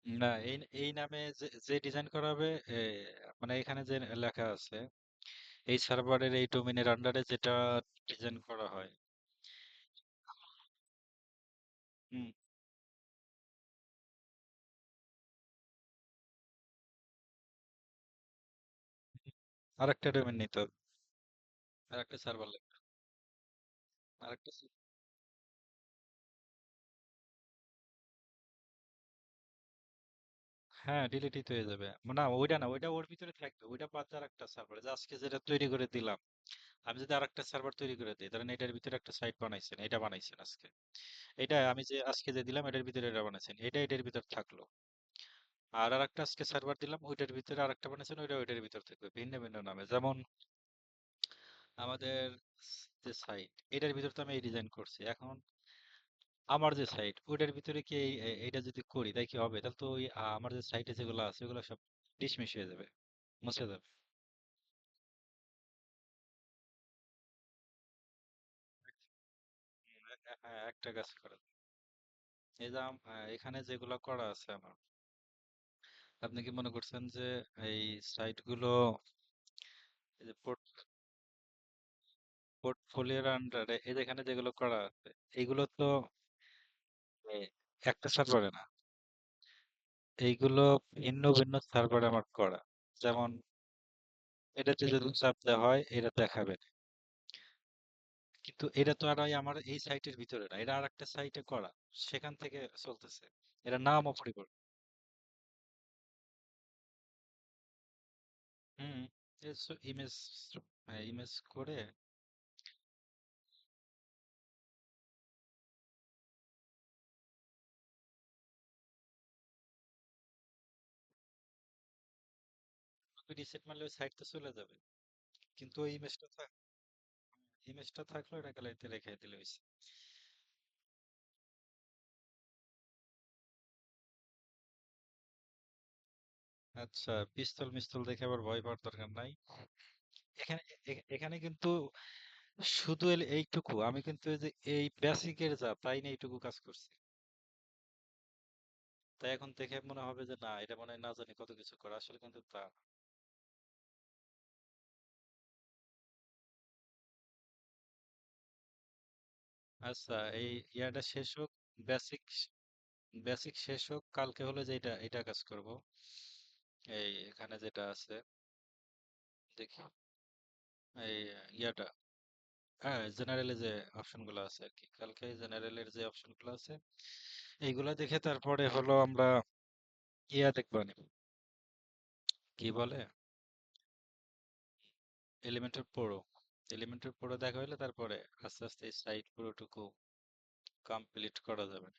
না, এই এই নামে যে যে ডিজাইন করা হবে, মানে এখানে যে লেখা আছে এই সার্ভারের এই ডোমেনের আন্ডারে যেটা ডিজাইন করা হয়। হুম। আর একটা ডোমেন নিতে হবে, আর একটা সার্ভার লাগবে, আর একটা হ্যাঁ, ডিলিটই তো হয়ে যাবে। না, ওইটা না, ওইটা ওর ভিতরে থাকবে, ওইটা বাদ দিয়ে আরেকটা সার্ভার, যে আজকে যেটা তৈরি করে দিলাম, আমি যদি আরেকটা সার্ভার তৈরি করে দিই, ধরেন এটার ভিতরে একটা সাইট বানাইছেন, এটা বানাইছেন আজকে, এটা আমি যে আজকে যে দিলাম এটার ভিতরে এটা বানাইছেন, এটা এটার ভিতর থাকলো। আর আরেকটা আজকে সার্ভার দিলাম, ওইটার ভিতরে আরেকটা বানাইছেন, ওইটা ওইটার ভিতর থাকবে ভিন্ন ভিন্ন নামে। যেমন আমাদের যে সাইট, এটার ভিতর তো আমি এই ডিজাইন করছি, এখন আমার যে সাইট ওইটার ভিতরে কি এইটা যদি করি তাই কি হবে? তাহলে তো ওই আমার যে সাইটে যেগুলো আছে ওগুলো সব ডিসমিস হয়ে যাবে, মুছে যাবে। হ্যাঁ, একটা কাজ করা যায়। এই যে এখানে যেগুলো করা আছে আমার, আপনি কি মনে করছেন যে এই সাইট গুলো, এই যে পোর্টফোলিওর আন্ডারে এই যে এখানে যেগুলো করা আছে, এইগুলো তো এ, একটা সার্ভারে না, এইগুলো ভিন্ন ভিন্ন সার্ভারে আমার করা। যেমন এটাতে যদি চাপ দেওয়া হয় এটা দেখাবে না। কিন্তু এটা তো আর আমার এই সাইটের ভিতরে না, এটা আর একটা সাইটে করা, সেখান থেকে চলতেছে, এটা নামও পরিবর্তন। হুম। ইমেজ, ইমেজ করে রিসেট মারলে ওই সাইট তো চলে যাবে, কিন্তু ওই ইমেজটা থাক, ইমেজটা থাকলো, এটা গ্যালারিতে রেখে দিলে হয়েছে। আচ্ছা, পিস্তল মিস্তল দেখে আবার ভয় পাওয়ার দরকার নাই। এখানে এখানে কিন্তু শুধু এইটুকু, আমি কিন্তু এই যে এই বেসিকের যা তাই নিয়ে এইটুকু কাজ করছি। তাই এখন দেখে মনে হবে যে না, এটা মনে হয় না জানি কত কিছু করে, আসলে কিন্তু তা না। আচ্ছা, এই ইয়াটা শেষ হোক, বেসিক বেসিক শেষ হোক, কালকে হলো যে এটা এটা কাজ করব। এই এখানে যেটা আছে, দেখি, এই ইয়াটা, হ্যাঁ, জেনারেলে যে অপশন গুলো আছে আর কি, কালকে জেনারেলের যে অপশন গুলো আছে এইগুলা দেখে তারপরে হলো আমরা ইয়া দেখবো নি, কি বলে, এলিমেন্টের পড়ো, এলিমেন্টের পড়ো দেখা হলে তারপরে আস্তে আস্তে এই সাইট পুরোটুকু কমপ্লিট করা যাবে।